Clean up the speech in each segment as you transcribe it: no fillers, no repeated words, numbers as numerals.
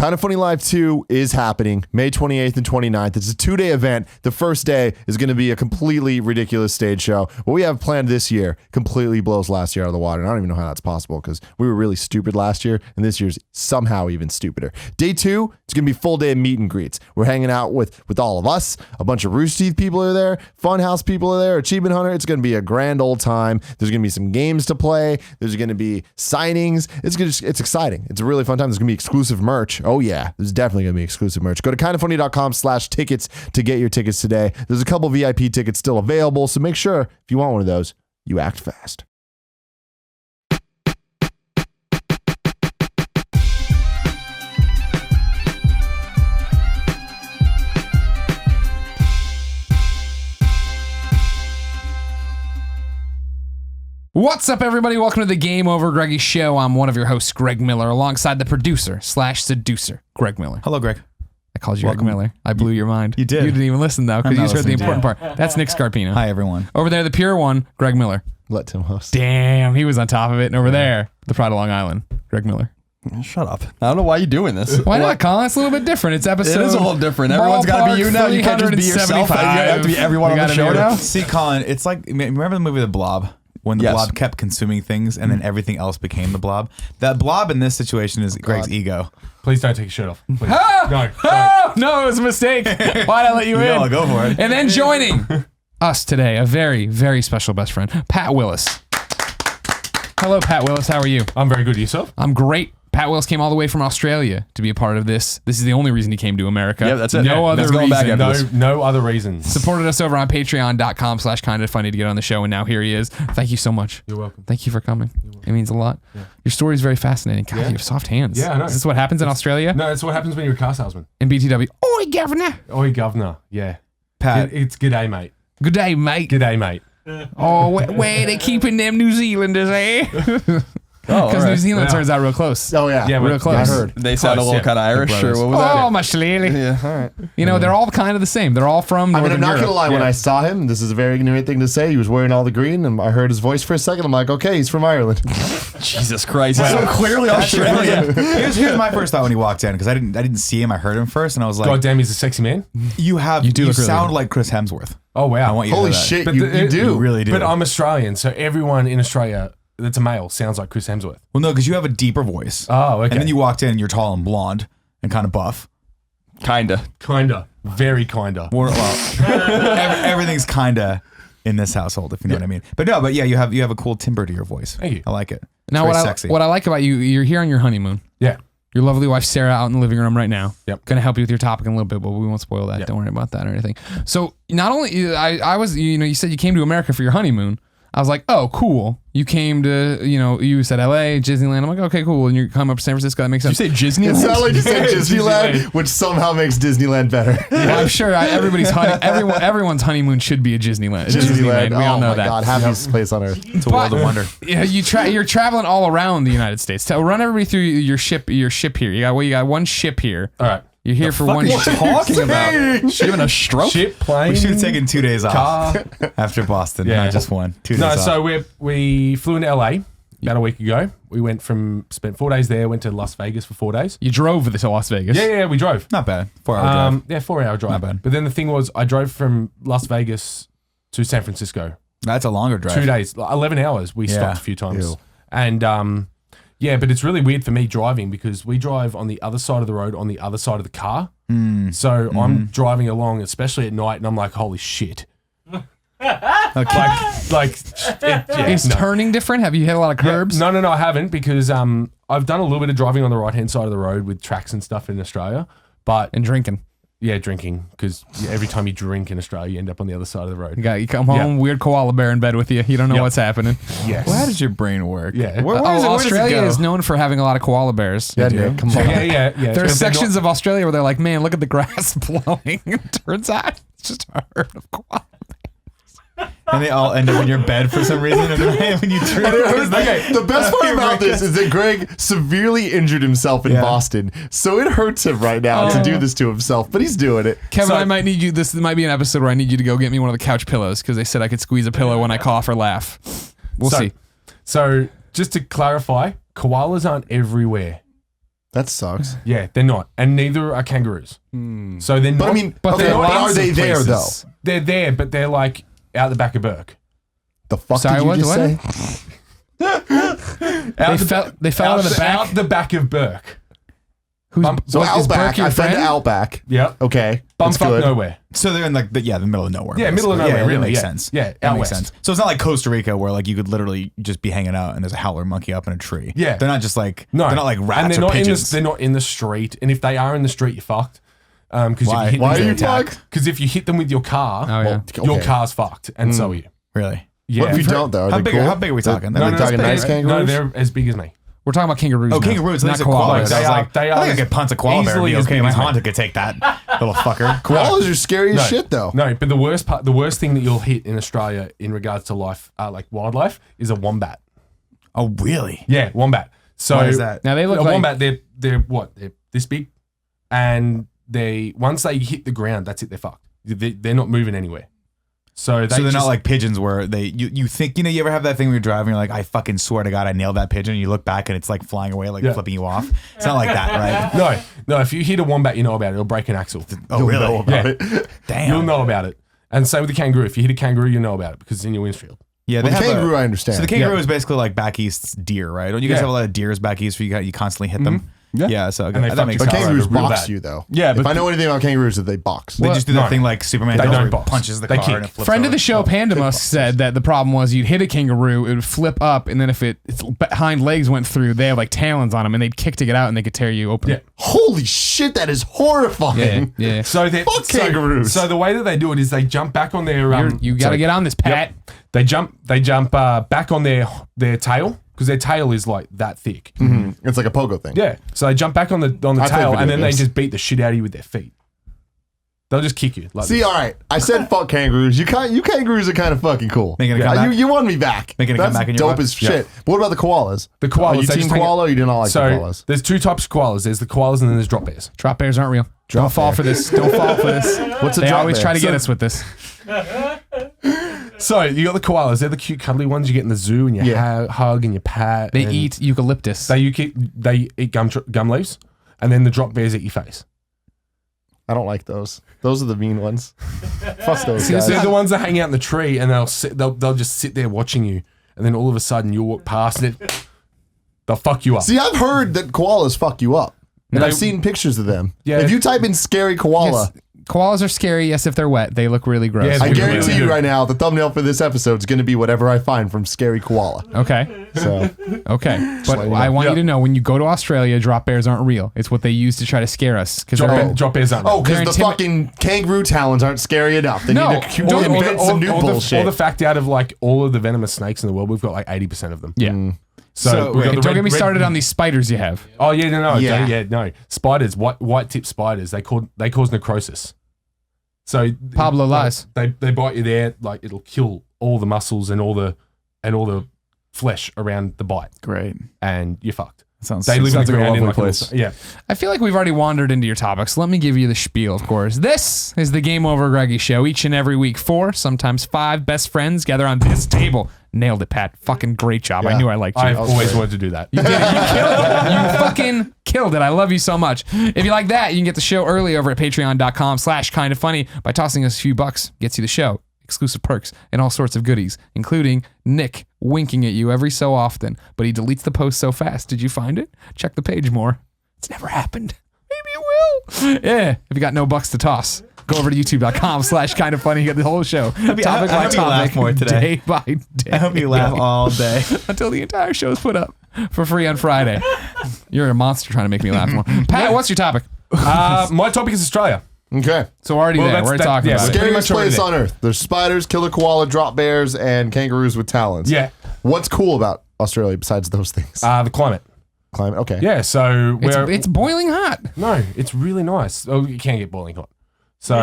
Kind of Funny Live 2 is happening May 28th and 29th. It's a 2-day event. The first day is going to be a completely ridiculous stage show. What we have planned this year completely blows last year out of the water. And I don't even know how that's possible because we were really stupid last year, and this year's somehow even stupider. Day 2, it's going to be full day of meet and greets. We're hanging out with all of us. A bunch of Rooster Teeth people are there. Funhouse people are there. Achievement Hunter. It's going to be a grand old time. There's going to be some games to play. There's going to be signings. It's exciting. It's a really fun time. There's going to be exclusive merch. Oh yeah, there's definitely going to be exclusive merch. Go to kindoffunny.com/tickets to get your tickets today. There's a couple VIP tickets still available, so make sure if you want one of those, you act fast. What's up, everybody? Welcome to the GameOverGreggy show. I'm one of your hosts, Greg Miller, alongside the producer/seducer, Greg Miller. Hello, Greg. I called you Greg Miller. I blew your mind. You did. You didn't even listen, though, because you just heard the important part. That's Nick Scarpino. Hi, everyone. Over there, the pure one, Greg Miller. Let Tim host. Damn, he was on top of it. And over there, the Pride of Long Island, Greg Miller. Shut up. I don't know why you're doing this. Why not, Colin? It's a little bit different. It's episode. It is a little different. Everyone's got to be you now. You can't just be yourself. You have to be everyone on the show now. See, Colin, it's like, remember the movie The Blob? When the blob kept consuming things and then everything else became the blob. That blob in this situation is Greg's ego. Please don't take your shirt off. Please. No, it was a mistake. Why'd I let you in? No, go for it. And then joining us today, a very, very special best friend, Pat Willis. Hello, Pat Willis. How are you? I'm very good. Yourself? I'm great. Pat Willis came all the way from Australia to be a part of this. This is the only reason he came to America. Yeah, that's it. No other reason. No other reasons. Supported us over on patreon.com/kindafunny to get on the show, and now here he is. Thank you so much. You're welcome. Thank you for coming. It means a lot. Yeah. Your story is very fascinating. God, you have soft hands. Yeah, I know. Is this what happens in Australia? No, it's what happens when you're a car salesman. In BTW. Oi, governor. Oi, governor. Yeah. Pat. It's good day, mate. Good day, mate. Good day, mate. Oh, where they keeping them New Zealanders, eh? Because New Zealand turns out real close. Oh yeah, real close. I heard they sound a little kind of Irish, or what was that? Oh, my shillelagh. Yeah, all right. You know, they're all kind of the same. They're all from Northern I'm not Europe. gonna lie. When I saw him, this is a very ignorant thing to say. He was wearing all the green, and I heard his voice for a second. I'm like, okay, he's from Ireland. Jesus Christ, so clearly Australian. Here's my first thought when he walked in, because I didn't see him. I heard him first, and I was like, God damn, he's a sexy man. You sound like Chris Hemsworth. Oh wow. I want you to Holy hear that. shit, But you do. You really do. But I'm Australian, so everyone in Australia that's a male sounds like Chris Hemsworth. Well, no, because you have a deeper voice. Oh, okay. And then you walked in, and you're tall and blonde and kind of buff. Kinda. Very kinda. Everything's kinda in this household, if you know what I mean. But yeah, you have a cool timbre to your voice. Thank you. I like it. Now, It's very sexy. what I like about you, you're here on your honeymoon. Yeah. Your lovely wife, Sarah, out in the living room right now. Yep. Going to help you with your topic in a little bit, but we won't spoil that. Yep. Don't worry about that or anything. So not only, I was, you said you came to America for your honeymoon. I was like, oh, cool. You came to, you said LA, Disneyland. I'm like, okay, cool. And you come up to San Francisco. That makes sense. Did you say Disneyland? It sounded like you said Disneyland, which somehow makes Disneyland better. Well, I'm sure everyone's honeymoon should be a Disneyland. Disneyland. We all know that. Oh my God, happiest place on earth. It's a world of wonder. Yeah, you're traveling all around the United States. Run everybody through your ship here. You got one ship here. All right. You're here for one What are you talking about? You having a stroke? Ship, plane. We should have taken 2 days off car. after Boston. Yeah. Not just one. 2 days No, off. so we flew into LA about a week ago. We spent 4 days there, went to Las Vegas for 4 days. You drove to Las Vegas. Yeah, we drove. Not bad. 4 hour drive. Yeah, 4-hour drive. Not bad. But then the thing was, I drove from Las Vegas to San Francisco. That's a longer drive. 2 days, 11 hours. We stopped a few times. Ew. And yeah, but it's really weird for me driving because we drive on the other side of the road, on the other side of the car. So I'm driving along, especially at night, and I'm like, holy shit. Is turning different? Have you hit a lot of curbs? No, I haven't because I've done a little bit of driving on the right-hand side of the road with tracks and stuff in Australia. And drinking. Yeah, drinking, because every time you drink in Australia, you end up on the other side of the road. You come home, weird koala bear in bed with you. You don't know what's happening. Yes. Well, how does your brain work? Yeah. Where does Australia it go? is known for having a lot of koala bears. Yeah, dude. Come on. Yeah. There are sections of Australia where they're like, man, look at the grass blowing. Turns out it's just a herd of koala. And they all end up in your bed for some reason when you drink. Okay, the best part about this is that Greg severely injured himself in Boston, so it hurts him right now to do this to himself, but he's doing it. Kevin, I might need you. This might be an episode where I need you to go get me one of the couch pillows because they said I could squeeze a pillow when I cough or laugh. We'll see. So just to clarify, koalas aren't everywhere. That sucks. Yeah, they're not, and neither are kangaroos. So they're not. But I mean, but okay, they're but not are they in there though? places. They're there, but they're like out the back of Burke. The fuck Sorry, did you what- just what? say? They fell out of the back. Out the back of Burke. Who's So what, is Burke Outback, your I've been to friend? Outback. Yep. Okay, Bum that's fuck good. nowhere. So they're in like the middle of nowhere. Yeah, middle of basically. nowhere, Yeah, really, that makes yeah. sense. Yeah, that out makes west. sense. So it's not like Costa Rica where like you could literally just be hanging out and there's a howler monkey up in a tree. Yeah. they're not just like No, they're not like rats and they're or not pigeons. they're not in the street. And if they are in the street, you're fucked. Because Why? if you hit Why them, are you attack? fucked? Because if you hit them with your car, Oh, yeah. your Okay. car's fucked, and so are you. Really? Yeah. What if you don't though? Are How they big? cool? How big are we talking? Are they talking they're- nice kangaroos? No, they're as big as me. We're talking about kangaroos. Oh, now, kangaroos, not those are koalas. koalas. They I was are- like, they I are think I could punt a koala bear and easily be as okay. big My as me. Honda could take that little fucker. Koalas are scary as shit though. No, but the worst thing that you'll hit in Australia in regards to life, like wildlife, is a wombat. Oh, really? Yeah, wombat. So Why is that? Now they look a like wombat. They're what? They're this big, and once they hit the ground, that's it. They're fucked. They're not moving anywhere. So So they're just, not like pigeons where you think, you ever have that thing where you're driving, you're like, I fucking swear to God, I nailed that pigeon. And you look back and it's like flying away, like Yeah. flipping you off. It's not like that, right? no. If you hit a wombat, you know about it. It'll break an axle. Oh, really? Know about Yeah. it. Damn. You'll know about it. And same with the kangaroo. If you hit a kangaroo, you know about it because it's in your windshield. Yeah, Well, they the have kangaroo, I understand. So the kangaroo is basically like back east deer, right? Don't you guys Yeah. have a lot of deers back east where you constantly hit them? Yeah. So they that fuck makes you But sense. up. kangaroos Real box bad. you though. Yeah, If but I know anything about kangaroos, that they box. They just do that No. thing like Superman They does don't where he box. punches the They car kick. and it flips friend of over. the show, Pandamus, said that the problem was you'd hit a kangaroo, it would flip up, and then if its hind legs went through, they have like talons on them, and they'd kick to get out, and they could tear you open. Yeah. Holy shit, that is horrifying. yeah. So they Fuck kangaroos. So the way that they do it is they jump back on their. You got to get on this, Pat. Yep. They jump back on their tail because their tail is like that thick. It's like a pogo thing. Yeah. So they jump back on the I played tail video and then games. they just beat the shit out of you with their feet. They'll just kick you. Like See, all right. I said fuck kangaroos. You kangaroos are kind of fucking cool. Making a Yeah, comeback? you won me back. Making a That's comeback in your dope book? as shit. But what about the koalas? The koalas, Are you they team just hang- koala or you do not like so the koalas? there's two types of koalas. There's the koalas and then there's drop bears. Drop bears aren't real. Drop Don't fall bear. for this. Don't fall for this. What's a They drop always bear? try to get So- us with this. So you got the koalas. They're the cute, cuddly ones you get in the zoo and you hug and you pat. They and eat eucalyptus. They eat gum leaves, and then the drop bears eat your face. I don't like those. Those are the mean ones. Fuck those guys. They're the ones that hang out in the tree and they'll just sit there watching you, and then all of a sudden you'll walk past it. They'll fuck you up. See, I've heard that koalas fuck you up. And They- I've seen pictures of them. Yeah. If you type in scary koala, Yes, koalas are scary. Yes, if they're wet, they look really gross. Yeah, I they guarantee really you do. right now, the thumbnail for this episode is going to be whatever I find from scary koala. Okay. So Okay. But letting you I know. want you Yeah. to know when you go to Australia, drop bears aren't real. It's what they use to try to scare us. Because Drop bears aren't. oh, They're because the fucking kangaroo talons aren't scary enough. They No, need to don't- invent some new bullshit. All the fact out of like all of the venomous snakes in the world, we've got like 80% of them. yeah. So, we've got wait, the Don't red- get me red- started on these spiders you have. Oh yeah, no, Yeah. no. Spiders, white tip spiders. They cause necrosis. So Pablo lies. They bite you there, like it'll kill all the muscles and all the flesh around the bite, great. and you're fucked. Sounds They live in sounds the like a ground in lovely like a place. little- yeah. I feel like we've already wandered into your topics. Let me give you the spiel, of course. This is the Game Over Greggy show. Each and every week, 4, sometimes 5 best friends gather on this table. Nailed it, Pat. Fucking great job. I Yeah. knew I liked you. I've always wanted to do that. You did it. You killed it. You fucking killed it. I love you so much. If you like that, you can get the show early over at patreon.com/kindafunny by tossing us a few bucks. Gets you the show, exclusive perks, and all sorts of goodies, including Nick winking at you every so often, but he deletes the post so fast. Did you find it? Check the page more. It's never happened. Maybe it will. Yeah. If you got no bucks to toss, go over to youtube.com/kindafunny. You get the whole show. I hope you laugh more today. Day by day. I hope you laugh all day. Until the entire show is put up for free on Friday. You're a monster trying to make me laugh more. Pat, what's your topic? My topic is Australia. Okay. So we're already Well, there. that's- We're that- talking yeah, about it. pretty Scariest much already place there. on earth. There's spiders, killer koala, drop bears, and kangaroos with talons. Yeah. What's cool about Australia besides those things? The climate. Climate. Okay. Yeah. So It's boiling hot. no, it's really nice. Oh, you can get boiling hot. So,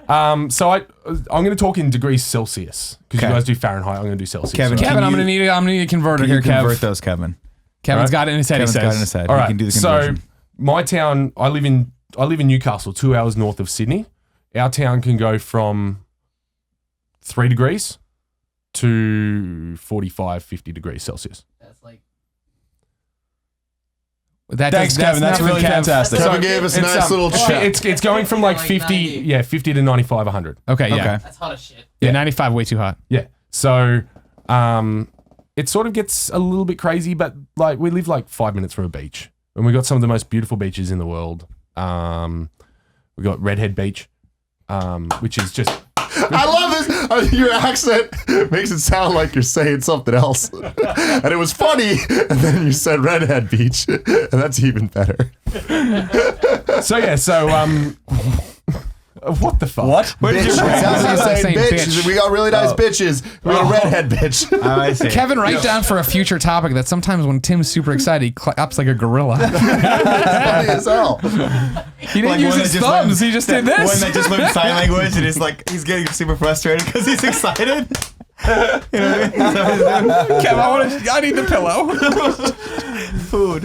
I'm going to talk in degrees Celsius because you Okay. guys do Fahrenheit. I'm going to do Celsius. Kevin, right? Kevin, I'm you- gonna need a converter Can here, you convert Kev. those, Kevin? Kevin's Right. got it in his head. Kevin's he got it in says. his head. All He right. can do the So conversion. my town, I live in Newcastle, 2 hours north of Sydney. Our town can go from 3 degrees to 45, 50 degrees Celsius. That's like Thanks, Kevin. That's really fantastic. Kevin gave us a nice little chat. It's going from like 50 to 95, 100. Okay, yeah. Okay. That's hot as shit. Yeah, 95 way too hot. Yeah. So, it sort of gets a little bit crazy, but like we live like 5 minutes from a beach, and we got some of the most beautiful beaches in the world. We got Redhead Beach, which is just. I love this. Your accent makes it sound like you're saying something else, and it was funny. And then you said Redhead Beach, and that's even better. What the fuck? What? Bitch. It sounds like you're saying bitch. bitch. We got really nice bitches. We got a redhead bitch. I see. Kevin, write down for a future topic that sometimes when Tim's super excited, he claps like a gorilla. Funny as hell. He didn't use his thumbs. He just did this. One that just learned sign language and it's like he's getting super frustrated because he's excited. You know what I mean? Kevin, I need the pillow. Food.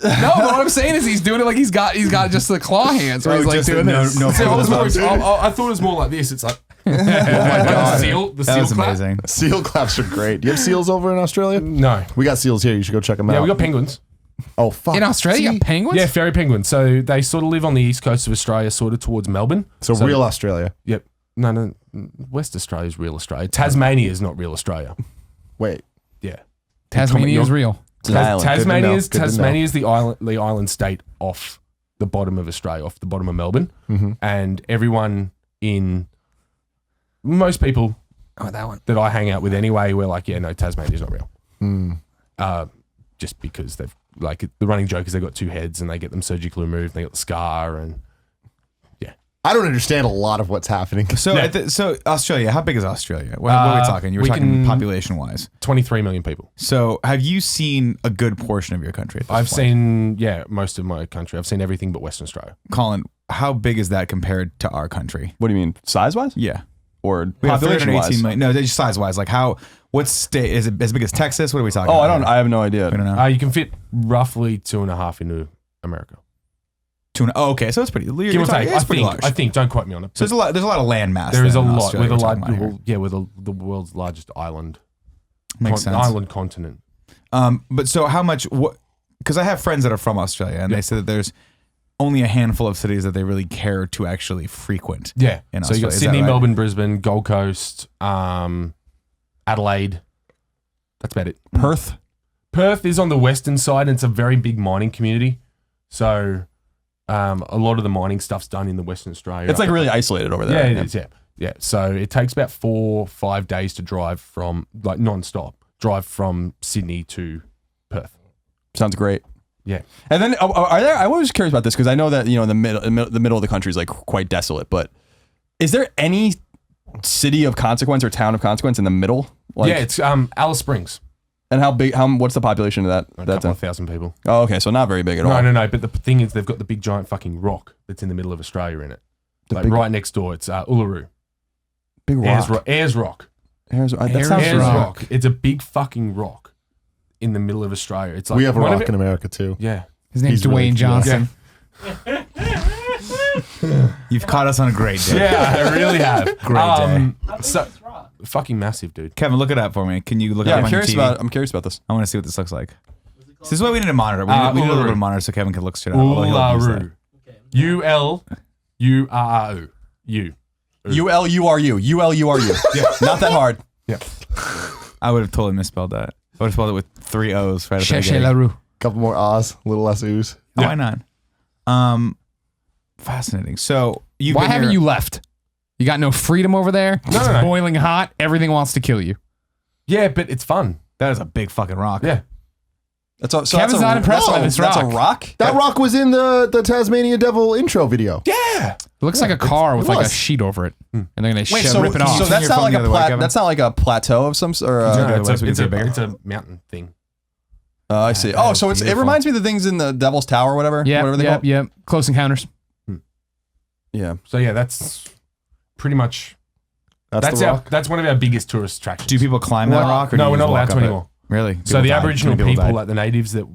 No, but what I'm saying is he's doing it like he's got just the claw hands. Where he's like doing this. No I thought it was more like this. It's like, oh my god, the seal was clap. amazing. Seal claps are great. Do you have seals over in Australia? No, We got seals here. You should go check them out. yeah, we got penguins. Oh, fuck. In Australia, you got penguins? Yeah, fairy penguins. So they sort of live on the east coast of Australia, sort of towards Melbourne. So real Australia. Yep. No. West Australia is real Australia. Tasmania is not real Australia. Wait. Yeah. Tasmania is real. It's an island. Tasmania Good to know. is the island state off the bottom of Australia, off the bottom of Melbourne, and everyone most people that one. that I hang out with anyway, we're like, yeah, no, Tasmania's not real. Just because they've like the running joke is they've got two heads and they get them surgically removed, and they got the scar, and I don't understand a lot of what's happening. So, so Australia, how big is Australia? What are we talking? You were talking population wise. 23 million people. So, have you seen a good portion of your country? At this I've point? seen most of my country. I've seen everything but Western Australia. Colin, how big is that compared to our country? What do you mean, size-wise? Yeah. Or We have population-wise? 318 million. No, just size-wise. Like what state, is it as big as Texas? What are we talking Oh, about? I have no idea. I don't know. You can fit roughly 2.5 into America. Oh, okay. So it's pretty, Give or take. it's pretty large. I think. Don't quote me on it. So there's a lot of land mass. There is a then in lot. Australia We're the we're talking about here. we're the world's largest island. Makes sense. Island continent. But so how much, because I have friends that are from Australia and they say that there's only a handful of cities that they really care to actually frequent. Yeah. In So you got Australia. Is that Sydney, right? Melbourne, Brisbane, Gold Coast, Adelaide. That's about it. Perth? Perth is on the western side and it's a very big mining community. So a lot of the mining stuff's done in the Western Australia. It's like really isolated over Yeah, there. it is. Yeah. Yeah. So it takes about 4-5 days to drive from, like, non-stop, drive from Sydney to Perth. Sounds great. Yeah. And then are there? I was curious about this because I know that the middle of the country is like quite desolate. But is there any city of consequence or town of consequence in the middle? Like, yeah, it's Alice Springs. And how big? What's the population of that? A that couple town? of thousand people. Oh, okay, so not very big at all. No. But the thing is, they've got the big giant fucking rock that's in the middle of Australia in it. Like big- right next door, it's Uluru. Big rock. Ayers Rock. That sounds Ayers right. Rock. It's a big fucking rock in the middle of Australia. It's like We have a one of rock in America too. Yeah. His name's He's really Dwayne cute. Johnson. You've caught us on a great day. Yeah, I really have. Great day. So fucking massive, dude. Kevin, look it up for me. Can you look it Yeah, up I'm on your curious TV? about. I'm curious about this. I want to see what this looks like. This is why we need a monitor. We need a little Uluru. bit of a monitor so Kevin can look straight out. although he'll use that. Uluru. ULURU. U. ULURU. ULURU. Yeah, not that hard. Yeah. I would have totally misspelled that. I would have spelled it with 3 O's right at the Cherchez beginning. la rue. Couple more ahs, a little less ooze. Oh, why not? Fascinating. So you've Why been haven't here- you left? You got no freedom over there? No, It's no, no. boiling hot. Everything wants to kill you. Yeah, but it's fun. That is a big fucking rock. Yeah. That's a, so Kevin's that's a, not impressed by no, this That's rock. a rock. That rock was in the Tasmania Devil intro video. Yeah. It looks like a car with like a was. sheet over it, and they're gonna Wait, rip it off. so that's Turn your not phone like the a other way, Kevin. that's not like a plateau of some or No, No, it's a- it's a- it's a mountain thing. I see. Oh, so it Beautiful. reminds me of the things in the Devil's Tower or whatever. yeah, whatever they call yeah. Close Encounters. it. Yeah. So yeah, that's pretty much That's the rock. that's one of our biggest tourist attractions. Do people climb that rock? Or No, do you we're just not allowed walk to up it? anymore. Really? So the People died. Aboriginal Too many people, died. like the natives that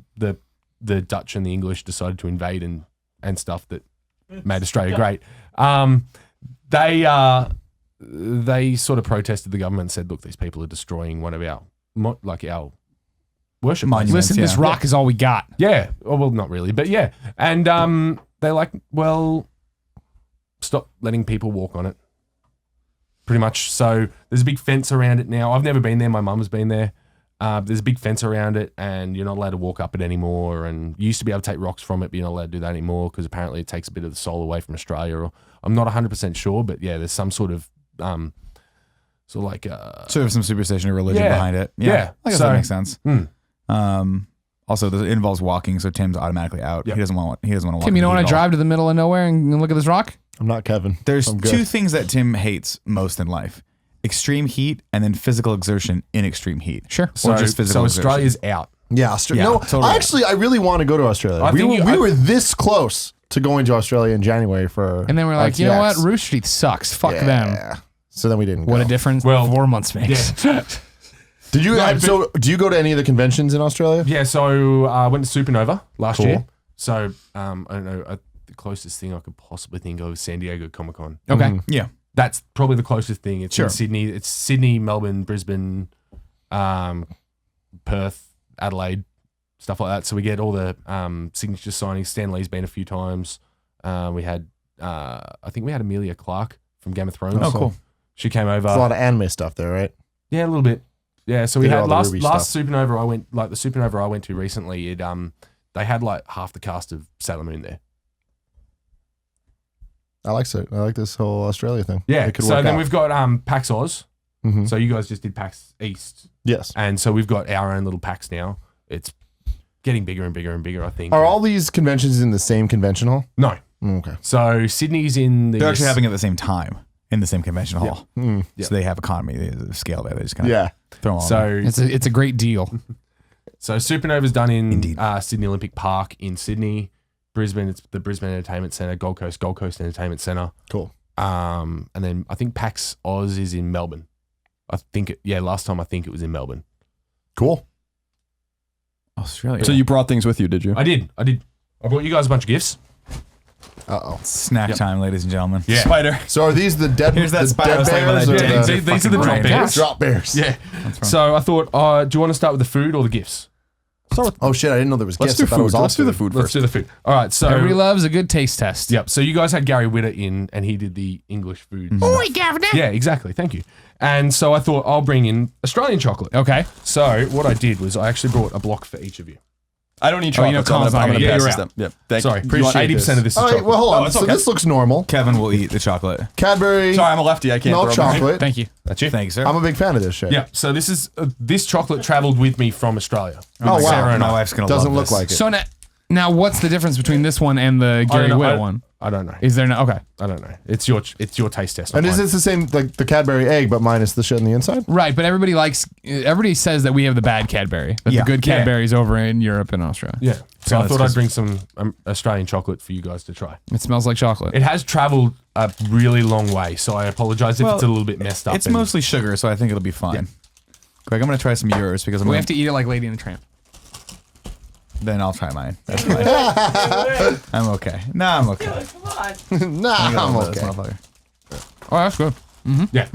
the Dutch and the English decided to invade and stuff that made Australia great. They sort of protested the government and said, look, these people are destroying one of our worship Monuments. places. Listen, this yeah. rock is all we got. Yeah. Well, not really, but yeah. And they're like, well, stop letting people walk on it. Pretty much. So there's a big fence around it now. I've never been there. My mum's been there. There's a big fence around it, and you're not allowed to walk up it anymore. And you used to be able to take rocks from it, but you're not allowed to do that anymore because apparently it takes a bit of the soul away from Australia. Or I'm not 100% sure, but yeah, there's some sort of sort of some superstition or religion Yeah. behind it. Yeah. I guess So- that makes sense. Hmm. Also, it involves walking, so Tim's automatically out. Yep. He doesn't want to walk. Kim, you don't in want the to heat at all. drive to the middle of nowhere and look at this rock? I'm not Kevin. There's I'm good. two things that Tim hates most in life: extreme heat and then physical exertion in extreme heat. Sure. so, Or just physical so exertion. Australia's out. Yeah, Australia. Yeah, No, totally. I really want to go to Australia. I We think were, you- we were this close to going to Australia in January for. And then we're like, RTX. you know what? Rooster Teeth sucks. Fuck them. Yeah. So then we didn't. What go. a difference Well, 4 months makes. Did you? No, so do you go to any of the conventions in Australia? Yeah, so I went to Supernova last Cool. year. So I don't know, the closest thing I could possibly think of is San Diego Comic Con. Okay. Yeah. That's probably the closest thing. It's Sure. in Sydney. It's Sydney, Melbourne, Brisbane, Perth, Adelaide, stuff like that. So we get all the signature signings. Stan Lee's been a few times. We had, I think we had Amelia Clark from Game of Thrones. Oh, cool. She came over. There's a lot of anime stuff there, right? Yeah, a little bit. Yeah, so we Did had all the last Ruby Supernova I went, like the Supernova I went to recently, it they had like half the cast of Sailor Moon there. I like it. I like this whole Australia thing. Yeah. It could So work then out. we've got PAX Oz. Mhm. So you guys just did PAX East. Yes. And so we've got our own little PAX now. It's getting bigger and bigger and bigger, I think. Are all these conventions in the same convention hall? No. Okay. So Sydney's in the They're actually having it at the same time in the same convention hall. Mm. So they have economy of scale there. They just kind of Yeah. throw them all in there. So It's a great deal. so Supernova's done in Indeed. Sydney Olympic Park in Sydney. Brisbane, it's the Brisbane Entertainment Centre. Gold Coast Entertainment Centre. Cool. And then I think PAX Oz is in Melbourne. Last time I think it was in Melbourne. Cool. Australia. So you brought things with you, did you? I did. I brought you guys a bunch of gifts. Uh-oh. snack time, ladies and gentlemen. Yeah. Spider. So are these the dead, Here's that the spider I dead was talking about, bears that or dead the bear. These are the fucking drop brain. bears. drop bears? Yeah. So I thought, do you want to start with the food or the gifts? Oh shit, I didn't know there was Let's gifts. do I thought it was food. all Let's do the food. food Let's first. do the food. All right. So Everybody loves a good taste test. Yep. So you guys had Gary Witter in, and he did the English food. Oi, Governor. Yeah, exactly. Thank you. And so I thought I'll bring in Australian chocolate. Okay. So what I did was I actually brought a block for each of you. I don't need Oh, you know chocolate. so I'm Colin's gonna not pass gonna- this you're them. Yep. Thank Sorry, you. You want 80% of this is All right, chocolate. well, hold on. it's So okay. this looks normal. Kevin will eat the chocolate. Cadbury, Sorry, I'm a lefty. I can't milk throw them. chocolate. Thank you. That's you. Thank you, sir. I'm a big fan of this shit. Yeah. So this is this chocolate traveled with me from Australia. Oh, wow. Sarah and My I. wife's gonna Doesn't love look this. like it. So now what's the difference between this one and the Gary Witt one? I don't know. Is there no? Okay. I don't know. It's your taste test. not And is mine. this the same, like the Cadbury egg, but minus the shit on the inside? Right, but everybody says that we have the bad Cadbury, but Yeah. the good Yeah. Cadbury's over in Europe and Australia. Yeah. So I honest, thought I'd 'cause- bring some Australian chocolate for you guys to try. It smells like chocolate. It has traveled a really long way, so I apologize if Well, it's a little bit messed up. It's and- mostly sugar, so I think it'll be fine. Greg, I'm gonna try some of yours because I'm We gonna, have to eat it like Lady and the Tramp. then I'll try mine. That's fine. I'm okay. Nah, I'm okay. Nah, I got I'm all this okay. motherfucker. Oh, that's good. Yeah.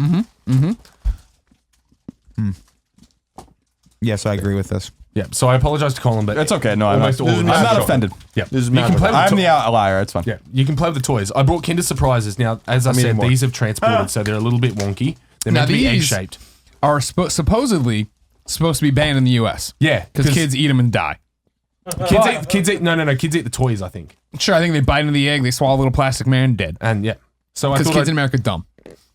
Yes, I agree with this. Yeah. So I apologize to Colin, but It's okay. No, I'm almost not, all of I'm it is not chocolate. offended. Yeah. This is you can play with I'm the the outlier. It's fine. Yeah, you can play with the toys. I brought Kinder Surprises. Now, as I need said, more. these have transported, so they're a little bit wonky. They're Now meant to be these- egg-shaped. Are supposedly supposed to be banned in the U.S. Yeah, because kids eat them and die. kids eat the toys, I think. Sure, I think they bite into the egg, they swallow a little plastic man, dead. And yeah. So I Because thought kids in America are dumb.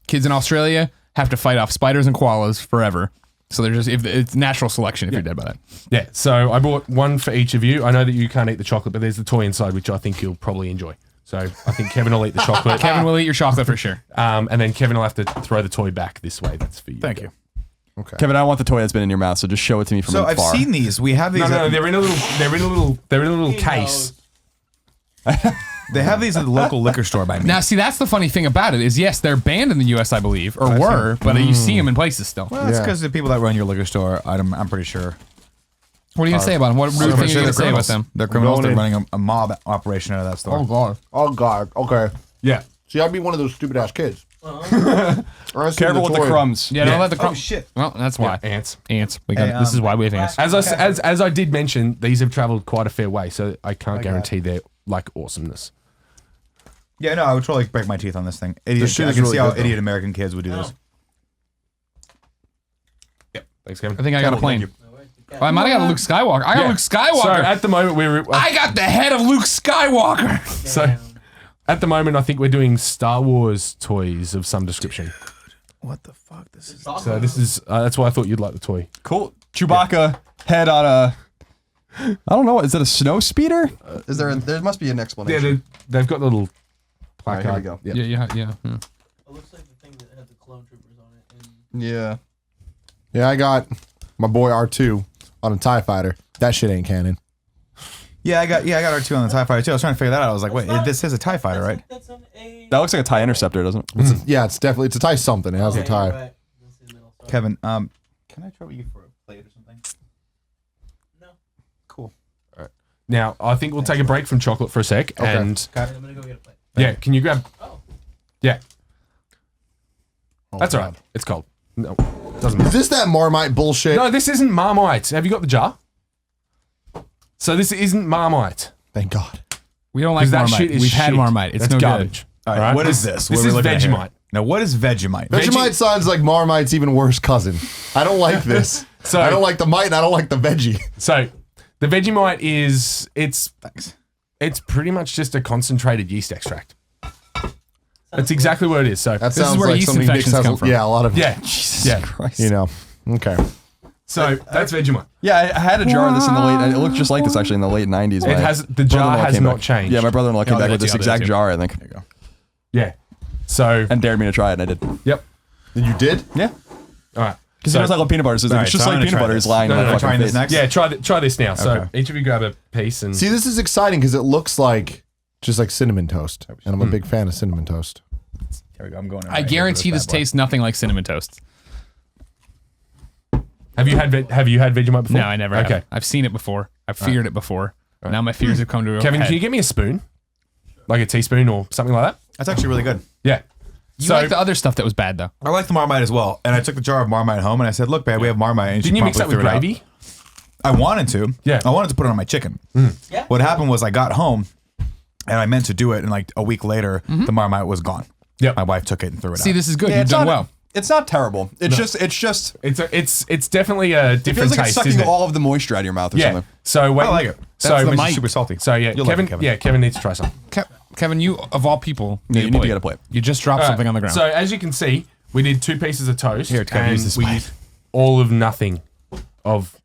Kids in Australia have to fight off spiders and koalas forever. So they're just it's natural selection if you're dead by that. yeah. So I bought one for each of you. I know that you can't eat the chocolate, but there's the toy inside, which I think you'll probably enjoy. So I think Kevin will eat the chocolate. Kevin will eat your chocolate for sure. And then Kevin will have to throw the toy back this way. That's for you. Thank you. Kevin, I want the toy that's been in your mouth, so just show it to me from So I've afar. seen these. We have these. No, they're in a little case. They have these at the local liquor store by me. Now, see, that's the funny thing about it is, yes, they're banned in the U.S., I believe, or were, but you see them in places still. Well, that's Yeah. because the people that run your liquor store, I'm pretty sure. What are you going to say about them? What rude thing are you going to say about them? They're criminals. Going They're in. running a mob operation out of that store. God. Oh, God. Okay. Yeah. See, I'd be one of those stupid ass kids. Careful with the crumbs. Yeah, don't let the Oh crumbs. shit. Well, that's why. Ants. Ants. We got. This is why we have ants. As I did mention, these have travelled quite a fair way, so I can't guarantee their like awesomeness. Yeah, no, I would totally break my teeth on this thing. Idiot, This shit I is can really see how good, though. idiot American kids would do this. Yep. Thanks, Kevin. I think I got a plane. Oh, I might have got a Luke Skywalker. I got Yeah. Luke Skywalker. So at the moment I got the head of Luke Skywalker. So at the moment I think we're doing Star Wars toys of some description. What the fuck? This is. So this is that's why I thought you'd like the toy. Cool. Chewbacca head on a. I don't know. Is it a snow speeder? Is there? There must be an Yeah, explanation. they've got the little Alright, placard. here we go. Yep. Yeah. It looks like the thing that had the clone troopers on it. And Yeah. Yeah, I got my boy R2 on a TIE fighter. That shit ain't canon. Yeah, I got R2 on the TIE Fighter too. I was trying to figure that out. I was like, wait, this is a TIE Fighter, right? that's an A. That looks like a TIE interceptor, doesn't it? Yeah, it's definitely, it's a TIE something. It has a TIE. Right. That's the middle. Sorry. Kevin, can I trouble you for a plate or something? No. Cool. Now I think we'll take a break from chocolate for a sec, and I'm gonna go get a plate. yeah, can you grab? Oh. Yeah, Oh, that's all God. right. It's cold. No, doesn't Is matter. this that Marmite bullshit? No, this isn't Marmite. Have you got the jar? So this isn't Marmite. Thank God. We don't like That Marmite. shit is We've had shit. Marmite. It's That's no garbage. All right, All right, what is this? This What are is we looking at here? Vegemite. Now, what is Vegemite? Vegemite sounds like Marmite's even worse cousin. I don't like this. So- I don't like the mite and I don't like the veggie. So the Vegemite is Thanks. it's pretty much just a concentrated yeast extract. That's exactly what it is. So That This is sounds where like yeast something Nick infections says. come from. Yeah, a lot of yeah, yeah. Christ. you know. Okay. So that's Vegemite. Yeah, I had a jar of this in the late. It looked just like this actually in the late '90s. It has the jar has not changed. Yeah, my brother-in-law came Oh, back they with got this the other exact two. jar, I think, There you go. Yeah. So and dared me to try it, and I did. yep. You did? Yeah, All right. because So- he knows I love peanut butter. So All it's right, just so like I'm gonna peanut try butter this. is lying No, in no, my no, fucking trying this face. next? Yeah, try this now. So Okay. each of you grab a piece and See, this is exciting because it looks like just like cinnamon toast, and I'm a big fan of cinnamon toast. Here we go. I'm going. I guarantee this tastes nothing like cinnamon toast. have you had Vegemite before? No, I never have. Okay. I've seen it before. I've feared it before. Now my fears have come to a Kevin, head. can you get me a spoon? Like a teaspoon or something like that? That's actually really good. Yeah. You like the other stuff that was bad though. I like the Marmite as well. And I took the jar of Marmite home and I said, look, babe, we have Marmite. And she Didn't you mix that promptly with threw it out. gravy? I wanted to. Yeah. I wanted to put it on my chicken. Yeah. What happened was I got home and I meant to do it. And like a week later, the Marmite was gone. Yep. My wife took it and threw it See, out. this is good. Yeah, You've it's done not, well. It's not terrible. It's just It's definitely a it different feels like it's taste, sucking isn't it? all of the moisture out of your mouth or Yeah. something. So when, I like it. So That's the when- might. Super salty. So yeah, You'll like Kevin. it, Kevin. Yeah, Kevin needs to try some. Kevin, you of all people, Yeah, you need to get a plate. You just dropped All right, something on the ground. So as you can see, we did 2 pieces of toast. Here, Kevin, and use this we plate. used all of nothing of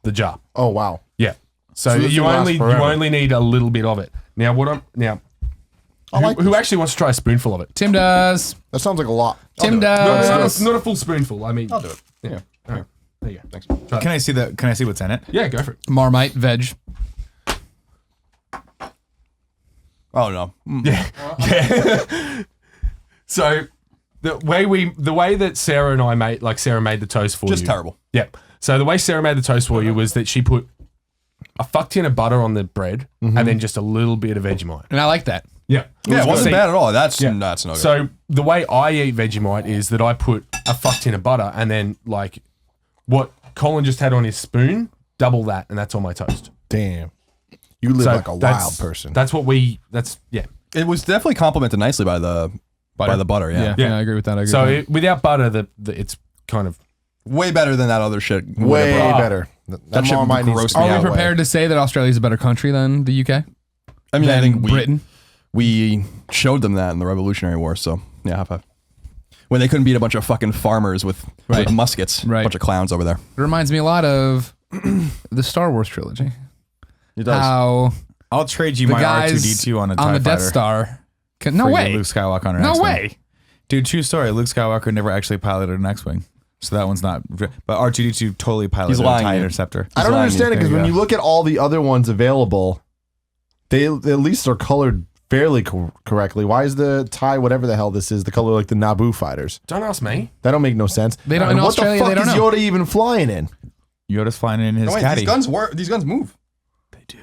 the jar. Oh wow. Yeah. So, So this you will last only you forever. only need a little bit of it. Now like who actually wants to try a spoonful of it? Tim does. That sounds like a lot. Tim Not, does. not a full spoonful. I mean, I'll do it. yeah. All right. There you go. Thanks. Try Can I see Can I see what's in it? yeah, go for it. Marmite, veg. Oh no. Yeah. So the way that Sarah and I made, like Sarah made the toast for Just you. terrible. Yep. So the way Sarah made the toast for you was that she put a fuck tin of butter on the bread and then just a little bit of Vegemite. And I like that. Yeah. Yeah, it wasn't See, bad at all. That's Yeah. no good. So the way I eat Vegemite is that I put a fuck tin of butter and then like what Colin just had on his spoon, double that, and that's on my toast. Damn. You live So like a that's- wild person. That's yeah. It was definitely complemented nicely by the butter. Yeah. Yeah, I agree with that. I agree So with that. without butter, it's kind of Way better than that other shit. way Whatever. better. That shit Marmite needs grossed to me be Are we that way. prepared to say that Australia's a better country than the UK? I mean, I Than think Britain? we showed them that in the Revolutionary War. So yeah, high five. When they couldn't beat a bunch of fucking farmers with muskets, Right. a bunch of clowns over there. It reminds me a lot of the Star Wars trilogy. It does. How I'll trade you the my guys R2D2 on a TIE on the Death fighter Star. No for you, way. Luke Skywalker on an No X-Wing. way. Dude, true story. Luke Skywalker never actually piloted an X-Wing. So that one's not. But R2D2 totally piloted He's a lying, TIE man. Interceptor. I don't lying. understand it because There when you you go. look at all the other ones available, they at least are colored fairly correctly. Why is the TIE, whatever the hell this is, the color like the Naboo fighters? don't ask me. That don't make no sense. They don't- And in what Australia, the fuck they don't is know. Yoda even flying in? Yoda's flying in his No, wait, caddy. these guns move. They do.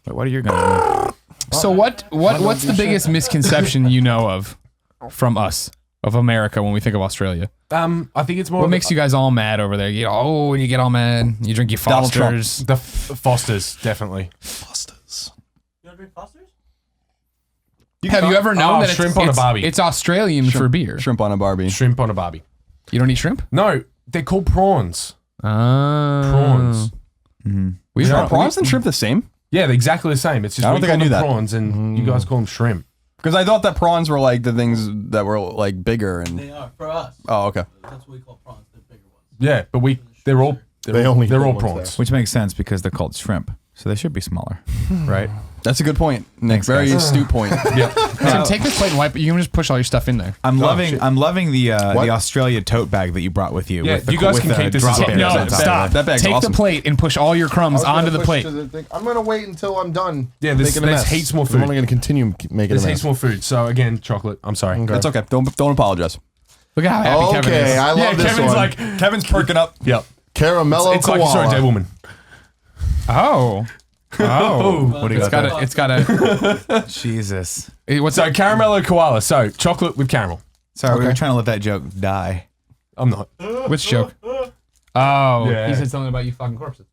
Wait, what are your guns? So what's the biggest misconception you know of from us, of America, when we think of Australia? I think it's more. What makes you guys all mad over there? When you get all mad, you drink your Donald Trump. Fosters. the Fosters, definitely. Fosters. You want to drink Foster's? Have you ever known that shrimp on a barbie. it's Australian for beer? Shrimp on a Barbie. Shrimp on a barbie. You don't eat shrimp? No, they're called prawns. Prawns. Prawns. We've Prawns and shrimp the same? Yeah, they're exactly the same. It's just I don't we think I call knew them that. prawns, and you guys call them shrimp. Because I thought that prawns were like the things that were like bigger and. They are for us. Oh, okay. That's what we call prawns. They're bigger ones. Yeah, but they're all They only they're eat all ones prawns. Which makes sense because they're called shrimp, so they should be smaller, right? That's a good point, Nick. Thanks, Very guys. astute point. Yeah. Tim, take this plate and wipe it. You can just push all your stuff in there. I'm loving the What? Australia tote bag that you brought with you. Yeah, with the, you guys with can the keep this drop as well. bears No, on top of stop. it. That bag's Take awesome. the plate and push all your crumbs onto the plate. I'm gonna wait until I'm done. Yeah, there's making a mess. heaps more I'm food. only gonna continue making There's a heaps mess. more food. So again, chocolate. I'm sorry. Okay. That's okay. Don't apologize. Look at how happy Kevin Okay, is. I love this Kevin's one. like, Kevin's perking up. yep. Caramello It's like you saw a dead koala. woman. Oh. Oh. What do you It's got? got a, it's got a, Jesus. what's So that? caramello koala. So chocolate with caramel. Sorry, we were trying to let that joke die. I'm not. Which joke? Oh, Yeah. he said something about you fucking corpses.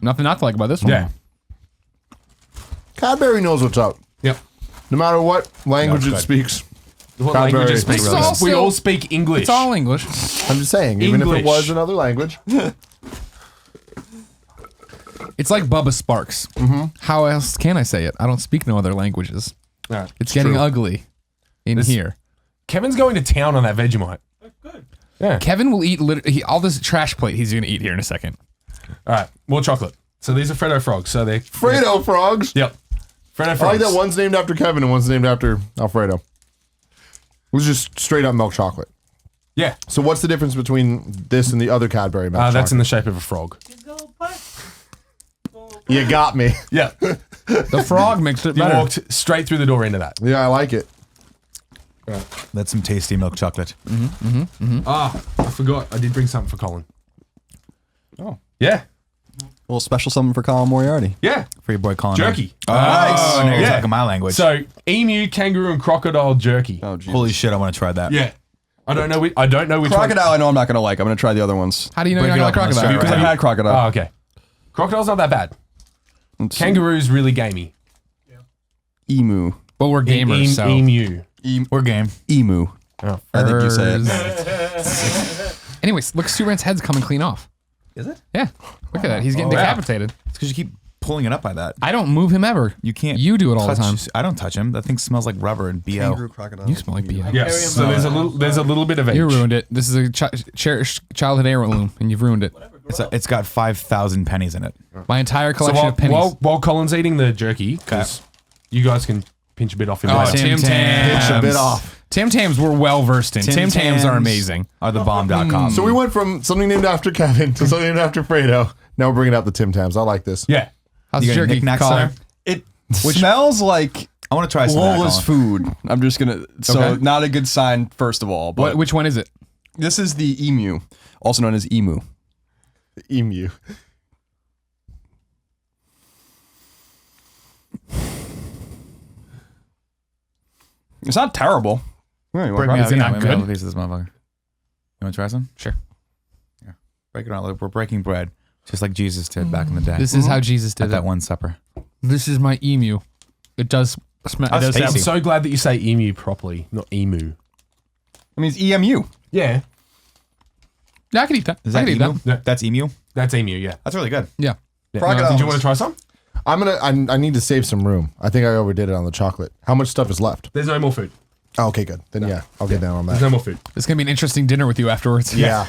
Nothing not to like about this one. Yeah. Cadbury knows what's up. Yep. No matter what language No, it it's speaks. What Cadbury. language speak? It's all We still- all speak English. It's all English. I'm just saying, even if English. it was another language. It's like Bubba Sparks. How else can I say it? I don't speak no other languages. No, It's getting true. ugly in This- here. Kevin's going to town on that Vegemite. Good. Yeah. Kevin will eat all this trash plate he's going to eat here in a second. All right. More chocolate. So these are Freddo frogs. So they. Fredo frogs. Yep. Freddo I like frogs. that one's named after Kevin and one's named after Alfredo. It was just straight up milk chocolate. Yeah. So what's the difference between this and the other Cadbury milk That's in chocolate? the shape of a frog. You got me. Yeah. The frog makes it You better. walked straight through the door into that. Yeah, I like it. That's some tasty milk chocolate. Ah, I forgot. I did bring something for Colin. Oh. Yeah. A little special something for Colin Moriarty. Yeah. For your boy Colin. Jerky. Nice. Oh, now you're yeah. talking my language. So emu, kangaroo, and crocodile jerky. Oh, geez. Holy shit, I want to try that. Yeah. I don't know which Crocodile, I know I'm not going to like. I'm going to try the other ones. How do you know Break you're it not going up to on the crocodile? Because I've had crocodile. Oh, okay. Crocodile's not that bad. Let's see. Kangaroo's really gamey. Emu. But we're gamers, so. Emu. We're game. Emu. Oh. I think you say it. Anyways, look, Stu Rant's head's coming clean off. Is it? Yeah. Look at that. He's getting Oh, yeah. decapitated. It's because you keep pulling it up like that. I don't move him ever. You can't. You do it all the touch- time. I don't touch him. That thing smells like rubber and BO. crocodile. You smell like BO. Yes. So there's a little bit of age. You ruined it. This is a cherished childhood heirloom, and you've ruined it. It's got 5,000 pennies in it. My entire So collection of pennies. while Colin's eating the jerky, because you guys can pinch a bit off him Oh, later. Tim Tams. Pinch a bit off. Tim Tams we're well versed in. Tim Tams are amazing. Are the bomb.com. So we went from something named after Kevin to something named after Fredo. Now we're bringing out the Tim Tams. I like this. Yeah. How's You the got any jerky, knickknacks Colin? there? It smells like I want to try some of that, Lola's Colin. food. I'm just going to. So, Okay. not a good sign, first of all. But Which one is it? this is the emu, also known as emu. Emu. It's not terrible. Yeah, you want Break me to out. Is it Yeah, not let me have good? a piece of this motherfucker. You want to try some? Sure. Yeah. Break it out. Look, we're breaking bread, just like Jesus did back in the day. This is how Jesus at did that it. one supper. This is my emu. It does smell. It That's does I'm tasty. sound. so glad that you say emu properly, not emu. I mean, it's EMU. Yeah. Yeah, I can eat that. Is I that can eat emu? that. Yeah. That's emu. That's emu, yeah. That's really good. Yeah. Yeah. Crocodiles. Did you want to try some? I need to save some room. I think I overdid it on the chocolate. How much stuff is left? There's no more food. Oh, okay, good. Then yeah, I'll get down on There's that. no more food. It's gonna be an interesting dinner with you afterwards. Yeah.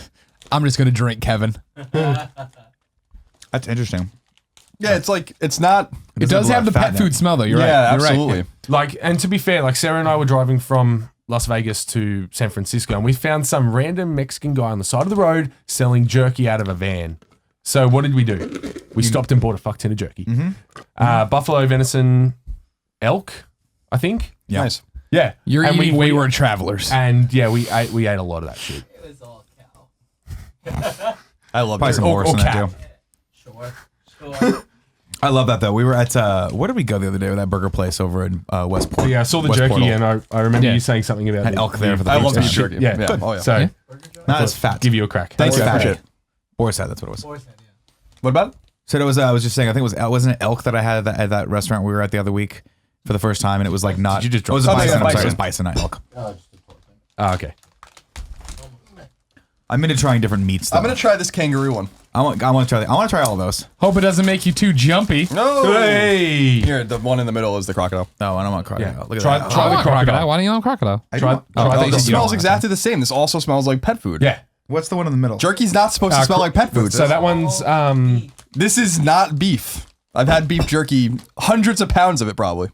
I'm just gonna drink, Kevin. That's interesting. Yeah, it's like, it's not. It does have the pet food smell though. You're right. Yeah, You're right. absolutely. Like, and to be fair, like Sarah and I were driving from Las Vegas to San Francisco, and we found some random Mexican guy on the side of the road selling jerky out of a van. So what did we do? We stopped and bought a fuck ton of jerky. Buffalo venison, elk, I think. Yeah. Nice. Yeah, You're and eating wayward travelers. And yeah, we ate a lot of that shit. It was all cow. I love Probably it. some Or- horse or in that cat. too. Sure. Sure. I love that though. We were at where did we go the other day with that burger place over in West Point? Yeah, I saw the West jerky, Portal. and I remember Yeah. you saying something about Had elk there for the I love first beef time. jerky. Yeah, yeah. good. Oh, yeah. So Yeah. Not as fat. give you a crack. Thanks, Thank you. fat. Appreciate it. Boris had. That's what it was. What about it? Said it was. I was just saying. I think it wasn't it elk that I had at that restaurant we were at the other week for the first time, and it was like not. Did you just it was drop- a Oh, yeah, bison. I'm sorry, bison. it was bison, not elk. Oh, okay. I'm into trying different meats. Though. I'm gonna try this kangaroo one. I want to try all of those. Hope it doesn't make you too jumpy. No. Hey. Here, the one in the middle is the crocodile. No, I don't want crocodile. Yeah. Look at Try- that. try- I want crocodile. Why don't you want crocodile? Try Oh, the It you smells don't. exactly the same. This also smells like pet food. Yeah. What's the one in the middle? Jerky's not supposed to smell like pet food. So that one's This is not beef. I've had beef jerky, hundreds of pounds of it probably.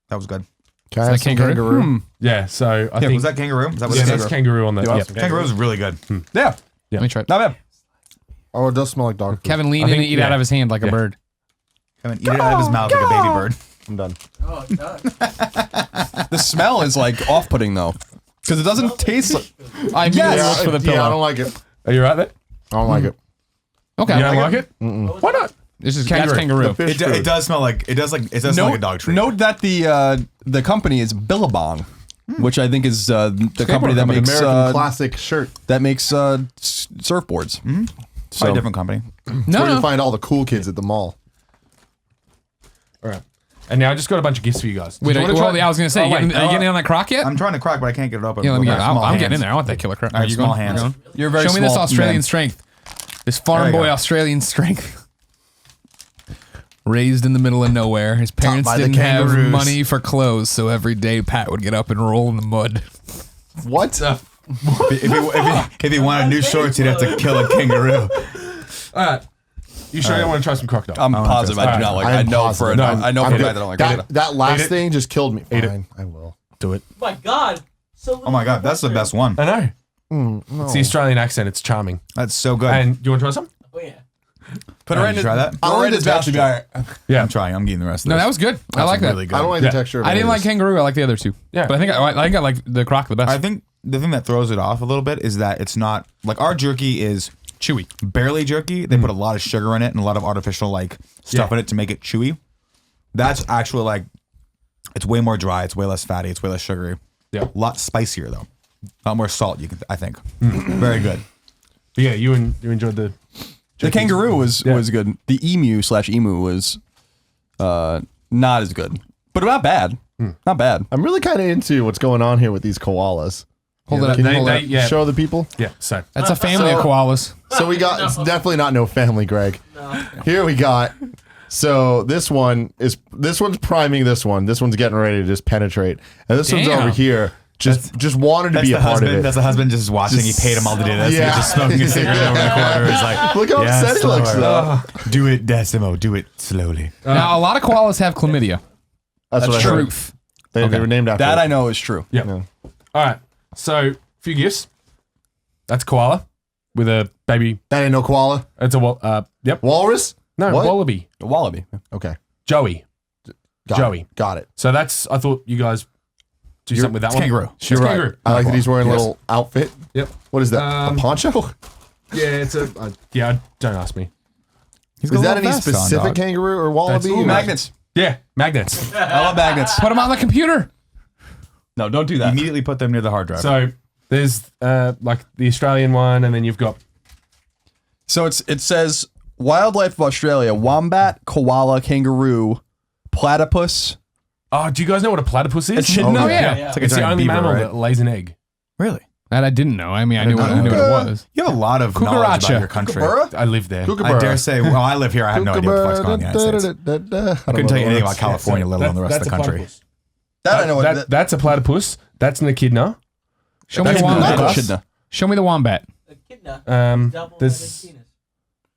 That was good. Can I have some kangaroo? yeah. So I think Was that kangaroo? Is that what yeah, it that's is? kangaroo on that. Yeah. Yeah. Kangaroo is really good. Yeah, Let me try it. not bad. Oh, it does smell like dog food. Kevin lean I in and think- eat yeah. out of his hand like a Yeah. bird. I mean, eat it out of his mouth like a baby bird. I'm done. Oh, it does. The smell is like off-putting though, because it doesn't taste. Like, I immediately Yes. look for the pillow. Yeah, I don't like it. Are you right there? I don't like it. Okay. You don't like it? Why not? This is Kangaroo. that's kangaroo. The fish food. It does smell like it does smell like a dog treat. Note that the company is Billabong, which I think is the company that An makes American classic shirt. surfboards. Probably a different company. No, Where you no. find all the cool kids at the mall. All right. And now I just got a bunch of gifts for you guys. Wait, Do you wanna well, try- I was gonna say, Oh, are you wait. getting, are you getting in on that croc yet? I'm trying to crack, but I can't get it open. Yeah, let me get. Small I'm getting hands. in there. I want that killer croc. I have You small going? hands. You going? You're very Show me this small, Australian man. strength. This farm There you boy go. Australian strength. Raised in the middle of nowhere. His parents by the didn't have kangaroos. money for clothes, so every day Pat would get up and roll in the mud. What? If he wanted new shorts, he'd have to kill a kangaroo. All right. You sure you don't want to try some crocodile? I'm positive I do not like. I I'm know for positive. I know for a fact I don't like it. That last Eat it. thing just killed me. Eat it. Fine, I will. Do it. Oh my god. So Oh my god, that's the best one. I know. No. It's the Australian accent. It's charming. That's so good. And you want to try some? Oh yeah. Put it right in try that? I Right like in the his mouth to be texture. all right. Yeah. I'm trying. I'm getting the rest of No, this. that was good. I like that. Really good. I don't like Yeah. the texture of I didn't like Lay's. kangaroo. I like the other two. Yeah. But I think I like the croc the best. I think the thing that throws it off a little bit is that it's not like our jerky is chewy. barely jerky. They put a lot of sugar in it and a lot of artificial like stuff Yeah. in it to make it chewy. That's actually like it's way more dry. It's way less fatty. It's way less sugary. Yeah. A lot spicier though. A lot more salt. I think. Very good. But yeah, you enjoyed the. The kangaroo was Yeah. good. The emu was not as good, but not bad. Not bad. I'm really kind of into what's going on here with these koalas. Hold it up. Can you Hold it up. yeah. show the people? Yeah. So. That's a family of koalas. So we got, it's definitely not no family, Greg. No. Here we got, so this one's priming this one. This one's getting ready to just penetrate. And this one's Damn. over here, just wanted to That's be a the part of husband. it. That's the husband just watching. He paid him all to do this. Yeah. He's just smoking a cigarette over the corner. He's like, Look how upset he looks, though. Do it, Decimo. Do it slowly. Now a lot of koalas have chlamydia. That's what I heard. Truth. They were named after That it. I know is true. Yeah. Yeah. All right. So, few gifts. That's koala with a baby. That ain't no koala. It's a yep. Walrus? No, What? wallaby. A wallaby. Okay. Joey. Got Joey. It. Got it. So that's. I thought you guys do something with that It's one. kangaroo. It's You're right. kangaroo. I like that he's wearing a Yes. little outfit. Yep. What is that? A poncho? Yeah, it's a. Yeah, don't ask me. He's got Is a that little any vest on, specific dog. kangaroo or wallaby? That's- Ooh, magnets. Yeah, magnets. I love magnets. Put them on the computer. No, don't do that. Immediately put them near the hard drive. So there's like the Australian one, and then you've got. So it says wildlife of Australia: wombat, koala, kangaroo, platypus. Oh, do you guys know what a platypus is? Oh, yeah. Yeah. It's like a It's the giant only beaver, mammal right? that lays an egg. Really? That I didn't know. I mean, I knew what it was. You have a lot of knowledge Cucaracha. about your country. I live there. I dare say, well, I live here. I have no idea what the fuck's going on in the United States. I couldn't tell you anything about California, let alone the rest of the country. That I know. What That's a platypus. That's an echidna. Show me That's the good. wombat. That's- Echidna. Show me the wombat. Echidna. Double There's penis.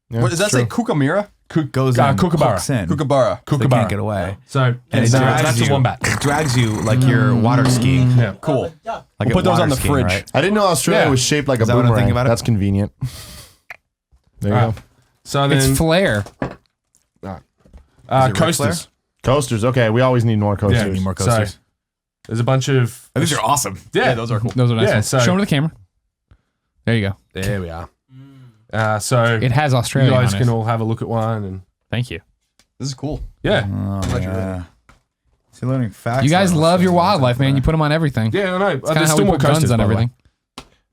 What does that say? Kookamirra? Goes in, kookaburra. hooks in. Kookaburra. They Kookaburra. can't get away. So And it's, it drags that's you. a wombat. It drags you like you're water skiing. Yeah. Cool. Of a duck. Like We'll at put those water on the skiing, fridge. right? I didn't know Australia Yeah. was shaped like a Is that what I'm boomerang. thinking about it? That's convenient. There you All right. go. So then It's flare. Ric coasters. Coasters. Okay, we always need more coasters. Yeah, Need more So coasters. there's a bunch of. These are awesome. Yeah, Yeah, those are cool. Those are nice Yeah, ones. so- Show them to the camera. There you go. There we are. So It has you Australia guys on can it. all have a look at one. And Thank you. This is cool. yeah. Oh, yeah. So learning facts. You guys about love your Australia. wildlife, man. You put them on everything. Yeah, I know. It's kind There's of how still we more put guns coasters on by the way. everything.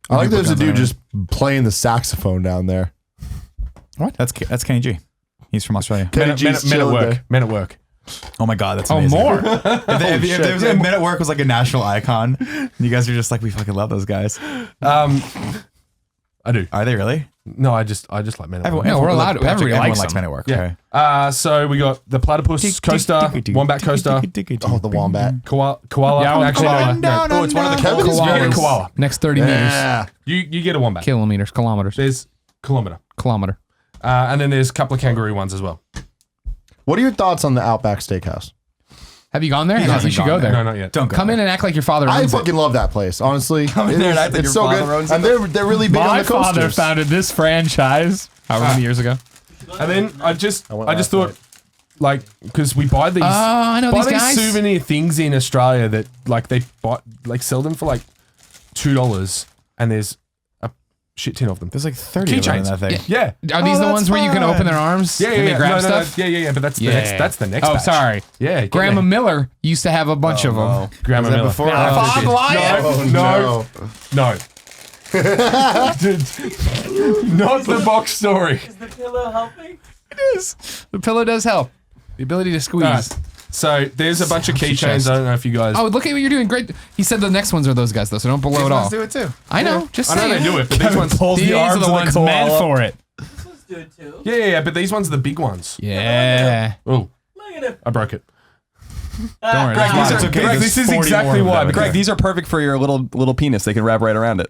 I like there's a guns on dude just playing the saxophone down there. That's Kenny G. He's from Australia. Men at chilling work. there. Men at work. Oh my god, that's Oh, amazing. more. If there was a Men at Work was like a national icon, you guys are just like, we fucking love those guys. I do. Are they really? No, I just like men at work. No, we're allowed to. Patrick, Everybody everyone likes likes them. Men at Work. Yeah. Okay. So we got the platypus coaster, wombat coaster, Oh, the wombat. koala. Yeah, I want Actually, koala. no. Oh, it's one of the Kevin's You get a very- koala. Next 30 meters. Yeah. You get a wombat. Kilometers. Kilometers. There's kilometer. Kilometer. And then there's a couple of kangaroo ones as well. What are your thoughts on the Outback Steakhouse? Have you gone there? hasn't You should gone go there. there. No, not yet. Don't go. Come in and act like your father I owns it. fucking love that place, honestly. in there and act like it's your so father good. owns And it. they're really big on the coasters. this franchise however many years ago. And then I just last thought, like, because we buy these, I know buy these guys. souvenir things in Australia that like they buy, like sell them for like $2, and there's a shit tin of them. There's like 30 of them in Keychains. that thing. Yeah. Are these the that's ones where you can fun. open their arms Yeah, and they grab stuff? Yeah. But that's the Yeah. next. That's the next. Oh, batch. sorry. Yeah, get Grandma there. Miller used to have a bunch of them. Grandma Was that Miller. before or No, after Bob Lyons. no. Not the box story. Is the pillow helping? The pillow does help. The ability to squeeze. Alright. So there's a bunch of keychains. chest. I don't know if you guys. Oh, look at what you're doing. Great. He said the next ones are those guys, though, so don't blow it all. Let's do it too. I know. Just I know saying. they do it, but these ones. Pulls These the are arms the of ones the meant koala. for it. Let's do it too. Yeah, but these ones are the big ones. Yeah. Oh, Look at him. I broke it. Don't worry. Greg, there's a lot. it's okay. Greg, There's this is 40 exactly more of why. them. Greg, these are perfect for your little penis. They can wrap right around it.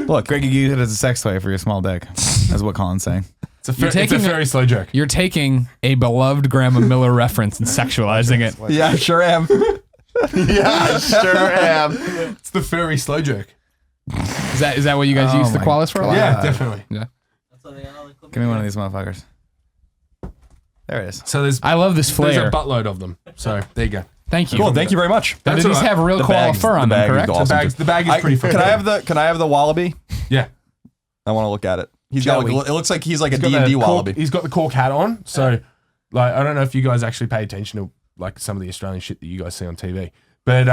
Look, Greg, you use it as a sex toy for your small dick. That's what Colin's saying. It's a, You're it's a taking very slow jerk. You're taking a beloved Grandma Miller reference and sexualizing it. yeah, I sure am. Yeah, I sure am. It's the furry slow jerk. Is that what you guys use the my koalas for? a lot? Yeah, definitely. Yeah. That's why they got all the clip. Give me one of these motherfuckers. There it is. So there's I love this there's a flair. buttload of them. So there you go. Thank you. Cool. Thank you very much. Now, do That's these all right. have real The koala bag's- fur on the them, bag is correct? awesome. The bag is pretty furry. Can I have the wallaby? Yeah. I want to look at it. He's got Joey. like, it looks like he's like a He's got D&D the wallaby. He's got the cork hat on. So, like, I don't know if you guys actually pay attention to like some of the Australian shit that you guys see on TV, but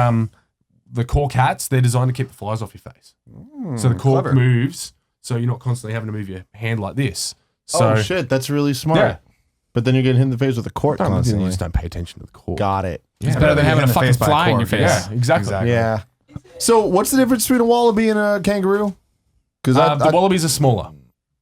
the cork hats, they're designed to keep the flies off your face. So the cork clever. moves, so you're not constantly having to move your hand like this. So Oh shit, that's really smart. Yeah. But then you're getting hit in the face with a cork you constantly. just don't pay attention to the cork. Got it. It's better than having a in the fucking face by a fly in your cork. face. Yeah, exactly. Yeah. So what's the difference between a wallaby and a kangaroo? Because The wallabies are smaller.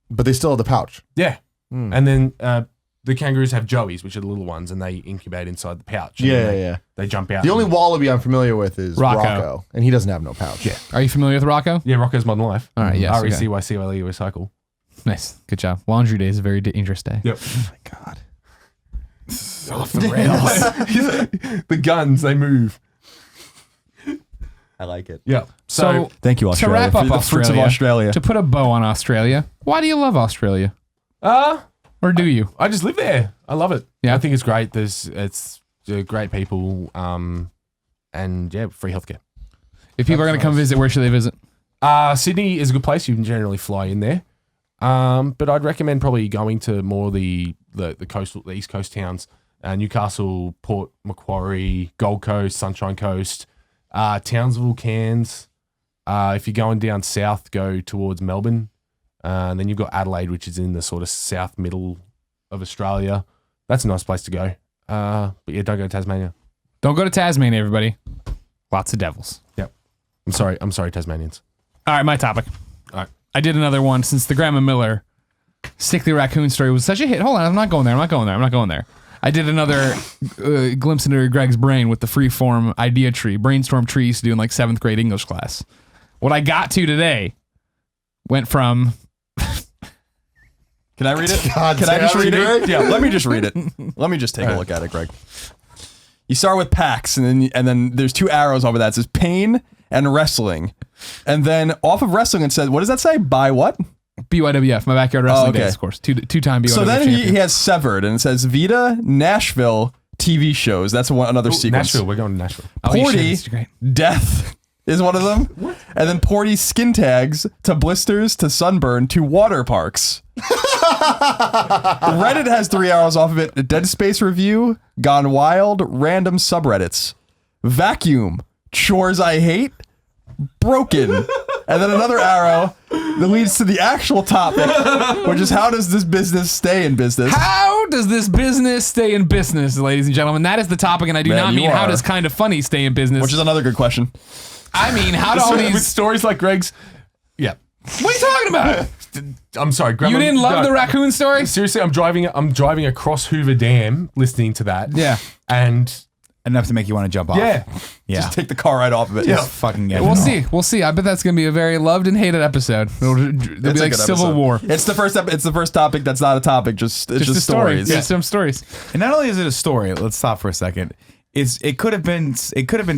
but they still have the pouch. Yeah. And then the kangaroos have joeys, which are the little ones, and they incubate inside the pouch. and Yeah, then yeah. They jump out. The only wallaby I'm familiar with is Rocco. Rocco, and he doesn't have no pouch. Yeah. Are you familiar with Rocco? Yeah, Rocco's Modern Life. All right, yes, okay. RECYCLE recycle. Nice. Good job. Laundry day is a very dangerous day. Yep. Oh my god. Off the rails. The guns, they move. I like it. Yeah. So, Thank you, Australia. wrap up for the fruits of Australia, Australia. to put a bow on Australia, why do you love Australia? Or do you? I just live there. I love it. Yeah. I think it's great. It's great people, and yeah, free healthcare. If people are going to come visit, where should they visit? Sydney is a good place. You can generally fly in there, but I'd recommend probably going to more the coastal, the East Coast towns, Newcastle, Port Macquarie, Gold Coast, Sunshine Coast, Townsville, Cairns. If you're going down south, go towards Melbourne. And then you've got Adelaide, which is in the sort of south middle of Australia. That's a nice place to go. But yeah, don't go to Tasmania. Don't go to Tasmania, everybody. Lots of devils. Yep. I'm sorry, Tasmanians. All right, my topic. All right. I did another one since the Grandma Miller Sickly Raccoon story was such a hit. Hold on, I'm not going there. I did another glimpse into Greg's brain with the freeform idea tree, brainstorm tree used to do in like 7th grade English class. What I got to today went from... Can I read it? God Can I just damn read it, it? Greg. Yeah, let me just read it. Let me just take a look at it, Greg. You start with PAX, and then there's 2 arrows over that. It says pain and wrestling. And then off of wrestling, it says, what does that say? By what? BYWF, my backyard wrestling okay. days, of course. Two-time BYWF So then champion. he has severed, and it says Vita, Nashville, TV shows. That's another sequence. Nashville. We're going to Nashville. Oh, you should. Porty, This is great. death, is one of them. And then Porty skin tags to blisters to sunburn to water parks. Reddit has 3 arrows off of it. Dead Space Review, Gone Wild, random subreddits. Vacuum, chores I hate, broken. And then another arrow that leads to the actual topic, which is how does this business stay in business? How does this business stay in business, ladies and gentlemen? That is the topic, and I do Man, not you mean how are. does Kind of Funny stay in business. Which is another good question. I mean, how do all With these... stories like Greg's. Yeah. What are you talking about? I'm sorry. You Grandma- didn't love no. the raccoon story? Seriously, I'm driving across Hoover Dam listening to that. Yeah. And Enough to make you want to jump off. yeah. Yeah. Take the car right off of it. Just fucking get We'll it. see. We'll see. I bet that's going to be a very loved and hated episode. It'll be It's a like good Civil episode. War. It's the first topic that's not a topic, it's just a story. stories. Yeah, some stories. And not only is it a story, let's stop for a second. It could have been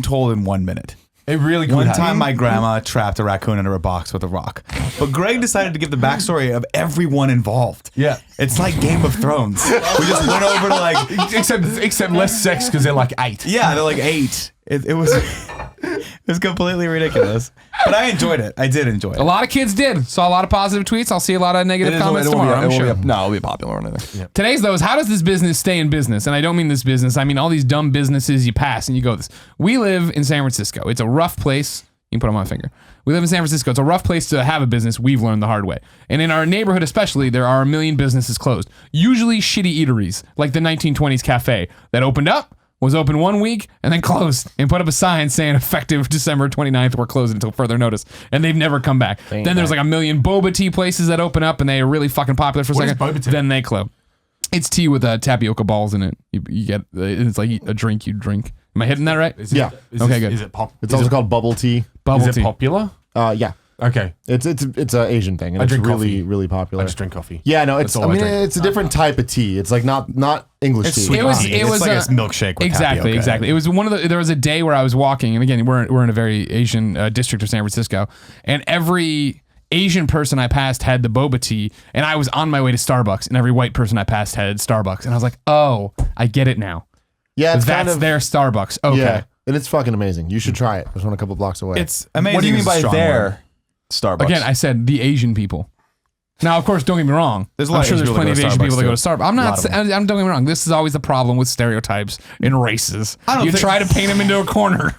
told in 1 minute. It really could One have. time my grandma trapped a raccoon under a box with a rock. But Greg decided to give the backstory of everyone involved. Yeah. It's like Game of Thrones. We just went over to like Except less sex because they're like 8. yeah, they're like 8. It was it was completely ridiculous. But I enjoyed it. I did enjoy it. A lot of kids did. Saw a lot of positive tweets. I'll see a lot of negative comments tomorrow, I'm sure. It'll be popular on anything. Today's, though, is how does this business stay in business? And I don't mean this business. I mean all these dumb businesses you pass and you go this. We live in San Francisco. It's a rough place. You can put on my finger. We live in San Francisco. It's a rough place to have a business. We've learned the hard way. And in our neighborhood especially, there are a million businesses closed. Usually shitty eateries, like the 1920s cafe that opened up, was open 1 week, and then closed and put up a sign saying effective December 29th, we're closing until further notice. And they've never come back. Then there's like a million boba tea places that open up and they are really fucking popular for a What is second. boba tea? Then they close. It's tea with tapioca balls in it. You get it's like a drink you drink. Am I hitting that right? Yeah. Okay, good. Is it pop? It's also called bubble tea. Bubble Is tea. it popular? Yeah. Okay. It's an Asian thing, and I it's drink really, coffee. really I popular. just drink coffee. Yeah, no, it's. That's I all I mean, drink. it's a different type of tea. It's like not English tea. sweet It was- tea. it It's was like a- a milkshake with Exactly, tapioca. exactly. It was there was a day where I was walking, and again, we're in a very Asian district of San Francisco, and every Asian person I passed had the boba tea, and I was on my way to Starbucks, and every white person I passed had Starbucks, and I was like, oh, I get it now. Yeah, it's That's kind of their Starbucks. Okay. Yeah, and it's fucking amazing. You should try it. There's one a couple blocks away. It's amazing. What do you mean is a by strong their word. Starbucks? Again, I said the Asian people. Now, of course, don't get me wrong. There's a lot I'm of sure Asian there's people plenty of that go to Asian people that go to Starbucks, Starbucks. I'm too. A not. lot of them. I'm don't get me wrong. This is always a problem with stereotypes and races. don't You think- try to paint them into a corner.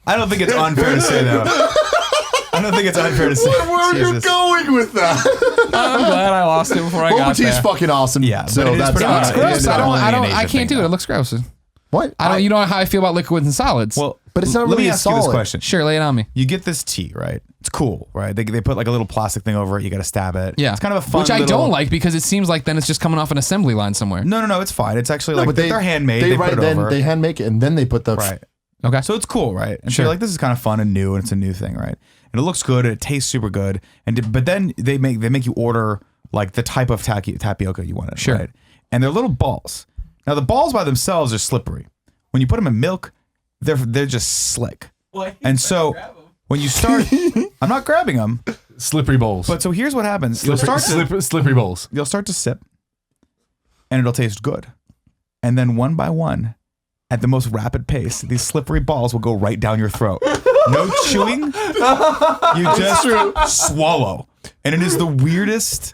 I don't think it's unfair to say though. I don't think it's unfair to say. where are you Jesus. going with that? I'm glad I lost it before I Boba got tea's there. fucking awesome. Yeah, so but it is that's pretty It looks much- gross. it's I only an don't. Asian I can't thing, do it. though. It looks gross. what? I don't. You know how I feel about liquids and solids. Well, But it's not let really me a ask you this solid. question. sure, lay it on me. You get this tea, right? It's cool, right? They put like a little plastic thing over it. You got to stab it. Yeah, It's kind of a fun which I little- don't like because it seems like then it's just coming off an assembly line somewhere. No, it's fine. It's actually No, like but they're handmade. They put it then over. they hand make it, and then they put the Right. Okay. So it's cool, right? And Sure. so you're like, this is kind of fun and new, and it's a new thing, right? And it looks good, and it tastes super good. But then they make you order like the type of tapioca you wanted, Sure. right? And they're little balls. Now the balls by themselves are slippery. When you put them in milk, they're just slick. And so when you start, I'm not grabbing them, Slippery balls. but so here's what happens: you'll start to slippery balls. you'll start to sip, and it'll taste good, and then one by one, at the most rapid pace, these slippery balls will go right down your throat. No chewing, you just swallow, and it is the weirdest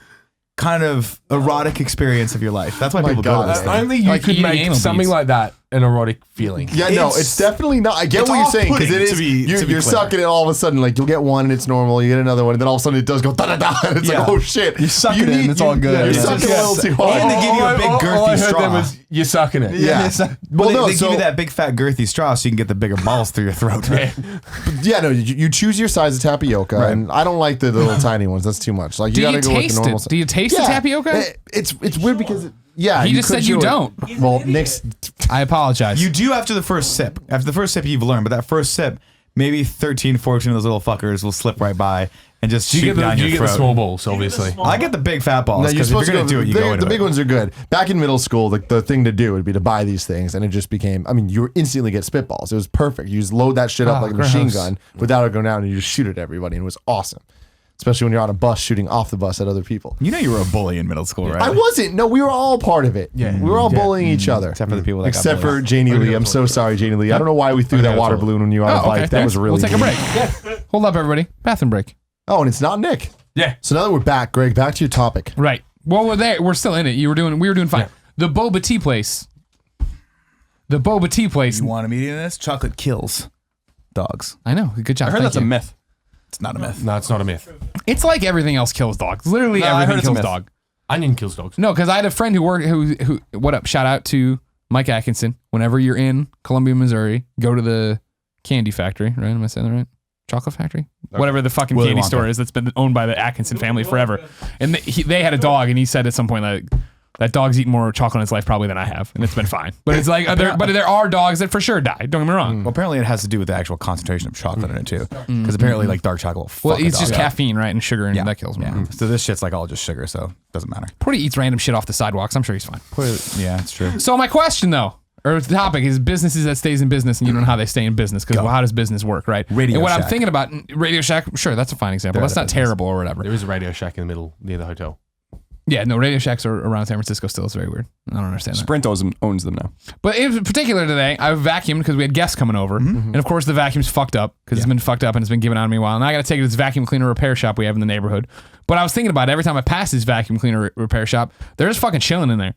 kind of erotic experience of your life. That's why people go to this thing. Only you Like could eating make anal something beads. like that an erotic feeling. Yeah, no, it's definitely not. I get it's what you're saying because it off-putting, is. to be You're clear. sucking it all of a sudden. Like you'll get one and it's normal. You get another one and then all of a sudden it does go da da da. And it's Yeah. like oh shit. You suck it in, it's all good. You're Yeah. sucking Yes. a little too And hard. they give you a big all I girthy heard straw. then was you're sucking it. Yeah. Well, Well, no, they give so you that big fat girthy straw so you can get the bigger balls through your throat. yeah, no, you choose your size of tapioca, and I don't like the little tiny ones. That's too much. Like Do you you gotta go with taste the normal. it? Do you taste the Yeah. tapioca? It's weird because yeah. He just could said you chew it. don't. Well, Nick's I apologize. You do after the first sip. After the first sip, you've learned, but that first sip, maybe 13, 14 of those little fuckers will slip right by and just Do you shoot get the, down do your you get throat. the small balls, obviously? I get the big fat balls No, you're because if supposed you're to going to do it, you go into the big it. ones are good. Back in middle school, the thing to do would be to buy these things, and it just became. I mean, you instantly get spitballs. It was perfect. You just load that shit up Oh, like a machine gross. gun without it going down, and you just shoot it at everybody, and it was awesome. especially when you're on a bus shooting off the bus at other people. You know you were a bully in middle school, right? I wasn't. No, we were all part of it. Yeah. We were all bullying each other. Except for the people that got Except for bullied. Janie Lee. I'm so sorry, Janie Lee. I don't know why we threw that water balloon when you were on a Oh, bike. okay. That was really We'll take a mean. break. Hold up, everybody. Bathroom break. Oh, and it's not Nick. Yeah. So now that we're back, Greg, back to your topic. Right. Well, we're there. We're still in it. We were doing fine. Yeah. The boba tea place. The boba tea place. You want a meeting in this? Chocolate kills dogs. I know. Good job. I heard Thank that's a you. myth. It's not a myth. No, it's not a myth. It's like everything else kills dogs. Literally No, I heard everything it's a kills myth. dog. Onion kills dogs. No, because I had a friend who worked who what up? Shout out to Mike Atkinson. Whenever you're in Columbia, Missouri, go to the candy factory, right? Am I saying that right? Chocolate factory? Whatever the fucking Willy candy Wonka. store is that's been owned by the Atkinson family forever. And they had a dog, and he said at some point that dog's eaten more chocolate in its life probably than I have, and it's been fine. But it's like, there are dogs that for sure die. Don't get me wrong. Well, apparently it has to do with the actual concentration of chocolate in it too. Because apparently, like dark chocolate will fuck Well, a it's dog just up. caffeine, right, and sugar, and that kills me. Yeah. So this shit's like all just sugar, so it doesn't matter. Probably eats random shit off the sidewalks. I'm sure he's fine. Yeah, it's true. So my question though, or the topic is businesses that stays in business, and you don't know how they stay in business because how does business work, right? Radio and what I'm Shack. thinking about, Radio Shack, sure, that's a fine example. They're That's out not of business. terrible or whatever. There is a Radio Shack in the middle near the hotel. Yeah, no, Radio Shacks are around San Francisco still. It's very weird. I don't understand that. Sprint owns them now. But in particular today, I vacuumed because we had guests coming over. And of course, the vacuum's fucked up because it's been fucked up and it's been given on me a while. And I got to take it to this vacuum cleaner repair shop we have in the neighborhood. But I was thinking about it, every time I pass this vacuum cleaner repair shop, they're just fucking chilling in there.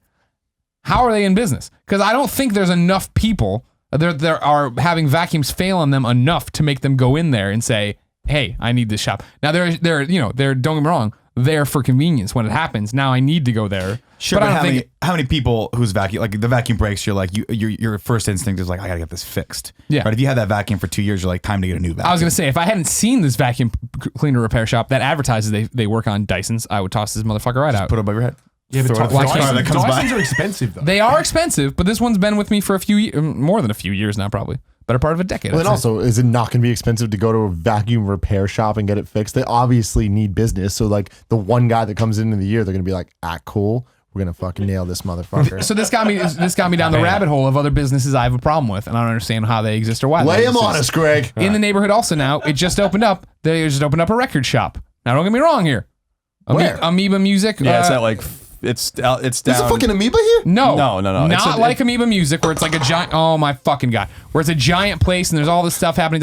How are they in business? Because I don't think there's enough people there are having vacuums fail on them enough to make them go in there and say, hey, I need this shop. Now, they're don't get me wrong, there for convenience when it happens. Now I need to go there. Sure, but but I don't think how many people whose vacuum, like the vacuum breaks, you're like, your first instinct is like, I gotta get this fixed. Yeah. But if you had that vacuum for 2 years, you're like, time to get a new vacuum. I was gonna say, if I hadn't seen this vacuum cleaner repair shop that advertises they work on Dysons, I would toss this motherfucker right out. put it above your head. Yeah, but Throw it at the car that comes by. Dysons are expensive though. They are expensive, but this one's been with me for a few more than a few years now, probably better part of a decade. Well, I'd and say. also, is it not going to be expensive to go to a vacuum repair shop and get it fixed? They obviously need business. So, like, the one guy that comes in the year, they're going to be like, cool. We're going to fucking nail this motherfucker. So this got me down the rabbit hole of other businesses I have a problem with, and I don't understand how they exist or why. Lay they him on exist. us, Greg. In the neighborhood also now, it just opened up. They just opened up a record shop. Now, don't get me wrong here. Where? Amoeba Music. Yeah, it's at like it's down. There's a fucking amoeba here? No, No. It's Not a- like Amoeba Music, where it's like a giant. Oh my fucking god! Where it's a giant place and there's all this stuff happening.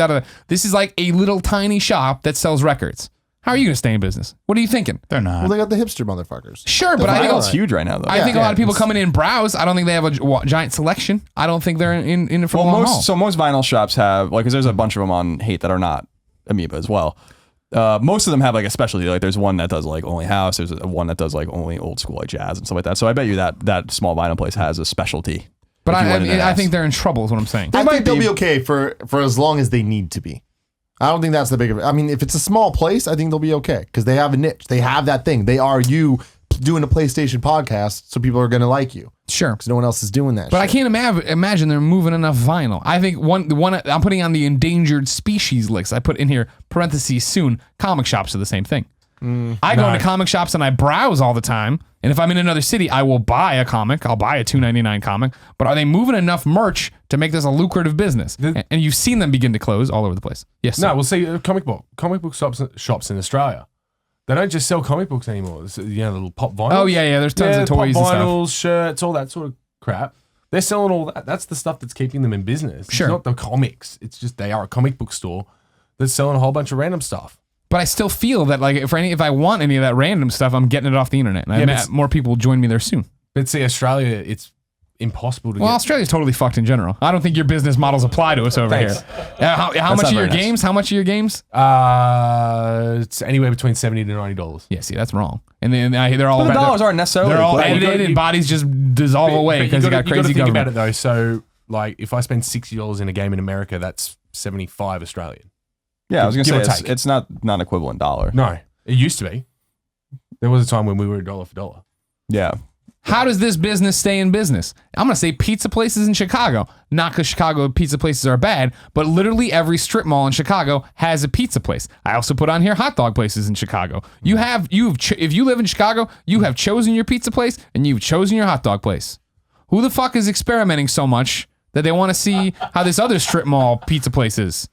This is like a little tiny shop that sells records. How are you gonna stay in business? What are you thinking? They're not. Well, they got the hipster motherfuckers. Sure, but I think Vinyl's huge right now though. I think a lot of people it's- coming in and browse. I don't think they have a giant selection. I don't think they're in it for the long haul. Most vinyl shops have like, because there's a bunch of them on Hate that are not Amoeba as well. Most of them have like a specialty. Like there's one that does like only house. There's one that does like only old school like jazz and stuff like that. So I bet you that small vinyl place has a specialty. But if you went in and I asked. think they're in trouble. Is what I'm saying. I think they'll be okay for as long as they need to be. I don't think that's the big of it. I mean, if it's a small place, I think they'll be okay because they have a niche. They have that thing. They are you doing a PlayStation podcast, so people are going to like you Sure. because no one else is doing that. But I shit. can't imagine they're moving enough vinyl. I think the one I'm putting on the endangered species list. I put in here parentheses soon. Comic shops are the same thing. I go into comic shops and I browse all the time. And if I'm in another city, I will buy a comic. I'll buy a $2.99 comic. But are they moving enough merch to make this a lucrative business? And you've seen them begin to close all over the place. Yes. No, sir. we'll see comic book shops in Australia. They don't just sell comic books anymore. It's, little pop vinyls. Oh yeah. There's tons of toys pop and stuff. vinyls, shirts, all that sort of crap. They're selling all that. That's the stuff that's keeping them in business. Sure. It's not the comics. It's just they are a comic book store that's selling a whole bunch of random stuff. But I still feel that like if I want any of that random stuff, I'm getting it off the internet. And I bet more people will join me there soon. But see, Australia, it's impossible to Well, get. Australia's totally fucked in general. I don't think your business models apply to us over Thanks. here. How much not are your very nice. games? How much are your games? It's anywhere between $70 to $90. Yeah, see, that's wrong. And then they're all But the about- dollars aren't necessarily. They're all equivalent. edited and bodies just dissolve away because you got crazy think government. about it though. So, like, if I spend $60 in a game in America, that's 75 Australian. Yeah, I was gonna Give or say take. it's not equivalent dollar. No, it used to be. There was a time when we were $1 for $1. Yeah. How does this business stay in business? I'm gonna say pizza places in Chicago. Not because Chicago pizza places are bad, but literally every strip mall in Chicago has a pizza place. I also put on here hot dog places in Chicago. If you live in Chicago, you have chosen your pizza place and you've chosen your hot dog place. Who the fuck is experimenting so much that they want to see how this other strip mall pizza place is?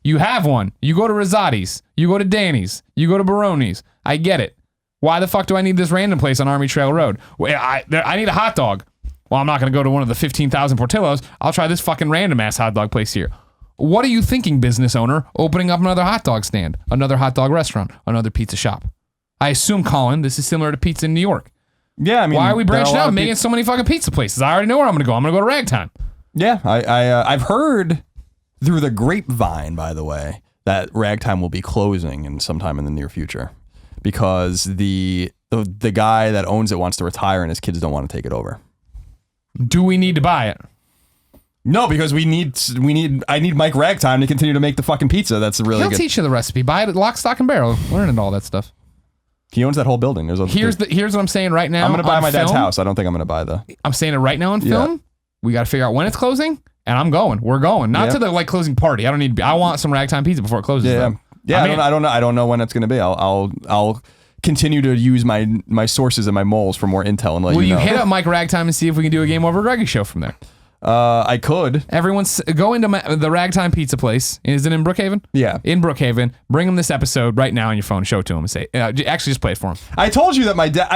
You have one. You go to Rosati's. You go to Danny's. You go to Baroni's. I get it. Why the fuck do I need this random place on Army Trail Road? I need a hot dog. Well, I'm not going to go to one of the 15,000 Portillos. I'll try this fucking random ass hot dog place here. What are you thinking, business owner, opening up another hot dog stand, another hot dog restaurant, another pizza shop? I assume, Colin, this is similar to pizza in New York. Yeah, I mean, why are we branching there are a lot out of and making so many fucking pizza places? I already know where I'm going to go. I'm going to go to Ragtime. Yeah, I've heard through the grapevine, by the way, that Ragtime will be closing in sometime in the near future because the guy that owns it wants to retire and his kids don't want to take it over. Do we need to buy it? No, because I need Mike Ragtime to continue to make the fucking pizza. That's really He'll good. teach you the recipe. Buy it at lock, stock, and barrel. Learn all that stuff. He owns that whole building. Here's what I'm saying right now. I'm going to buy on my dad's film. house. I don't think I'm going to buy I'm saying it right now on film. Yeah. We got to figure out when it's closing, and I'm going. We're going. Not to the closing party. I don't need. I want some Ragtime pizza before it closes. Yeah, though. yeah. I mean, I don't know when it's going to be. I'll continue to use my sources and my moles for more intel and let will you you know. hit up Mike Ragtime and see if we can do a Game Over Greggy show from there? I could. Everyone's go into the Ragtime Pizza place. Is it in Brookhaven? Yeah. In Brookhaven. Bring him this episode right now on your phone. Show it to him and say, actually, just play it for him. I told you that my dad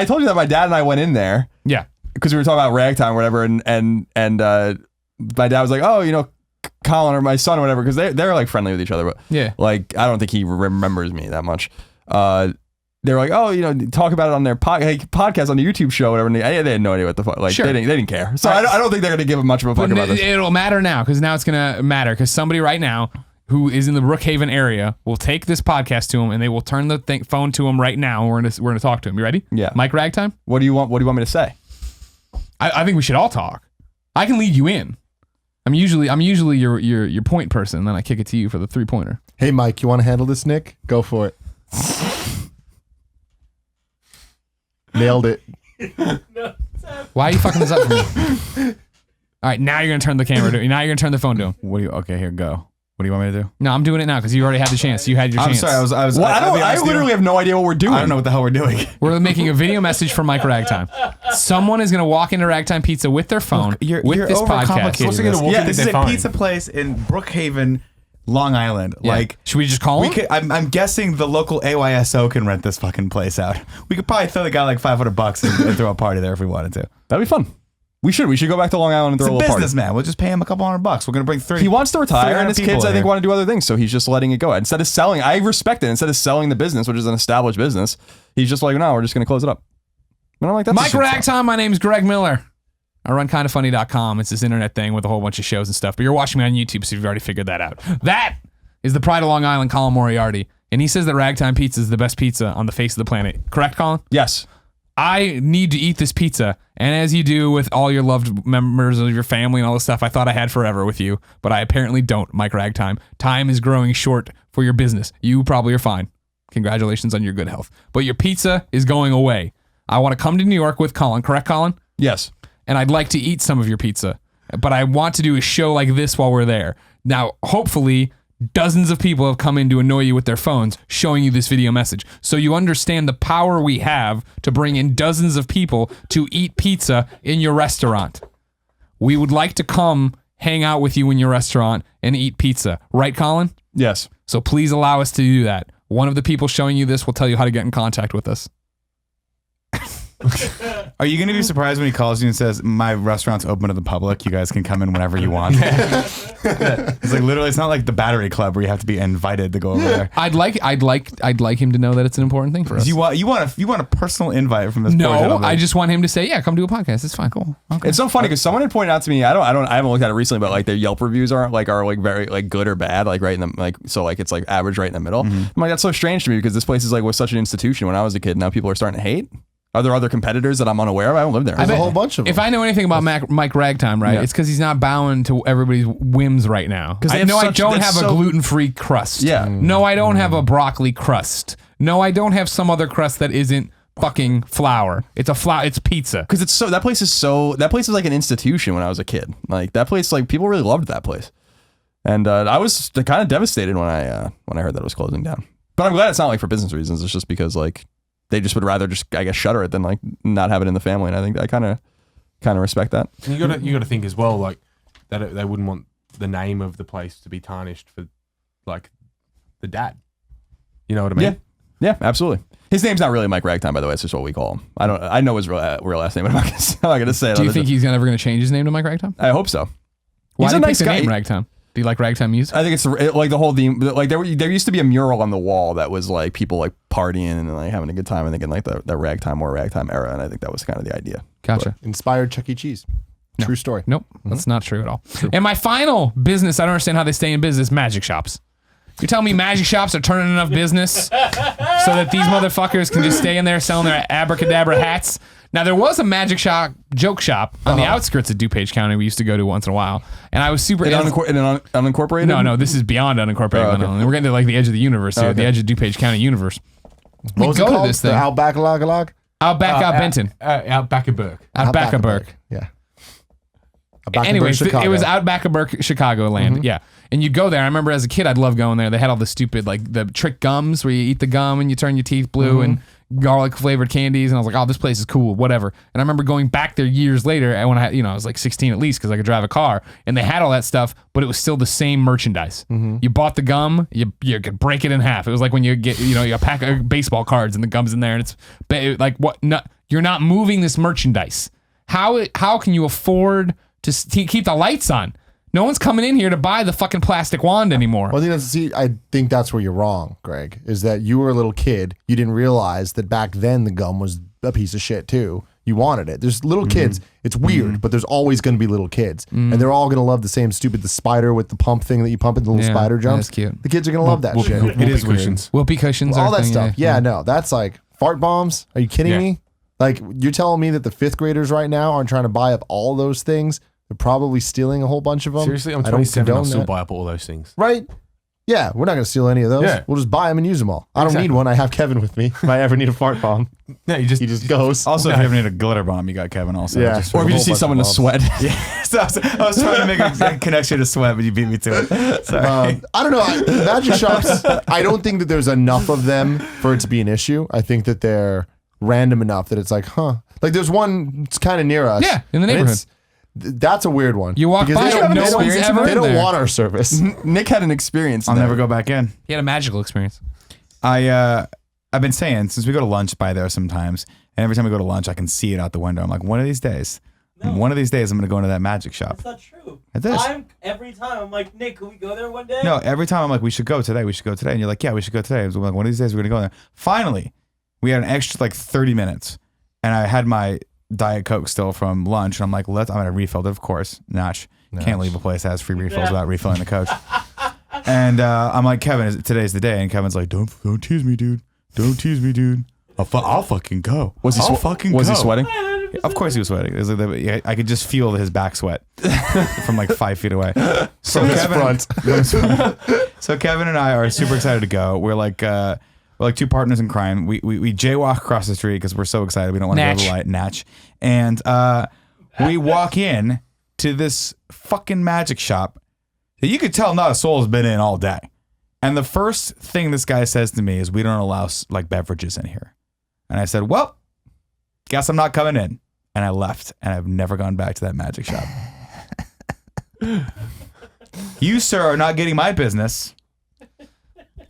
and I went in there Yeah. because we were talking about Ragtime or whatever, and my dad was like, oh, you know, Colin or my son or whatever, because they're like friendly with each other, but Yeah. like I don't think he remembers me that much. They were like, oh, you know, talk about it on their podcast on the YouTube show, or whatever. And they had no idea what the fuck. Like, Sure. they didn't care. So I don't think they're going to give much of a fuck about this. It'll matter now because now it's going to matter because somebody right now who is in the Brookhaven area will take this podcast to him and they will turn the phone to him right now. And we're going to talk to him. You ready? Yeah. Mike Ragtime? What do you want me to say? I think we should all talk. I can lead you in. I'm usually your point person, and then I kick it to you for the 3-pointer. Hey, Mike, you want to handle this, Nick? Go for it. Nailed it. Why are you fucking this up for me? All right, now you're gonna turn the camera to. Now you're gonna turn the phone to him. Okay, here, go. What do you want me to do? No, I'm doing it now because you already had the chance. You had your I'm chance. sorry, I was. Well, I'll be I honest with you. literally have no idea what we're doing. I don't know what the hell we're doing. We're making a video message for Mike Ragtime. Someone is gonna walk into Ragtime Pizza with their phone You're this podcast. overcomplicating What's it gonna this. walk Yeah, into this is their a phone? pizza place in Brookhaven, Long Island. Yeah. Like, should we just call him? I'm guessing the local AYSO can rent this fucking place out. We could probably throw the guy like $500 and throw a party there if we wanted to. That'd be fun. We should go back to Long Island and It's throw a a little party. businessman. We'll just pay him a couple $100. We're gonna bring 30. He wants to retire, and his 300 kids, people I think, here. want to do other things. So he's just letting it go. Instead of selling, I respect it. Instead of selling the business, which is an established business, he's just like, no, we're just going to close it up. And I'm like, that's Mike Ragtime, my name's Greg Miller. I run kindafunny.com. It's this internet thing with a whole bunch of shows and stuff. But you're watching me on YouTube, so you've already figured that out. That is the pride of Long Island, Colin Moriarty. And he says that Ragtime Pizza is the best pizza on the face of the planet. Correct, Colin? Yes. I need to eat this pizza. And as you do with all your loved members of your family and all this stuff, I thought I had forever with you. But I apparently don't, Mike Ragtime. Time is growing short for your business. You probably are fine. Congratulations on your good health. But your pizza is going away. I want to come to New York with Colin. Correct, Colin? Yes. And I'd like to eat some of your pizza. But I want to do a show like this while we're there. Now, hopefully, dozens of people have come in to annoy you with their phones showing you this video message. So you understand the power we have to bring in dozens of people to eat pizza in your restaurant. We would like to come hang out with you in your restaurant and eat pizza. Right, Colin? Yes. So please allow us to do that. One of the people showing you this will tell you how to get in contact with us. Are you going to be surprised when he calls you and says, my restaurant's open to the public. You guys can come in whenever you want. It's like literally, it's not like the Battery Club where you have to be invited to go over there. I'd like him to know that it's an important thing for us. You want a personal invite from this poor No, gentleman. I just want him to say, yeah, come do a podcast. It's fine. Cool. Okay. It's so funny because someone had pointed out to me, I haven't looked at it recently, but like their Yelp reviews are very like good or bad, like right in the it's like average right in the middle. I'm like, that's so strange to me because this place is like was such an institution when I was a kid. Now people are starting to hate. Are there other competitors that I'm unaware of? I don't live there. There's a whole bunch of them. If I know anything about Mike Ragtime, right, Yeah. it's because he's not bowing to everybody's whims right now. they I have know I such- don't that's have a so- gluten-free crust. Yeah. No, I don't have a broccoli crust. No, I don't have some other crust that isn't fucking flour. It's a flour. It's pizza. Because that place is like an institution when I was a kid. Like that place, like people really loved that place. And I was kind of devastated when I heard that it was closing down. But I'm glad it's not like for business reasons. It's just because like they just would rather just, I guess, shutter it than like not have it in the family. And I think I kind of respect that. And you got to think as well, like that they wouldn't want the name of the place to be tarnished for like the dad. You know what I mean? Yeah, absolutely. His name's not really Mike Ragtime, by the way. It's just what we call him. I know his real last name, but I'm not gonna say it. Do you think he's never going to change his name to Mike Ragtime? I hope so. Why He's did a you nice pick the guy. name Ragtime? Do you like ragtime music? I think it's like the whole theme. Like there used to be a mural on the wall that was like people like partying and like having a good time. I think in like the ragtime era, and I think that was kind of the idea. Gotcha. Inspired Chuck E. Cheese. True story. Nope, that's not true at all. And my final business, I don't understand how they stay in business, magic shops. You're telling me magic shops are turning enough business so that these motherfuckers can just stay in there selling their abracadabra hats? Now, there was a magic shop, joke shop on the outskirts of DuPage County we used to go to once in a while. And I was super... Unincorporated? No, this is beyond unincorporated. We're getting to like the edge of the universe here, the edge of DuPage County universe. What was it go to called? this thing. The Outback Log? Outback, out Benton. Outback of Burke. Outback of Burke. Yeah. Anyways, it was Outback of Burke, Chicagoland. Mm-hmm. Yeah. And you go there. I remember as a kid, I'd love going there. They had all the stupid, like the trick gums where you eat the gum and you turn your teeth blue Mm-hmm. and garlic flavored candies. And I was like, oh, this place is cool, whatever. And I remember going back there years later and when I had, I was like 16 at least because I could drive a car and they had all that stuff, but it was still the same merchandise. Mm-hmm. You bought the gum, you could break it in half. It was like when you get, a pack of baseball cards and the gum's in there and it's like, what? No, you're not moving this merchandise. How can you afford to keep the lights on? No one's coming in here to buy the fucking plastic wand anymore. Well, I think that's where you're wrong, Greg, is that you were a little kid. You didn't realize that back then the gum was a piece of shit too. You wanted it. There's little kids. It's weird, but there's always going to be little kids. And they're all going to love the same the spider with the pump thing that you pump and the little spider jumps. That's cute. The kids are going to love that shit. It is cushions. Whoopee cushions. All are a that thing, stuff. Yeah, no, that's like fart bombs. Are you kidding Yeah. me? Like, you're telling me that the 5th graders right now aren't trying to buy up all those things? They're probably stealing a whole bunch of them. Seriously, I'm I don't 27. I'll condone still that. buy up all those things. Right? Yeah, we're not going to steal any of those. Yeah. We'll just buy them and use them all. I don't Exactly. need one. I have Kevin with me. If I ever need a fart bomb, No, he just goes. Also, if you ever need a glitter bomb, you got Kevin also. Yeah. Just Or if you just see whole someone to bunch of sweat. So I was trying to make a connection to sweat, but you beat me to it. Sorry. I don't know. Magic shops, I don't think that there's enough of them for it to be an issue. I think that they're random enough that it's like, huh. Like there's one it's kind of near us. Yeah, in the and neighborhood. That's a weird one. You walk Because by they it, don't- no they one's don't- ever They in don't there. want our service. Nick had an experience. I'll there. never go back in. He had a magical experience. I've been saying since we go to lunch by there sometimes, and every time we go to lunch, I can see it out the window. I'm like, one of these days, I'm going to go into that magic shop. That's not true. It is. Every time I'm like, Nick, can we go there one day? No, every time I'm like, we should go today. And you're like, yeah, we should go today. So I'm like, one of these days we're going to go there. Finally, we had an extra like 30 minutes, and I had my Diet Coke still from lunch. And I'm like, I'm going to refill it, of course. Notch. Can't leave a place that has free refills without refilling the coach. And I'm like, Kevin, today's the day. And Kevin's like, don't tease me, dude. Don't tease me, dude. I'll fucking go. Was he sweating? Of course he was sweating. It was like I could just feel his back sweat from like 5 feet away. So Kevin and I are super excited to go. We're like two partners in crime. We jaywalk across the street because we're so excited. We don't want to go to the light. Natch. And we walk in to this fucking magic shop that you could tell not a soul has been in all day. And the first thing this guy says to me is, we don't allow like beverages in here. And I said, well, guess I'm not coming in. And I left, and I've never gone back to that magic shop. You, sir, are not getting my business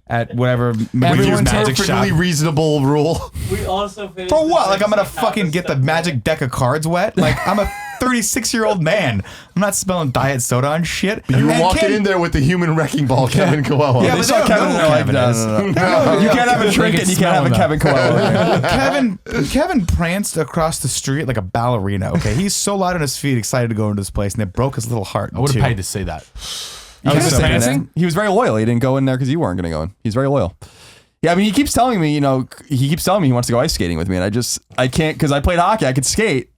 at whatever Everyone's magic shop. Perfectly reasonable rule. We also finished For what? the Like I'm gonna Pepsi fucking get the stuff. magic deck of cards wet? Like I'm a 36-year-old man. I'm not spilling diet soda on shit. You were And walking Ken- in there with the human wrecking ball, Kevin Coelho. Yeah, They but saw they don't know who Kevin no, is. no. You can't have a trinket. can You can't have a smell Kevin Coelho. Kevin pranced across the street like a ballerina. Okay, he's so light on his feet, excited to go into this place, and it broke his little heart. I would too. have paid to see that. I was so saying dancing? He was very loyal. He didn't go in there because you weren't going to go in. He's very loyal. Yeah, I mean, he keeps telling me, he wants to go ice skating with me, and I can't because I played hockey. I could skate.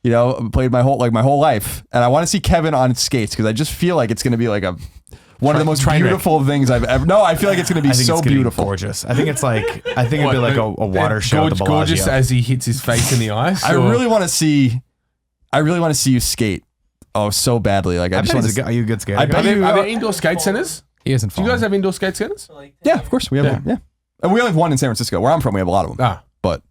Played my whole life, and I want to see Kevin on skates because I just feel like it's going to be like one of the most beautiful things I've ever. No, I feel like it's going to be I think so it's gonna be beautiful. gorgeous. I think it'd be like a water show at the Bellagio. Gorgeous as he hits his face in the ice. I really want to see you skate. Oh, so badly. Like I just want to. Are you a good skater? I bet Are you. there indoor skate centers? He isn't Do you guys have indoor skate centers? Like, Yeah, of course we have one. Yeah, and we only have one in San Francisco. Where I'm from, we have a lot of them. Ah. But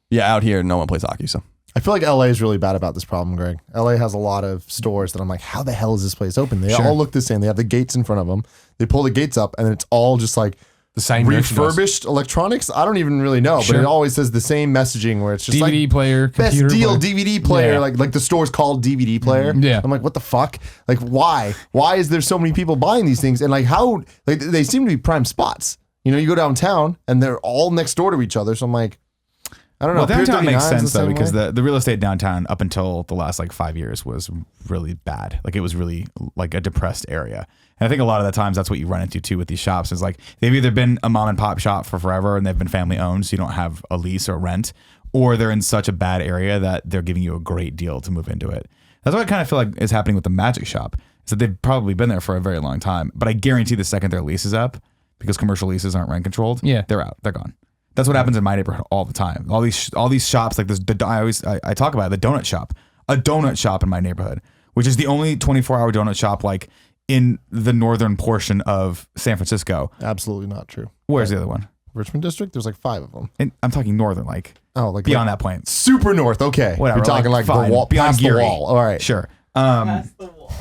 yeah, out here, no one plays hockey. So I feel like LA is really bad about this problem, Greg. LA has a lot of stores that I'm like, how the hell is this place open? They all look the same. They have the gates in front of them. They pull the gates up, and it's all just like The same merchandise. refurbished electronics. I don't even really know, but it always says the same messaging where it's just DVD like player, best computer deal player. DVD player. Yeah. Like the store's called DVD player. Yeah. I'm like, what the fuck? Like, why? Why is there so many people buying these things? And like, how? Like, they seem to be prime spots. You know, you go downtown and they're all next door to each other. So I'm like, I don't know. Well, downtown Pier makes 39's sense the though same because way. the real estate downtown up until the last like 5 years was really bad. Like it was really like a depressed area. And I think a lot of the times that's what you run into too with these shops is like they've either been a mom and pop shop for forever and they've been family owned, so you don't have a lease or rent, or they're in such a bad area that they're giving you a great deal to move into it. That's what I kind of feel like is happening with the Magic Shop. Is that they've probably been there for a very long time, but I guarantee the second their lease is up, because commercial leases aren't rent controlled, they're out, they're gone. That's what happens in my neighborhood all the time. All these shops like this. I talk about it, the donut shop, a donut shop in my neighborhood, which is the only 24-hour donut shop like in the northern portion of San Francisco. Absolutely not true. Where's the other one? Richmond District. There's like 5 of them. And I'm talking northern, like Like beyond that point. super north. Okay, Whatever. You're talking like fine, the wall, beyond past Geary. the wall. All right, Sure. Past the wall.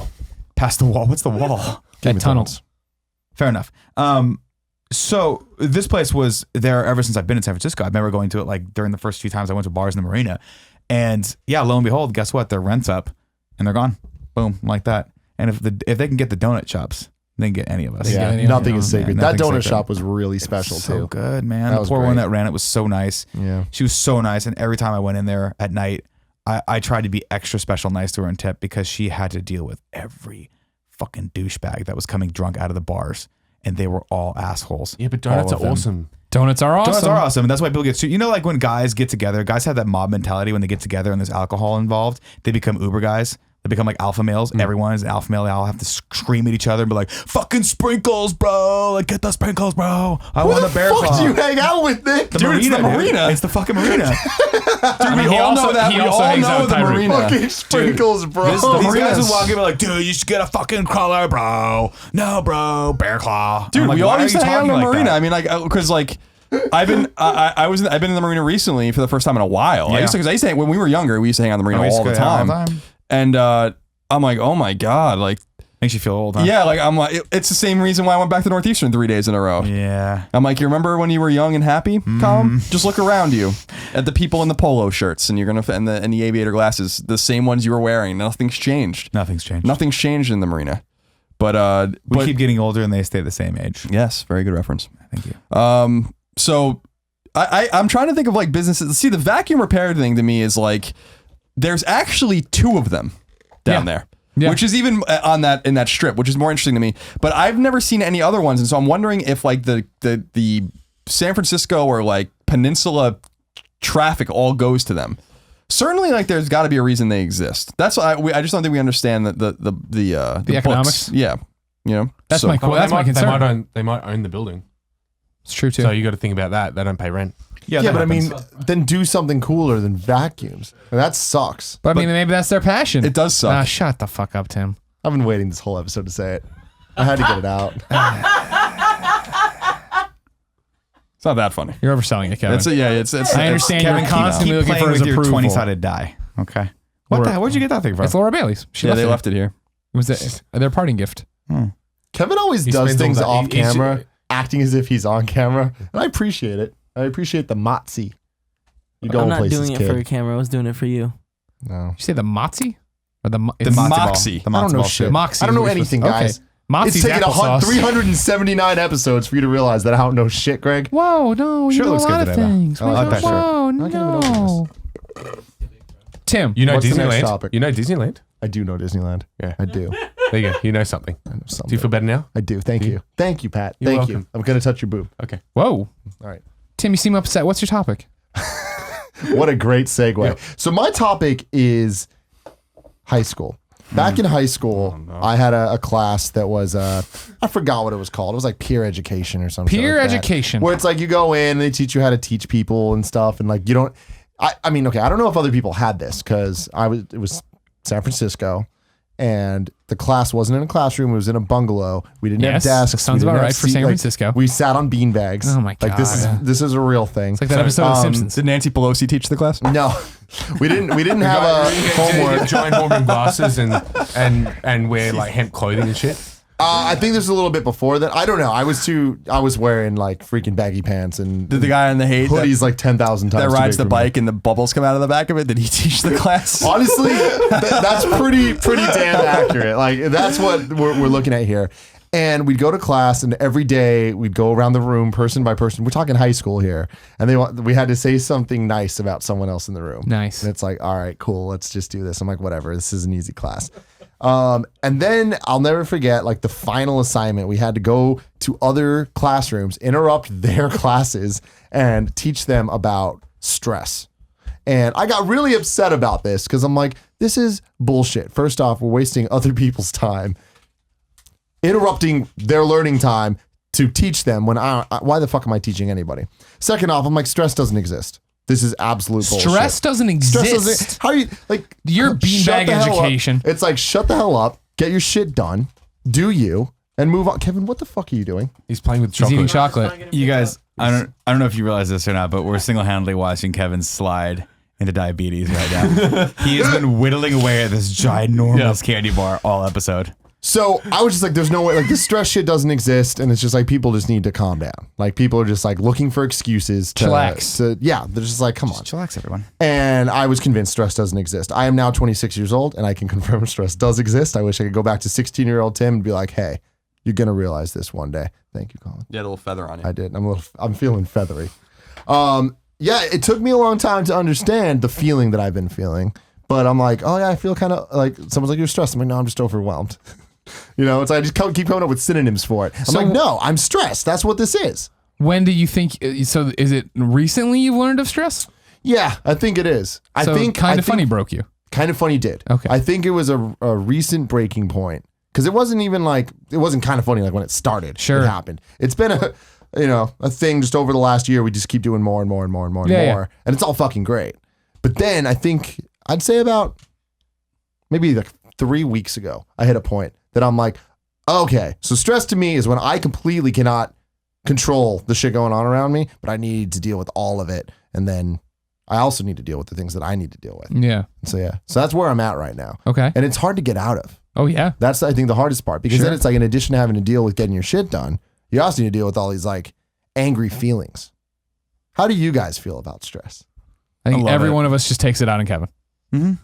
Past the wall. What's the wall? Game of tunnel. Thrones. Fair enough. So this place was there ever since I've been in San Francisco. I remember going to it like during the first few times I went to bars in the marina. And yeah, lo and behold, guess what? Their rent's up and they're gone. Boom, like that. And if they can get the donut shops, they can get any of us. Yeah, Yeah, any- nothing you is know, sacred. man, That donut nothing's sacred. shop was really special So too. good, man. That The was poor one great. that ran it was so nice. Yeah. She was so nice. And every time I went in there at night, I tried to be extra special nice to her and tip because she had to deal with every fucking douchebag that was coming drunk out of the bars. And they were all assholes. Yeah, but donuts All of are them. awesome. Donuts are awesome. Donuts are awesome. And that's why people get sued. You know, like when guys get together, guys have that mob mentality when they get together and there's alcohol involved. They become Uber guys. They become like alpha males. Everyone is an alpha male. They all have to scream at each other and be like, fucking sprinkles, bro. Like, get the sprinkles, bro. I want Who the the bear fuck claw. do you hang out with, Nick? The Dude, marina, it's the dude. marina. It's the fucking marina. I mean, We all know that. he We also all hangs out know with the Tyreek. marina. Fucking sprinkles, bro. These guys marinas- would walk in and be like, dude, you should get a fucking collar, bro. No, bro, bear claw. Dude, I'm like, we why all are used you to hang out in the talking like marina. that? I mean, like, because like, I've been in the marina recently for the first time in a while. Yeah. I used to hang when we were younger. We used to hang out in the marina We used all to the go out time. And I'm like, oh my god, like, Makes you feel old, huh? yeah, like I'm like, it's the same reason why I went back to Northeastern 3 days in a row. Yeah. I'm like, you remember when you were young and happy, Colin? Just look around you at the people in the polo shirts and the aviator glasses, the same ones you were wearing. Nothing's changed. Nothing's changed. Nothing's changed in the marina. But We keep getting older and they stay the same age. yes, very good reference. Thank you. So I'm trying to think of like businesses. See, the vacuum repair thing to me is like, there's actually 2 of them down there. Yeah. Which is even in that strip, which is more interesting to me. But I've never seen any other ones, and so I'm wondering if like the San Francisco or like Peninsula traffic all goes to them. Certainly, like there's got to be a reason they exist. That's why I just don't think we understand the economics? books. Yeah, you know That's my Well, that's my concern. they might own the building. It's true too. So you got to think about that. They don't pay rent. Yeah, that but happens. I mean, then do something cooler than vacuums. And that sucks. but I mean, maybe that's their passion. It does suck. Shut the fuck up, Tim. I've been waiting this whole episode to say it. I had to get it out. It's not that funny. You're overselling it, Kevin. It's I understand Kevin, you're constantly keep looking playing for his with your approval. 20-sided die. Okay. What Laura- the hell? Where'd you get that thing from? It's Laura Bailey's. She Yeah, left they it. left it here. It was their parting gift. Kevin always He does spends all things that- off he's- camera, acting as if he's on camera. And I appreciate it. I appreciate the motsy. You I'm going not places, doing it kid. for a camera. I was doing it for you. No. Did you say the Motzi? Or the The it's- matzo ball. Moxie. The I don't matzo know ball shit. Moxie I don't know is what anything, we're supposed- guys. okay. Moxie's It's taken applesauce. 379 episodes for you to realize that I don't know shit, Greg. Whoa, no, you Sure know looks a good lot of today, though. things. I like that shirt. Whoa, I can't even open no. Tim, You know What's the next Disneyland. topic? You know Disneyland. I do know Disneyland. Yeah. I do. There you go. You know something. I know Do something. you feel better now? I do. Thank you. Thank you, Pat. You're Thank you. welcome. I'm going to touch your boob. Okay. whoa. All right. Tim, you seem upset. What's your topic? What a great segue. So my topic is high school. Back in high school, I had a class that was, I forgot what it was called. It was like peer education or something. Peer like that. education. Where it's like you go in and they teach you how to teach people and stuff. And like you don't, I mean, okay, I don't know if other people had this because it was San Francisco and the class wasn't in a classroom. It was in a bungalow. We didn't Yes, have desks. sounds we didn't about have right for San Francisco. We sat on beanbags. Oh my Like this God. is a real thing. It's like that episode of Simpsons. Did Nancy Pelosi teach the class? No. We didn't have a homework. Giant Mormon glasses and wear like hemp clothing and shit. I think there's a little bit before that. I don't know. I was wearing like freaking baggy pants and Did the guy on the hate hoodies like 10,000 times that too rides big the for me. bike and the bubbles come out of the back of it? Did he teach the class? Honestly, that's pretty damn accurate. Like that's what we're looking at here. And we'd go to class, and every day we'd go around the room, person by person. We're talking high school here, and we had to say something nice about someone else in the room. Nice. And it's like, all right, cool, let's just do this. I'm like, whatever, this is an easy class. And then I'll never forget, like the final assignment, we had to go to other classrooms, interrupt their classes, and teach them about stress. And I got really upset about this because I'm like, this is bullshit. First off, we're wasting other people's time, interrupting their learning time to teach them when why the fuck am I teaching anybody? Second off, I'm like, stress doesn't exist. This is absolute bullshit. Stress doesn't exist. Stress doesn't, how are you like Your shut beanbag the hell up. education. It's like, shut the hell up, get your shit done, do you, and move on. Kevin, what the fuck are you doing? He's playing with He's chocolate. eating chocolate. You guys, I don't know if you realize this or not, but we're single-handedly watching Kevin slide into diabetes right now. He has been whittling away at this ginormous candy bar all episode. So I was just like, there's no way, like this stress shit doesn't exist. And it's just like, people just need to calm down. Like people are just like looking for excuses to, Chillax. yeah, they're just like, come on. Chillax, everyone. And I was convinced stress doesn't exist. I am now 26 years old and I can confirm stress does exist. I wish I could go back to 16-year-old Tim and be like, hey, you're going to realize this one day. Thank you, Colin. You had a little feather on you. I did. I'm feeling feathery. Yeah, it took me a long time to understand the feeling that I've been feeling, but I'm like, oh yeah, I feel kind of like someone's like, you're stressed. I'm like, no, I'm just overwhelmed. You know, it's I just keep coming up with synonyms for it. I'm like, no, I'm stressed. That's what this is. When do you think? So is it recently you've learned of stress? Yeah, I think it is. I think Kind of Funny broke you. Kind of Funny did. Okay. I think it was a recent breaking point because it wasn't even like it wasn't Kind of Funny like when it started. Sure. It happened. It's been a thing just over the last year. We just keep doing more and more and more and more and Yeah, more, and it's all fucking great. But then I think I'd say about maybe like 3 weeks ago, I hit a point that I'm like, okay, so stress to me is when I completely cannot control the shit going on around me, but I need to deal with all of it. And then I also need to deal with the things that I need to deal with. Yeah. So yeah, so that's where I'm at right now. Okay. And it's hard to get out of. Oh yeah. That's, I think, the hardest part because Sure. then it's like, in addition to having to deal with getting your shit done, you also need to deal with all these like angry feelings. How do you guys feel about stress? I think love every it. one of us just takes it out on Kevin.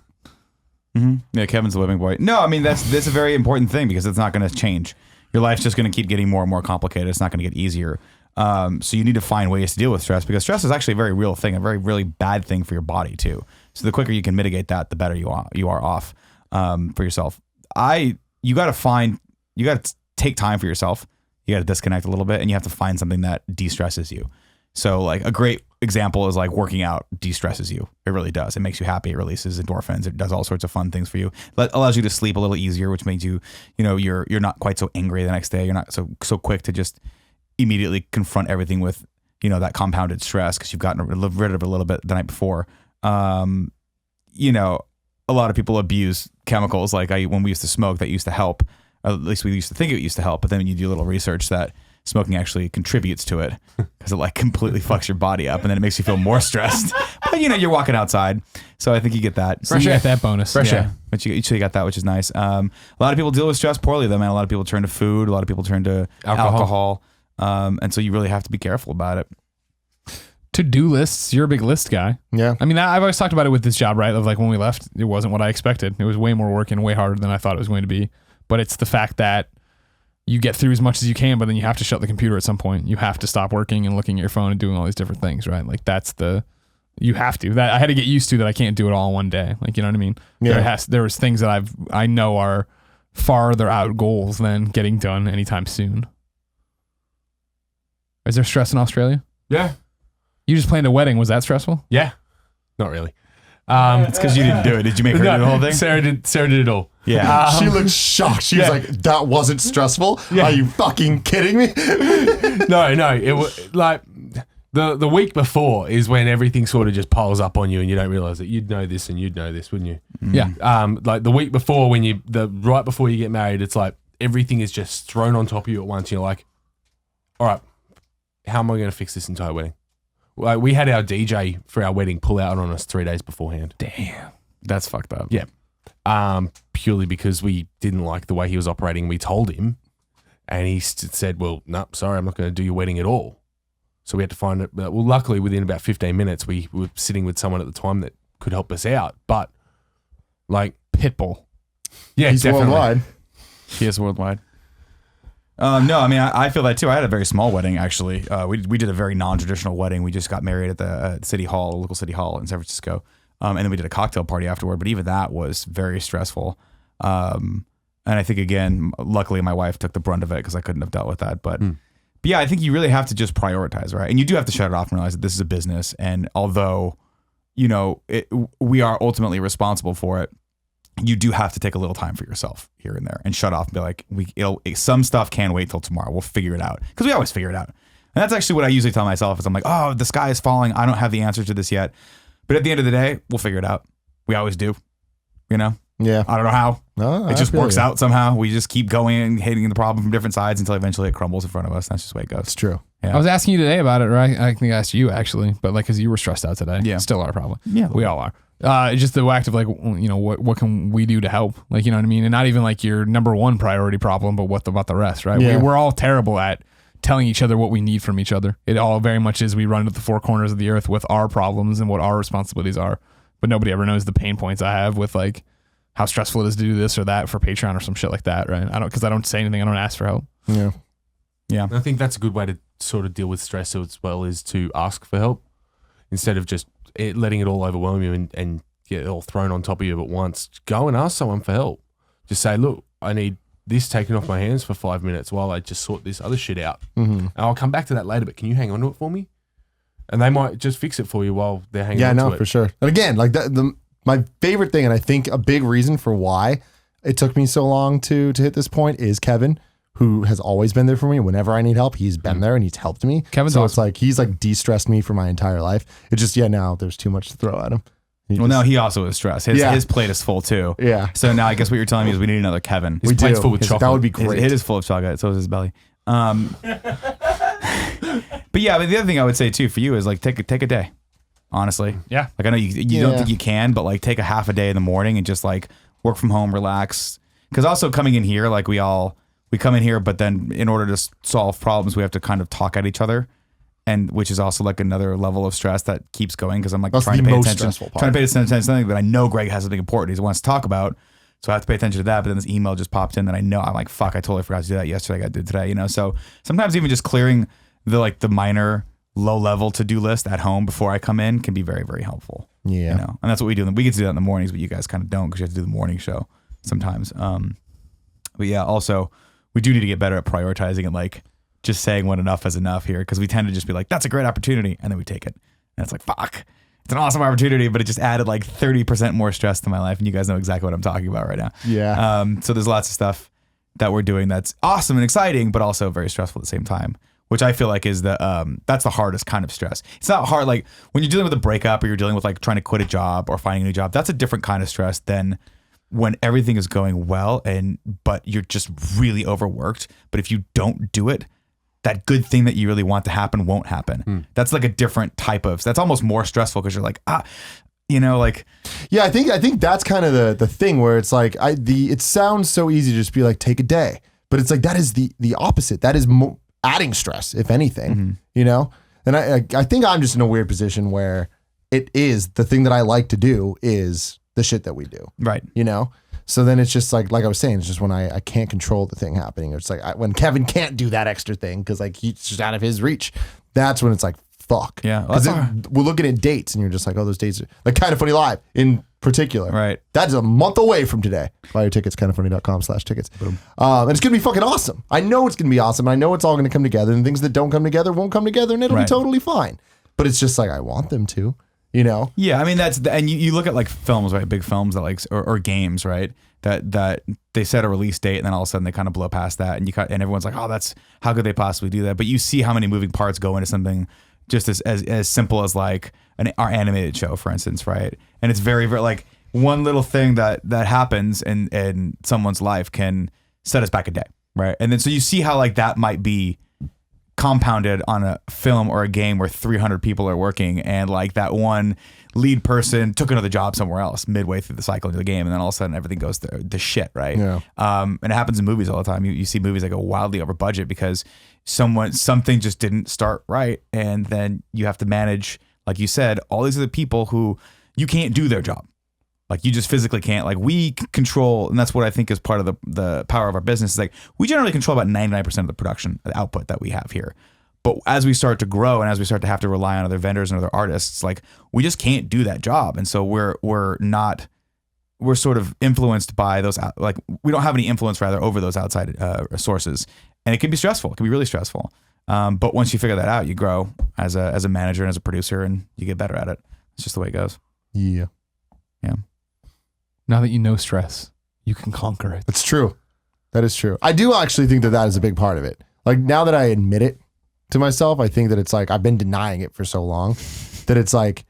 Yeah, Kevin's a whipping boy. No, I mean that's a very important thing because it's not going to change. Your life's just going to keep getting more and more complicated. It's not going to get easier. So you need to find ways to deal with stress because stress is actually a very real thing, a very really bad thing for your body too. So the quicker you can mitigate that, the better you are off for yourself. You got to take time for yourself. You got to disconnect a little bit, and you have to find something that de-stresses you. So like a great example is like working out de-stresses you. It really does. It makes you happy. It releases endorphins. It does all sorts of fun things for you. It allows you to sleep a little easier, which means you're not quite so angry the next day. You're not so quick to just immediately confront everything with, that compounded stress because you've gotten rid of it a little bit the night before. A lot of people abuse chemicals. Like when we used to smoke, that used to help. At least we used to think it used to help. But then when you do a little research that smoking actually contributes to it because it like completely fucks your body up and then it makes you feel more stressed. But you're walking outside. So I think you get that. So you get that bonus. Fresh air. But you got that, which is nice. A lot of people deal with stress poorly though, man. A lot of people turn to food. A lot of people turn to alcohol. And so you really have to be careful about it. To-do lists. You're a big list guy. Yeah. I mean, I've always talked about it with this job, right? Of like when we left, it wasn't what I expected. It was way more work and way harder than I thought it was going to be. But it's the fact that you get through as much as you can, but then you have to shut the computer at some point. You have to stop working and looking at your phone and doing all these different things, right? Like you have to. That I had to get used to that I can't do it all in one day. Like, you know what I mean? Yeah. There was things that I know are farther out goals than getting done anytime soon. Is there stress in Australia? Yeah. You just planned a wedding. Was that stressful? Yeah. Not really. It's because you didn't do it. Did you make her do the whole thing? Sarah did it all. Yeah. She looked shocked. She was like, that wasn't stressful? Are you fucking kidding me? No. It was like the week before is when everything sort of just piles up on you and you don't realize that you'd know this and you'd know this, wouldn't you? Yeah. Like the week before right before you get married, it's like everything is just thrown on top of you at once. You're like, all right, how am I going to fix this entire wedding? Like, we had our DJ for our wedding pull out on us 3 days beforehand. Damn. That's fucked up. Yeah. Purely because we didn't like the way he was operating. We told him, and he said, well, no, sorry, I'm not going to do your wedding at all. So we had to find it. Well, luckily, within about 15 minutes, we were sitting with someone at the time that could help us out. But, like, Pitbull. yeah, He's definitely. worldwide. He is worldwide. No, I mean, I feel that too. I had a very small wedding, actually. We did a very non-traditional wedding. We just got married at the city hall, local city hall in San Francisco. And then we did a cocktail party afterward. But even that was very stressful. And I think, again, luckily my wife took the brunt of it because I couldn't have dealt with that. But yeah, I think you really have to just prioritize, right? And you do have to shut it off and realize that this is a business. And although, we are ultimately responsible for it, you do have to take a little time for yourself here and there and shut off and be like, some stuff can wait till tomorrow. We'll figure it out. Because we always figure it out. And that's actually what I usually tell myself is I'm like, oh, the sky is falling. I don't have the answers to this yet. But at the end of the day, we'll figure it out. We always do. Yeah. I don't know how. No, It just I feel works you. out somehow. We just keep going, hitting the problem from different sides until eventually it crumbles in front of us. That's just the way it goes. It's true. Yeah. I was asking you today about it, right? I think I asked you actually, but like, cause you were stressed out today. Yeah. Still are probably. Yeah. We all are. It's just the act of like, what can we do to help? Like, you know what I mean? And not even like your number one priority problem, but what about the rest, right? Yeah. We're all terrible at telling each other what we need from each other. It all very much is we run to the four corners of the earth with our problems and what our responsibilities are. But nobody ever knows the pain points I have with like how stressful it is to do this or that for Patreon or some shit like that, right? Because I don't say anything. I don't ask for help. Yeah. Yeah. I think that's a good way to sort of deal with stress as well, is to ask for help instead of just letting it all overwhelm you and get it all thrown on top of you at once. Go and ask someone for help. Just say, look, I need this taken off my hands for 5 minutes while I just sort this other shit out. Mm-hmm. And I'll come back to that later, but can you hang on to it for me? And they might just fix it for you while they're hanging Yeah, on no, to it. for sure. And again, like my favorite thing, and I think a big reason for why it took me so long to hit this point is Kevin, who has always been there for me whenever I need help. He's been there and he's helped me. Kevin's so awesome. it's like he's like de-stressed me for my entire life. It's just now there's too much to throw at him. Now he also is stressed. His plate is full too. Yeah. So now I guess what you're telling me is we need another Kevin. His plate's full with chocolate. That would be His- great. It is full of chocolate. So is his belly. But yeah, but the other thing I would say too for you is like take a day. Honestly, Yeah. like I know you don't think you can, but like take a half a day in the morning and just like work from home, relax. Because also coming in here, like we come in here, but then in order to solve problems, we have to kind of talk at each other, and which is also like another level of stress that keeps going because I'm like That's trying the to pay most attention, stressful part. trying to pay attention to something that I know Greg has something important he wants to talk about. So I have to pay attention to that, but then this email just popped in that I know I'm like, fuck, I totally forgot to do that yesterday. I got to do it today, So sometimes even just clearing the minor low level to-do list at home before I come in can be very, very helpful. Yeah. And that's what we do. We get to do that in the mornings, but you guys kind of don't because you have to do the morning show sometimes. But yeah, also we do need to get better at prioritizing and like just saying when enough is enough here because we tend to just be like, that's a great opportunity. And then we take it. And it's like, fuck. It's an awesome opportunity, but it just added like 30% more stress to my life. And you guys know exactly what I'm talking about right now. Yeah. So there's lots of stuff that we're doing that's awesome and exciting, but also very stressful at the same time, which I feel like is that's the hardest kind of stress. It's not hard. Like when you're dealing with a breakup or you're dealing with like trying to quit a job or finding a new job, that's a different kind of stress than when everything is going well but you're just really overworked. But if you don't do it, that good thing that you really want to happen won't happen. That's like a different type of, that's almost more stressful because you're like, like. Yeah, I think that's kind of the thing where it's like it sounds so easy to just be like take a day, but it's like that is the opposite. That is adding stress, if anything, And I think I'm just in a weird position where it is the thing that I like to do is the shit that we do, Right. So then it's just like I was saying, it's just when I can't control the thing happening. It's like when Kevin can't do that extra thing because like he's just out of his reach. That's when it's like fuck. Yeah, because that's we're looking at dates and you're just like, oh, those dates are like Kind of Funny Live in particular. Right. That's a month away from today. Buy your tickets, kindoffunny.com/tickets. And it's gonna be fucking awesome. I know it's gonna be awesome. I know it's all gonna come together, and things that don't come together won't come together, and it'll be Right. totally fine. But it's just like I want them to. Yeah, I mean and you look at like films, right? Big films that like or games, right? That they set a release date and then all of a sudden they kind of blow past that and and everyone's like, oh, that's how could they possibly do that? But you see how many moving parts go into something just as simple as like our animated show, for instance, right? And it's very, very like one little thing that happens in someone's life can set us back a day, right? And then so you see how like that might be compounded on a film or a game where 300 people are working, and like that one lead person took another job somewhere else midway through the cycle of the game, and then all of a sudden everything goes to shit, right? Yeah. And it happens in movies all the time. You see movies that go wildly over budget because something just didn't start right, and then you have to manage, like you said, all these other people who you can't do their job. Like you just physically can't. Like we control, and that's what I think is part of the power of our business. Is like we generally control about 99% of the production, the output that we have here. But as we start to grow and as we start to have to rely on other vendors and other artists, like we just can't do that job. And so we're sort of influenced by those, like we don't have any influence rather over those outside sources. And it can be stressful. It can be really stressful. But once you figure that out, you grow as a manager and as a producer, and you get better at it. It's just the way it goes. Yeah. Yeah. Now that you know stress, you can conquer it. It's true. That is true. I do actually think that is a big part of it. Like now that I admit it to myself, I think that it's like I've been denying it for so long that it's like,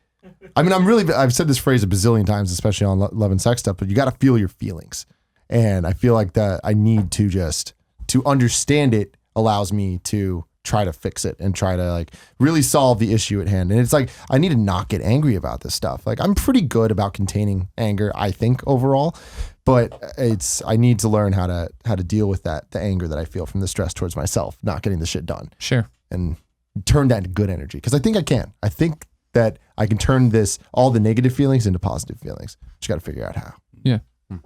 I mean, I've said this phrase a bazillion times, especially on love and sex stuff, but you got to feel your feelings. And I feel like that I need to understand it allows me to try to fix it and try to like really solve the issue at hand. And it's like, I need to not get angry about this stuff. Like I'm pretty good about containing anger, I think overall, but I need to learn how to deal with the anger that I feel from the stress towards myself, not getting the shit done. Sure. And turn that into good energy. Cause I think I can. I think that I can turn all the negative feelings into positive feelings. Just got to figure out how. Yeah.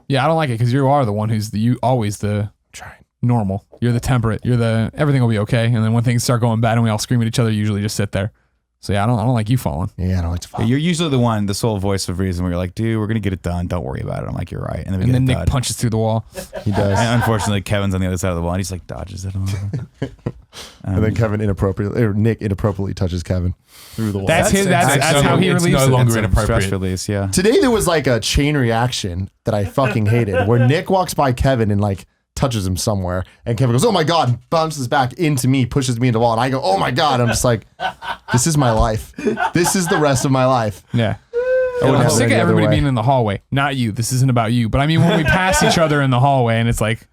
Yeah. I don't like it because you are the one who's always the Trying. normal. You're the temperate. You're the everything will be okay. And then when things start going bad and we all scream at each other, you usually just sit there. So yeah, I don't like you falling. Yeah, I don't like to fall. You're usually the sole voice of reason where you're like, dude, we're gonna get it done. Don't worry about it. I'm like, you're right. And then Nick punches through the wall. He does. And unfortunately, Kevin's on the other side of the wall, and he's like dodges it. And then Nick inappropriately touches Kevin through the wall. That's how he it's relieves no it. longer That's a inappropriate. stress release. Yeah. Today there was like a chain reaction that I fucking hated, where Nick walks by Kevin and like touches him somewhere, and Kevin goes, "Oh my god!" bounces back into me, pushes me into the wall, and I go, "Oh my god!" I'm just like, "This is my life. This is the rest of my life." Yeah. wouldn't I'm have it sick of any other everybody way. being in the hallway. Not you. This isn't about you. But I mean, when we pass each other in the hallway and it's like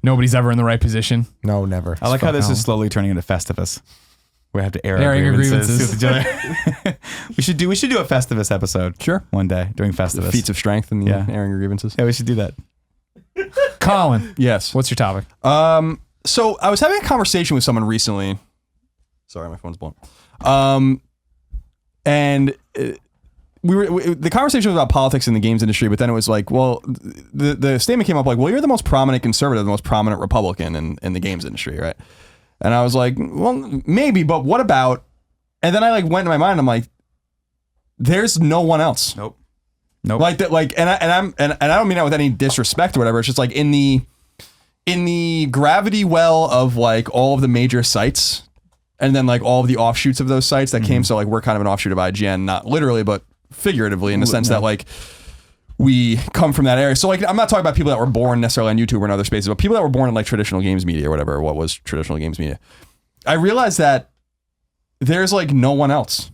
nobody's ever in the right position. No, never. I like how this fucking is slowly turning into Festivus. We have to air our Airing your grievances grievances. with each other. we should do a Festivus episode. Sure. One day during Festivus. Feats of strength and Yeah. airing your grievances. Yeah, we should do that. Colin, Yes. what's your topic? So I was having a conversation with someone recently. Sorry, my phone's blown. And the conversation was about politics in the games industry, but then it was like, well, the statement came up like, well, you're the most prominent conservative, the most prominent Republican in the games industry, right? And I was like, well, maybe, but what about? And then I like went in my mind. I'm like, there's no one else. Nope. Like that. Like, and I don't mean that with any disrespect or whatever. It's just like in the gravity well of like all of the major sites, and then like all of the offshoots of those sites that came. So like we're kind of an offshoot of IGN, not literally, but figuratively, in the sense that like we come from that area. So like I'm not talking about people that were born necessarily on YouTube or in other spaces, but people that were born in like traditional games media or whatever. What was traditional games media? I realized that there's like no one else.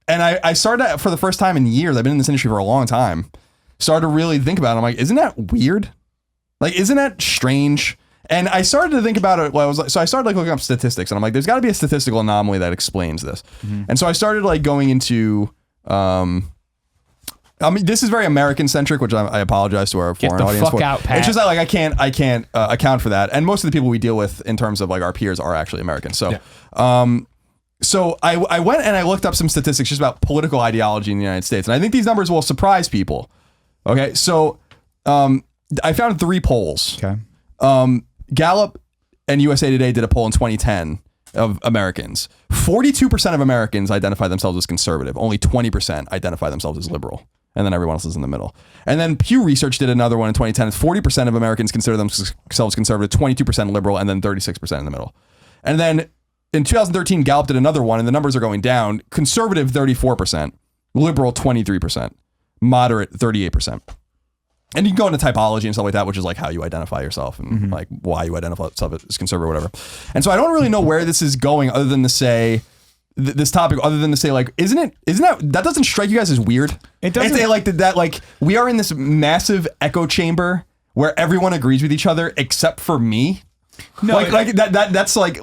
And I started to, for the first time in years, I've been in this industry for a long time, started to really think about it. I'm like, isn't that weird? Like, isn't that strange? And I started to think about it. Well, I started like looking up statistics, and I'm like, there's got to be a statistical anomaly that explains this. And so I started like going into, I mean, this is very American centric, which I apologize to our Get foreign the audience fuck for. out, Pat. It's just that like I can't account for that, and most of the people we deal with in terms of like our peers are actually American. So, so I went and I looked up some statistics just about political ideology in the United States, and I think these numbers will surprise people. Okay, so I found 3 polls. Okay. Gallup and USA Today did a poll in 2010 of Americans. 42% of Americans identify themselves as conservative. Only 20% identify themselves as liberal. And then everyone else is in the middle. And then Pew Research did another one in 2010. 40% of Americans consider themselves conservative, 22% liberal, and then 36% in the middle. And then in 2013, Gallup did another one, and the numbers are going down. Conservative, 34%. Liberal, 23%. Moderate, 38%. And you can go into typology and stuff like that, which is like how you identify yourself and like why you identify yourself as conservative or whatever. And so I don't really know where this is going other than to say, this topic, other than to say like, isn't that doesn't strike you guys as weird? It doesn't. It's like that like we are in this massive echo chamber where everyone agrees with each other except for me. No, like that's like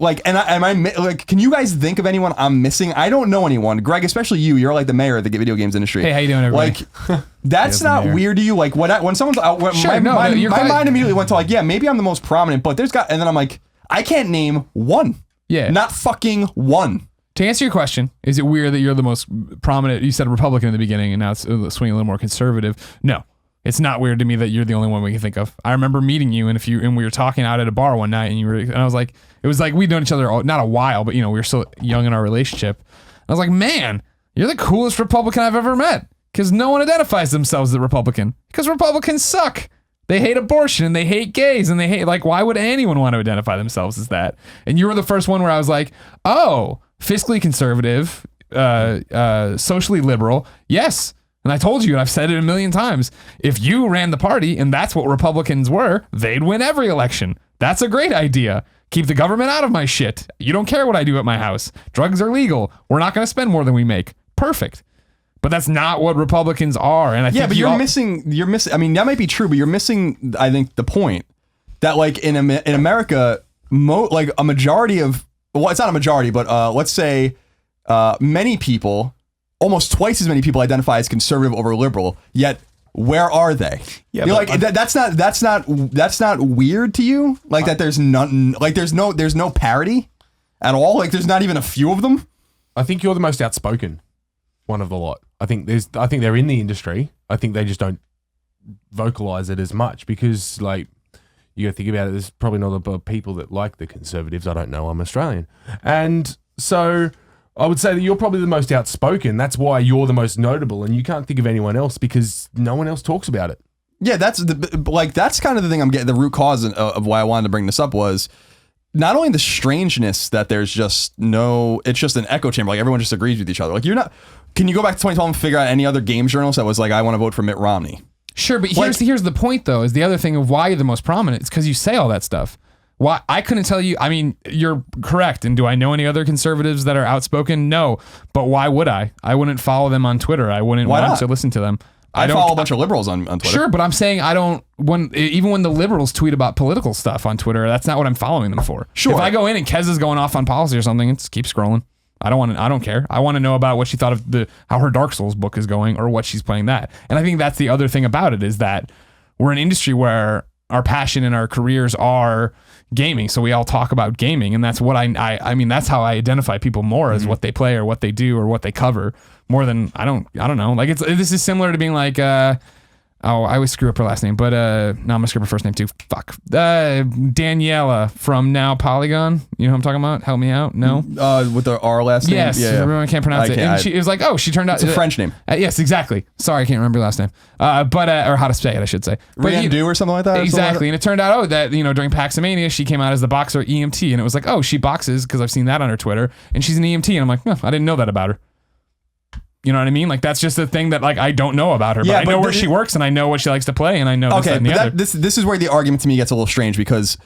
can you guys think of anyone I'm missing? I don't know anyone. Greg, especially you. You're like the mayor of the video games industry. Hey, how you doing, everybody? Like, that's not weird to you. Like, when someone's Sure, my you're quite- mind immediately went to like, yeah, maybe I'm the most prominent, but and then I'm like, I can't name one. Yeah. Not fucking one. To answer your question, is it weird that you're the most prominent? You said Republican in the beginning, and now it's swinging a little more conservative. No, it's not weird to me that you're the only one we can think of. I remember meeting you, and we were talking out at a bar one night, and I was like, it was like we'd known each other not a while, but we were still young in our relationship. I was like, man, you're the coolest Republican I've ever met, because no one identifies themselves as a Republican, because Republicans suck. They hate abortion and they hate gays and they hate, like, why would anyone want to identify themselves as that? And you were the first one where I was like, oh, fiscally conservative, socially liberal. Yes. And I told you, and I've said it a million times, if you ran the party and that's what Republicans were, they'd win every election. That's a great idea. Keep the government out of my shit. You don't care what I do at my house. Drugs are legal. We're not going to spend more than we make. Perfect. But that's not what Republicans are. And I think but you're missing. I mean, that might be true, but you're missing, I think, the point that, like, in America, like a majority of, well, it's not a majority, but let's say many people, almost twice as many people identify as conservative over liberal, yet where are they? Yeah, you're like, that's not weird to you? Like, that there's none, like there's no parity at all? Like, there's not even a few of them? I think you're the most outspoken one of the lot. I think they're in the industry. I think they just don't vocalize it as much because, like, you got to think about it. There's probably not a lot of people that like the Conservatives. I don't know. I'm Australian. And so I would say that you're probably the most outspoken. That's why you're the most notable, and you can't think of anyone else because no one else talks about it. Yeah, that's kind of the thing I'm getting. The root cause of why I wanted to bring this up was not only the strangeness that there's just it's just an echo chamber. Like, everyone just agrees with each other. Like, can you go back to 2012 and figure out any other games journalist that was like, I want to vote for Mitt Romney? Sure, but here's the point, though, is the other thing of why you're the most prominent. It's because you say all that stuff. Why I couldn't tell you. I mean, you're correct. And do I know any other conservatives that are outspoken? No. But why would I? I wouldn't follow them on Twitter. I wouldn't want to listen to them. I follow a bunch of liberals on Twitter. Sure, but I'm saying I don't. Even when the liberals tweet about political stuff on Twitter, that's not what I'm following them for. Sure. If I go in and Kez is going off on policy or something, just keep scrolling. I don't care. I want to know about what she thought of how her Dark Souls book is going or what she's playing that. And I think that's the other thing about it is that we're an industry where our passion and our careers are gaming. So we all talk about gaming, and that's what I mean, that's how I identify people more as what they play or what they do or what they cover more than I don't know. Like, this is similar to being like, I always screw up her last name, but no, I'm gonna screw up her first name too. Fuck. Daniela from Now Polygon. You know who I'm talking about? Help me out. No. With the R last name? Yes. Yeah. Everyone can't pronounce it. And it was like, she turned out. It's a French name. Yes, exactly. Sorry, I can't remember your last name. Or how to say it, I should say. Riandu or something like that? Exactly. And it turned out, that, during Paxomania, she came out as the boxer EMT. And it was like, oh, she boxes because I've seen that on her Twitter. And she's an EMT. And I'm like, I didn't know that about her. You know what I mean? Like, that's just the thing that, like, I don't know about her, but I know where she works and I know what she likes to play and I know this, that, and the other. This is where the argument to me gets a little strange because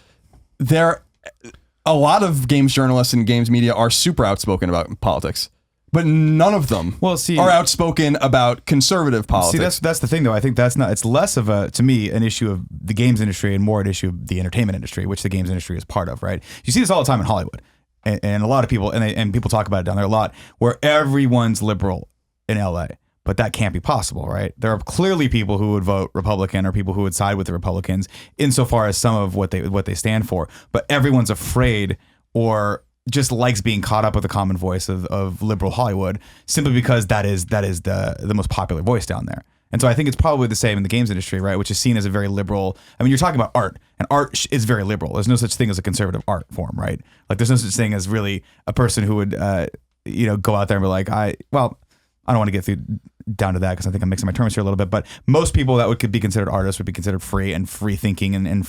a lot of games journalists and games media are super outspoken about politics, but none of them are outspoken about conservative politics. See, that's the thing, though. I think it's less of to me, an issue of the games industry and more an issue of the entertainment industry, which the games industry is part of, right? You see this all the time in Hollywood and a lot of people, and people talk about it down there a lot, where everyone's liberal in LA, but that can't be possible, right? There are clearly people who would vote Republican or people who would side with the Republicans insofar as some of what they stand for, but everyone's afraid or just likes being caught up with the common voice of liberal Hollywood simply because that is the most popular voice down there. And so I think it's probably the same in the games industry, right? Which is seen as a very liberal. I mean, you're talking about art, and art is very liberal. There's no such thing as a conservative art form, right? Like, there's no such thing as really a person who would go out there and be like, I don't want to get down to that because I think I'm mixing my terms here a little bit, but most people that could be considered artists would be considered free and free thinking and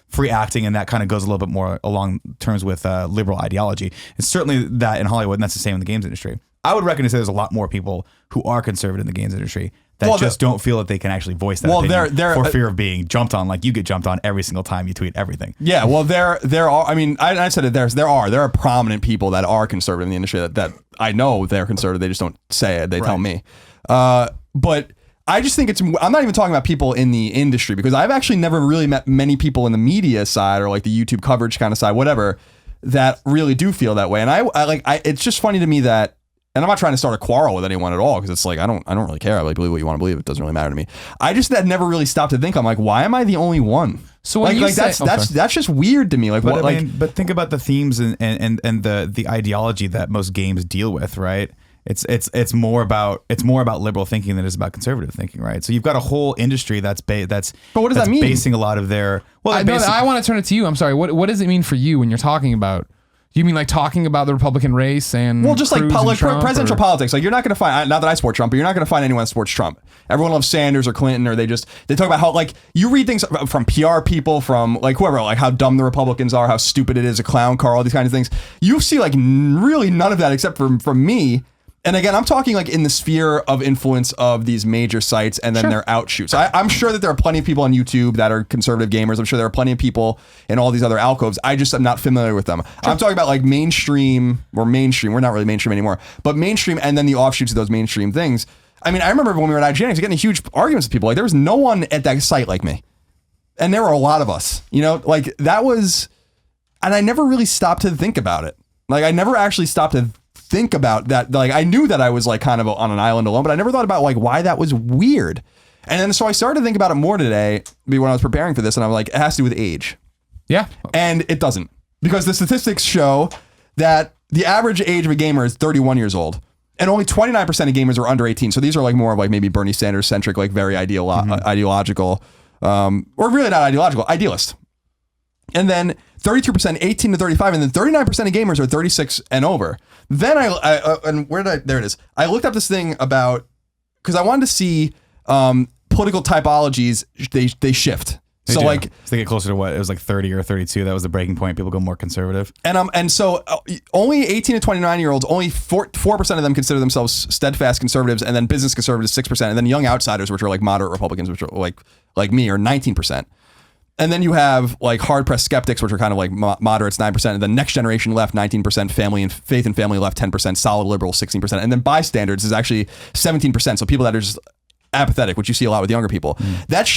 free acting, and that kind of goes a little bit more along terms with liberal ideology. It's certainly that in Hollywood, and that's the same in the games industry. I would reckon to say there's a lot more people who are conservative in the games industry that just don't feel that they can actually voice that opinion for fear of being jumped on, like you get jumped on every single time you tweet everything. Yeah, well, there are. I mean, I said it. There are prominent people that are conservative in the industry that I know they're conservative. They just don't say it. They tell me. But I just think I'm not even talking about people in the industry, because I've actually never really met many people in the media side or like the YouTube coverage kind of side, whatever, that really do feel that way. And it's just funny to me that, and I'm not trying to start a quarrel with anyone at all, because it's like, I don't really care. I like believe what you want to believe. It doesn't really matter to me. I just that never really stopped to think. I'm like, why am I the only one? So when you say, that's just weird to me. Like, But what, but think about the themes and the ideology that most games deal with, right? It's more about liberal thinking than it is about conservative thinking, right? So you've got a whole industry that's But what does that mean? Basing a lot of their I want to turn it to you. I'm sorry. What does it mean for you when you're talking about? You mean like talking about the Republican race and just like Cruz and presidential politics? Like, you're not going to find, not that I support Trump, but you're not going to find anyone that supports Trump. Everyone loves Sanders or Clinton, or they talk about how, like, you read things from PR people, from like whoever, like how dumb the Republicans are, how stupid it is, a clown car, all these kinds of things. You see like really none of that except from me. And again, I'm talking like in the sphere of influence of these major sites and then their outshoots. I'm sure that there are plenty of people on YouTube that are conservative gamers. I'm sure there are plenty of people in all these other alcoves. I just am not familiar with them. I'm talking about like mainstream. We're not really mainstream anymore, but mainstream and then the offshoots of those mainstream things. I mean, I remember when we were at IGN, getting huge arguments with people. Like, there was no one at that site like me. And there were a lot of us, like that was, and I never really stopped to think about it. Like, I never actually stopped to think about that. Like, I knew that I was like kind of on an island alone, but I never thought about like why that was weird. And then so I started to think about it more today when I was preparing for this, and I'm like, it has to do with age. Yeah. And it doesn't, because the statistics show that the average age of a gamer is 31 years old, and only 29% of gamers are under 18. So these are like more of like maybe Bernie Sanders centric, like very ideological, or really not ideological, idealist. And then 32% 18 to 35, and then 39% of gamers are 36 and over. Then there it is. I looked up this thing about, because I wanted to see political typologies, they shift. So like, they get closer to what? It was like 30 or 32. That was the breaking point. People go more conservative. And so only 18 to 29 year olds, only 4% of them consider themselves steadfast conservatives, and then business conservatives 6%, and then young outsiders, which are like moderate Republicans, which are like me, are 19%. And then you have like hard pressed skeptics, which are kind of like moderates, 9%, and then next generation left 19%, family and faith and family left 10%, solid liberal 16%, and then bystanders is actually 17%. So people that are just apathetic, which you see a lot with younger people. That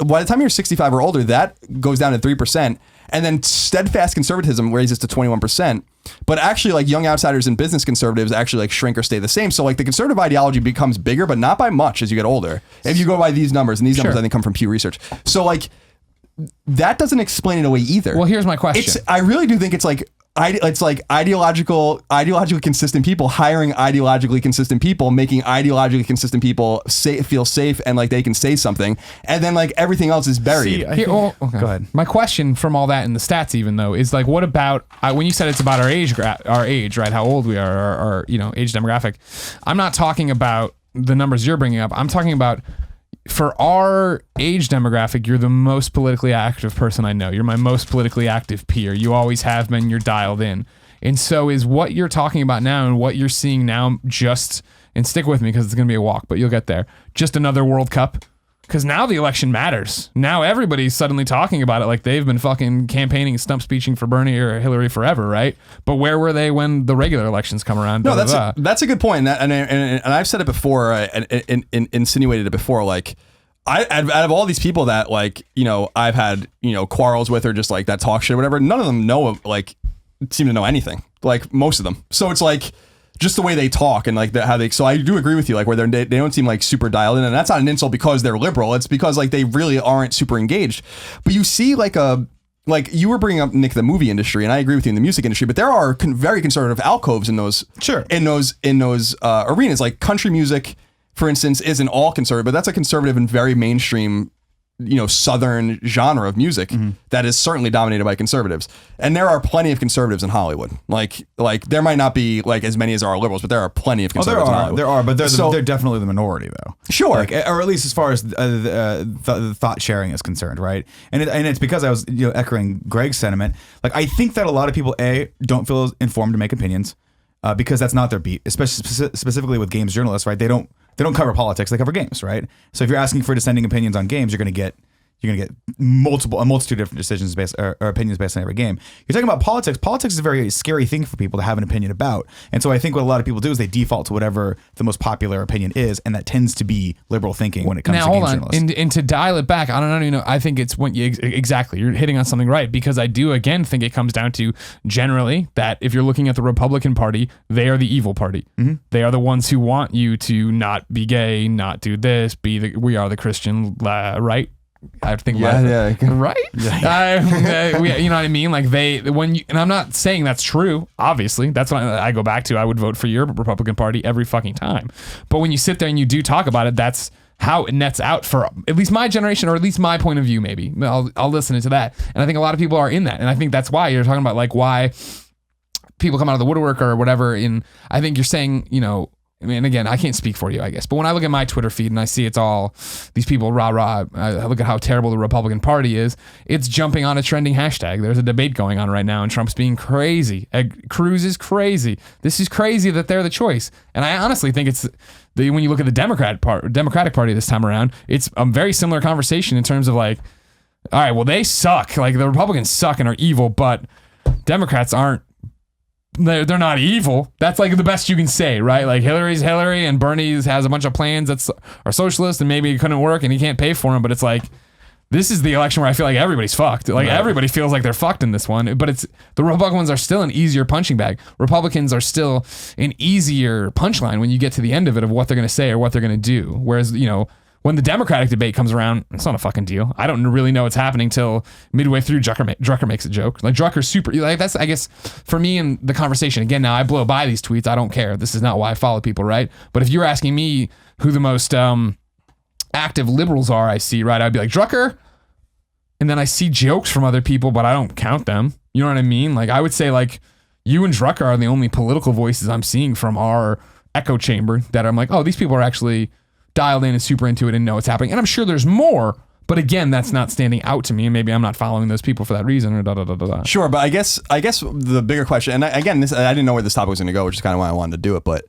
by the time you're 65 or older, that goes down to 3%, and then steadfast conservatism raises to 21%. But actually, like young outsiders and business conservatives actually like shrink or stay the same. So like the conservative ideology becomes bigger, but not by much as you get older. If you go by these numbers, and these numbers I think come from Pew Research. So like, that doesn't explain it away either. Well, here's my question. I really do think it's like ideologically consistent people hiring ideologically consistent people, making ideologically consistent people feel safe and like they can say something, and then like everything else is buried. Go ahead. My question from all that and the stats, even though, is like, what about when you said it's about our age, right? How old we are, our age demographic. I'm not talking about the numbers you're bringing up. I'm talking about, for our age demographic, you're the most politically active person I know. You're my most politically active peer. You always have been. You're dialed in. And so is what you're talking about now and what you're seeing now just, and stick with me because it's going to be a walk, but you'll get there, just another World Cup? Because now the election matters. Now everybody's suddenly talking about it like they've been fucking campaigning, stump speeching for Bernie or Hillary forever, right? But where were they when the regular elections come around? No, that's a good point. And I've said it before, and insinuated it before. Like, out of all these people that like, I've had, quarrels with, or just like that talk shit or whatever, none of them seem to know anything. Like, most of them. So it's like, just the way they talk and like so I do agree with you, like where they don't seem like super dialed in, and that's not an insult because they're liberal. It's because like they really aren't super engaged. But you see like you were bringing up, Nick, the movie industry, and I agree with you in the music industry, but there are very conservative alcoves in those, in those arenas. Like country music, for instance, isn't all conservative, but that's a conservative and very mainstream, Southern genre of music that is certainly dominated by conservatives. And there are plenty of conservatives in Hollywood. Like there might not be like as many as there are liberals, but there are plenty of conservatives in Hollywood. There are, but they're definitely the minority, though. Sure. Like, or at least as far as the thought sharing is concerned, right? And it's because I was echoing Greg's sentiment. Like, I think that a lot of people don't feel informed to make opinions because that's not their beat, especially specifically with games journalists, right? They don't cover politics, they cover games, right? So if you're asking for dissenting opinions on games, you're going to get You're going to get a multitude of different decisions based or opinions based on every game. You're talking about politics. Politics is a very scary thing for people to have an opinion about. And so I think what a lot of people do is they default to whatever the most popular opinion is, and that tends to be liberal thinking when it comes to game journalists. And to dial it back, I don't even know. I think it's when exactly you're hitting on something right, because I do again think it comes down to generally that if you're looking at the Republican Party, they are the evil party. Mm-hmm. They are the ones who want you to not be gay, not do this, we are the Christian right. I have to think about it. Right? You know what I mean? Like and I'm not saying that's true, obviously. That's what I go back to. I would vote for your Republican Party every fucking time. But when you sit there and you do talk about it, that's how it nets out for at least my generation, or at least my point of view, maybe. I'll listen to that. And I think a lot of people are in that. And I think that's why you're talking about like why people come out of the woodwork or whatever. And I think you're saying, you know, I mean, again, I can't speak for you, I guess. But when I look at my Twitter feed and I see it's all these people rah-rah, I look at how terrible the Republican Party is, it's jumping on a trending hashtag. There's a debate going on right now and Trump's being crazy. Cruz is crazy. This is crazy that they're the choice. And I honestly think it's, when you look at the Democratic Party this time around, it's a very similar conversation in terms of like, all right, well, they suck. Like the Republicans suck and are evil, but Democrats aren't. They're not evil. That's like the best you can say, right? Like Hillary's Hillary and Bernie has a bunch of plans that are socialist and maybe it couldn't work and he can't pay for them. But it's like, this is the election where I feel like everybody's fucked. Like everybody feels like they're fucked in this one. But the Republicans are still an easier punching bag. Republicans are still an easier punchline when you get to the end of it of what they're going to say or what they're going to do. Whereas, you know, when the Democratic debate comes around, it's not a fucking deal. I don't really know what's happening till midway through. Drucker makes a joke. Like Drucker's super. Like that's, I guess, for me in the conversation. Again, now I blow by these tweets. I don't care. This is not why I follow people, right? But if you're asking me who the most active liberals are, I see, right? I'd be like Drucker, and then I see jokes from other people, but I don't count them. You know what I mean? Like I would say, like you and Drucker are the only political voices I'm seeing from our echo chamber that I'm like, oh, these people are actually dialed in and super into it and know what's happening. And I'm sure there's more, but again, that's not standing out to me. And maybe I'm not following those people for that reason or da. Sure, but I guess the bigger question, and again, I didn't know where this topic was going to go, which is kind of why I wanted to do it, but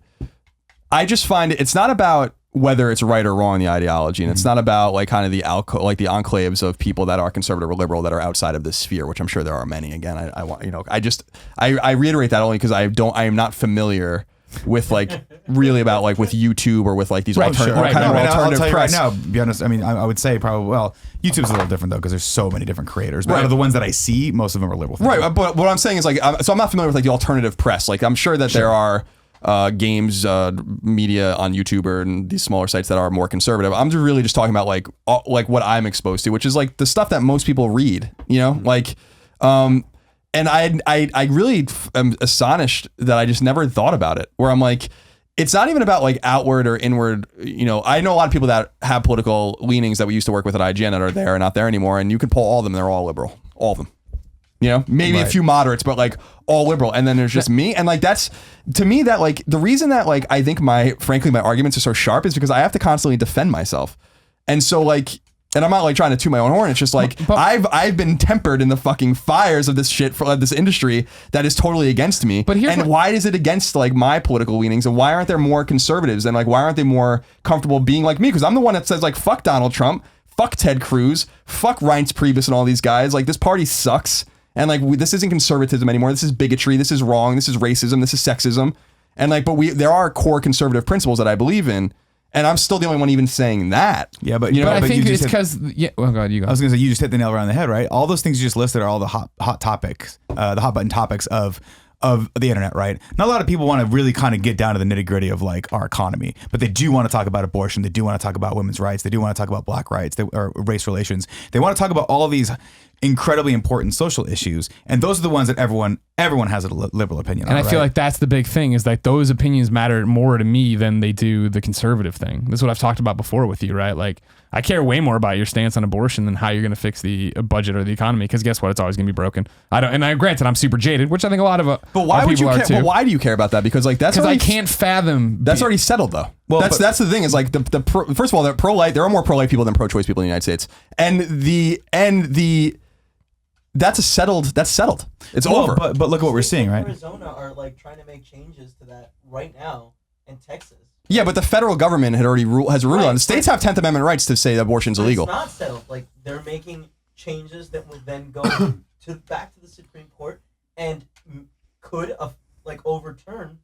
I just find it's not about whether it's right or wrong, the ideology, and it's not about like kind of the enclaves of people that are conservative or liberal that are outside of this sphere, which I'm sure there are many. Again, I want, you know, I reiterate that only because I am not familiar with like really about like with YouTube or with like these alternative I'll tell you press. right now, be honest, I mean, I would say probably, well, YouTube's a little different though because there's so many different creators. But out of the ones that I see, most of them are liberal. Right, but what I'm saying is like, so I'm not familiar with like the alternative press. Like I'm sure that there are games media on YouTube or and these smaller sites that are more conservative. I'm just really just talking about like what I'm exposed to, which is like the stuff that most people read. You know, like. And I really am astonished that I just never thought about it, where I'm like, it's not even about like outward or inward. You know, I know a lot of people that have political leanings that we used to work with at IGN that are there and not there anymore. And you can pull all of them. They're all liberal. All of them. You know, maybe a few moderates, but like all liberal. And then there's just me. And like, that's to me that like the reason that like, I think frankly, my arguments are so sharp is because I have to constantly defend myself. And so like, and I'm not like trying to toot my own horn. It's just like I've been tempered in the fucking fires of this shit for this industry that is totally against me. But why is it against like my political leanings? And why aren't there more conservatives? And like why aren't they more comfortable being like me? Because I'm the one that says like fuck Donald Trump, fuck Ted Cruz, fuck Reince Priebus and all these guys. Like this party sucks. And like this isn't conservatism anymore. This is bigotry. This is wrong. This is racism. This is sexism. And like, but there are core conservative principles that I believe in. And I'm still the only one even saying that. Yeah, but you know, but I think it's because well, go ahead, you go. I was going to say you just hit the nail right on the head, right? All those things you just listed are all the hot topics, the hot button topics of the internet, right? Not a lot of people want to really kind of get down to the nitty gritty of like our economy, but they do want to talk about abortion. They do want to talk about women's rights. They do want to talk about black rights or race relations. They want to talk about all of these incredibly important social issues, and those are the ones that everyone has a liberal opinion on. And I feel like that's the big thing is like those opinions matter more to me than they do the conservative thing. That's what I've talked about before with you, right? Like I care way more about your stance on abortion than how you're going to fix the budget or the economy, because guess what? It's always going to be broken. Granted, I'm super jaded, which I think a lot of but why would you care? But why do you care about that? Because like that's because I can't fathom. That's already settled though. Well, that's the thing is like first of all, they're pro-life. There are more pro-life people than pro-choice people in the United States, and the that's settled. It's over. But look at what we're seeing, right? Arizona are like trying to make changes to that right now, in Texas. Yeah, but the federal government had already has ruled on it. States have 10th Amendment rights to say that abortion's illegal. It's not settled. Like they're making changes that would then go back to the Supreme Court and could overturn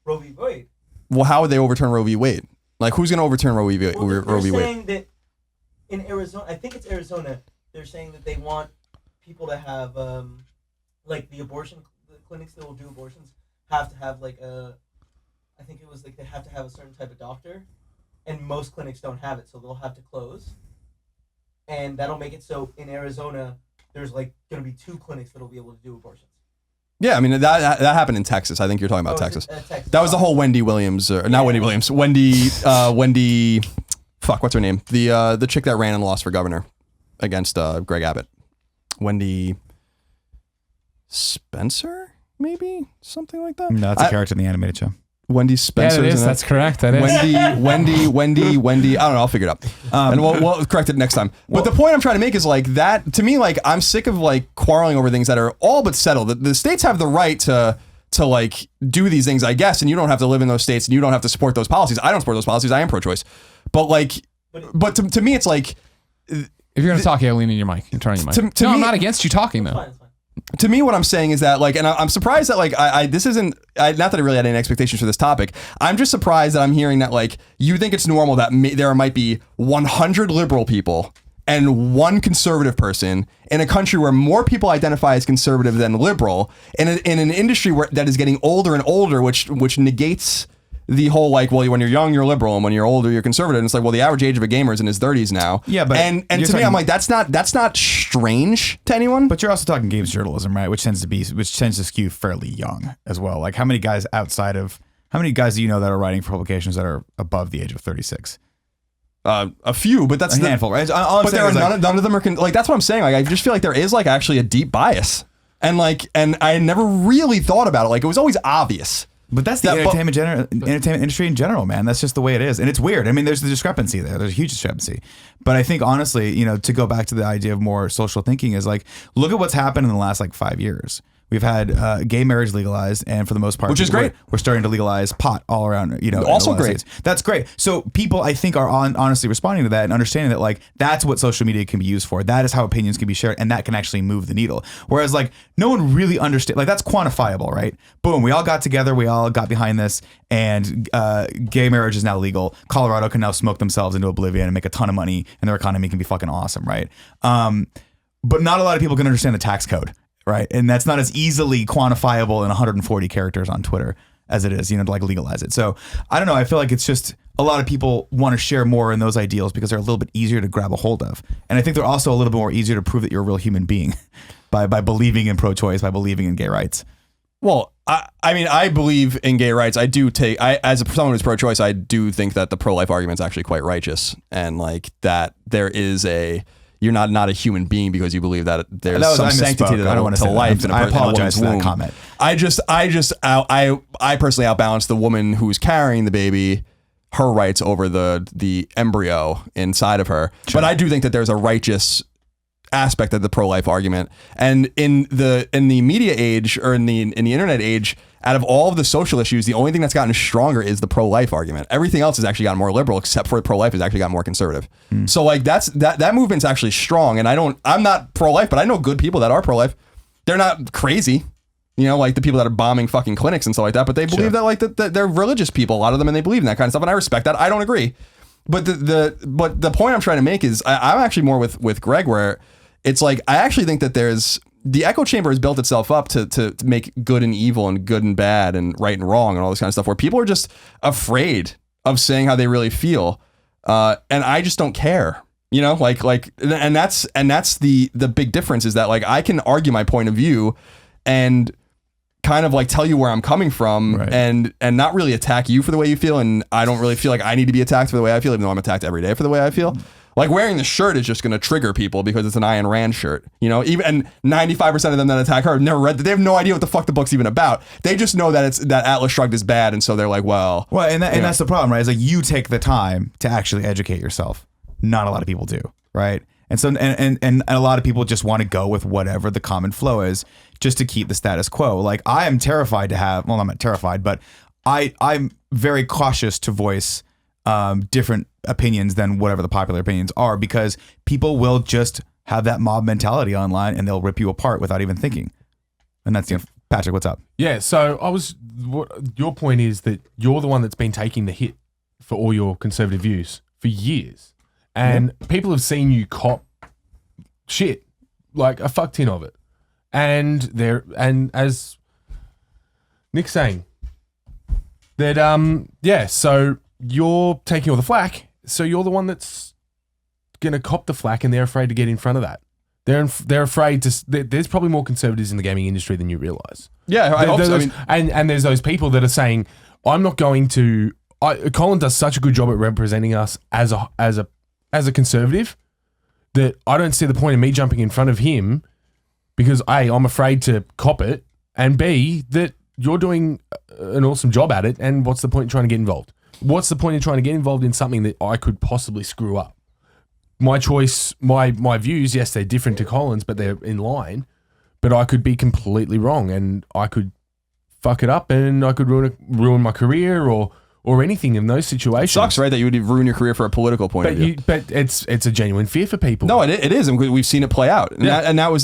Roe v. Wade. Well, how would they overturn Roe v. Wade? Like, who's going to overturn Roe v. Wade? They're saying that in Arizona, I think it's Arizona, they're saying that they want people to have, the abortion clinics that will do abortions have to have I think it was they have to have a certain type of doctor, and most clinics don't have it, so they'll have to close. And that'll make it so in Arizona, there's going to be 2 clinics that'll be able to do abortions. Yeah, I mean, that happened in Texas. I think you're talking about Texas. Texas. That was the whole Wendy Williams, not Wendy Williams, Wendy, what's her name? The chick that ran and lost for governor against Greg Abbott. Wendy Spencer, maybe? Something like that? No, that's a character in the animated show. Wendy Spencer. Yeah, it is. That's correct. That is. Wendy. I don't know. I'll figure it out. And we'll correct it next time. But the point I'm trying to make is that, to me, I'm sick of quarreling over things that are all but settled. The states have the right to do these things, I guess, and you don't have to live in those states and you don't have to support those policies. I don't support those policies. I am pro-choice. But to me, it's if you're going to talk, lean in your mic and turn on your mic. I'm not against you talking, though. It's fine. To me, what I'm saying is that, and I'm surprised that, this isn't, not that I really had any expectations for this topic. I'm just surprised that I'm hearing that, you think it's normal that there might be 100 liberal people and 1 conservative person in a country where more people identify as conservative than liberal, in an industry that is getting older and older, which negates the whole when you're young you're liberal and when you're older you're conservative, and it's the average age of a gamer is in his 30s now. Yeah, but and to me I'm that's not strange to anyone. But you're also talking games journalism, right? Which tends to skew fairly young as well. How many guys do you know that are writing for publications that are above the age of 36? A few, but that's a handful, right? All but there are none of them are that's what I'm saying. I just feel like there is actually a deep bias, and I never really thought about it. It was always obvious. But that's the entertainment industry in general, man. That's just the way it is. And it's weird. I mean, there's the discrepancy there. There's a huge discrepancy. But I think, honestly, to go back to the idea of more social thinking is look at what's happened in the last 5 years. We've had gay marriage legalized, and for the most part, which is great. We're starting to legalize pot all around. Also great. States. That's great. So people, I think, are honestly responding to that and understanding that that's what social media can be used for. That is how opinions can be shared, and that can actually move the needle. Whereas no one really understands. That's quantifiable, right? Boom, we all got together, we all got behind this, and gay marriage is now legal. Colorado can now smoke themselves into oblivion and make a ton of money, and their economy can be fucking awesome, right? But not a lot of people can understand the tax code. Right. And that's not as easily quantifiable in 140 characters on Twitter as it is, to legalize it. So I don't know. I feel like it's just a lot of people want to share more in those ideals because they're a little bit easier to grab a hold of. And I think they're also a little bit more easier to prove that you're a real human being by believing in pro-choice, by believing in gay rights. Well, I believe in gay rights. As someone who's pro-choice, I do think that the pro-life argument is actually quite righteous. And that there is you're not a human being because you believe that there's some sanctity to life. I apologize for that comment. I personally outbalance the woman who's carrying the baby, her rights over the embryo inside of her. Sure. But I do think that there's a righteous aspect of the pro-life argument. And in the media age or in the internet age, out of all of the social issues, the only thing that's gotten stronger is the pro-life argument. Everything else has actually gotten more liberal, except for pro-life has actually gotten more conservative. So that movement's actually strong. And I'm not pro-life, but I know good people that are pro-life. They're not crazy, the people that are bombing fucking clinics and stuff like that, but they believe that they're religious people, a lot of them, and they believe in that kind of stuff. And I respect that. I don't agree. But the point I'm trying to make is I'm actually more with Greg, where it's I actually think that the echo chamber has built itself up to make good and evil and good and bad and right and wrong and all this kind of stuff, where people are just afraid of saying how they really feel. And I just don't care, and that's the big difference is that I can argue my point of view and kind of tell you where I'm coming from, right, and not really attack you for the way you feel. And I don't really feel like I need to be attacked for the way I feel, even though I'm attacked every day for the way I feel. Wearing the shirt is just going to trigger people because it's an Ayn Rand shirt, and 95% of them that attack her have never read that. They have no idea what the fuck the book's even about. They just know that that Atlas Shrugged is bad. And so they're and that's the problem, right? It's you take the time to actually educate yourself. Not a lot of people do. Right. And so, and a lot of people just want to go with whatever the common flow is just to keep the status quo. I am terrified to have, well, I'm not terrified, but I'm very cautious to voice different opinions than whatever the popular opinions are, because people will just have that mob mentality online and they'll rip you apart without even thinking. And that's Patrick, what's up? Yeah, so your point is that you're the one that's been taking the hit for all your conservative views for years. And people have seen you cop shit, like a fuck tin of it. And as Nick's saying, that so you're taking all the flack, so you're the one that's gonna cop the flack, and they're afraid to get in front of that. They're afraid to. There's probably more conservatives in the gaming industry than you realize. Yeah, I hope so. And there's those people that are saying, I'm not going to. Colin does such a good job at representing us as a conservative that I don't see the point in me jumping in front of him, because A, I'm afraid to cop it, and B, that you're doing an awesome job at it, and what's the point in trying to get involved? What's the point in trying to get involved in something that I could possibly screw up? My choice, my views, yes, they're different to Colin's, but they're in line, but I could be completely wrong, and I could fuck it up, and I could ruin my career or anything in those situations. Sucks, right? That you would ruin your career for a political point of view. But it's a genuine fear for people. No, it is, and we've seen it play out. And that was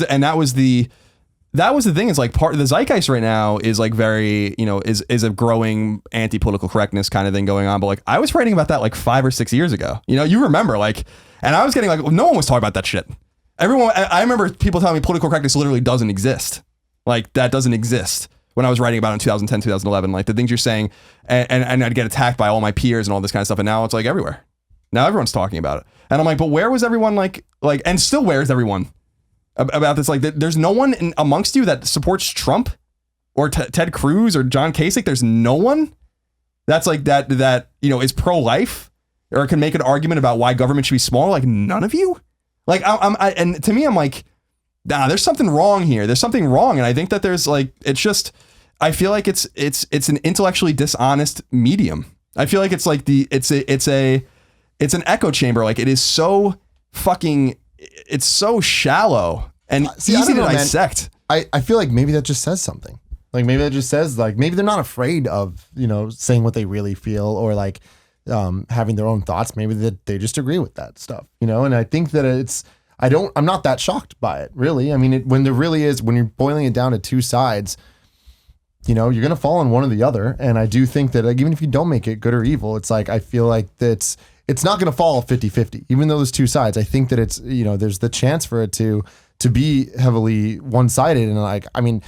the thing. Is like part of the zeitgeist right now is like very, is a growing anti-political correctness kind of thing going on. But like I was writing about that like 5 or 6 years ago. You remember, like, and I was getting like, no one was talking about that shit. I remember people telling me political correctness literally doesn't exist. Like that doesn't exist. When I was writing about it in 2010, 2011, like the things you're saying, and I'd get attacked by all my peers and all this kind of stuff, and now it's like everywhere. Now everyone's talking about it, and I'm like, but where was everyone like, and still where is everyone about this? Like, there's no one amongst you that supports Trump or Ted Cruz or John Kasich. There's no one that's like that is pro-life or can make an argument about why government should be small. Like none of you. Like and to me, I'm like, nah, there's something wrong here. There's something wrong, and I think that there's like, it's just. I feel like it's an intellectually dishonest medium. I feel like it's like it's an echo chamber. Like it is so fucking, it's so shallow and easy to dissect. I feel like maybe that just says something. Like maybe that just says like, maybe they're not afraid of, saying what they really feel or like having their own thoughts. Maybe that they just agree with that stuff, and I think that I'm not that shocked by it really. I mean, when there really is, when you're boiling it down to two sides, you're going to fall on one or the other. And I do think that like, even if you don't make it good or evil, it's like, I feel like it's not going to fall 50-50, even though there's two sides. I think that it's, there's the chance for it to be heavily one-sided. And like, I mean,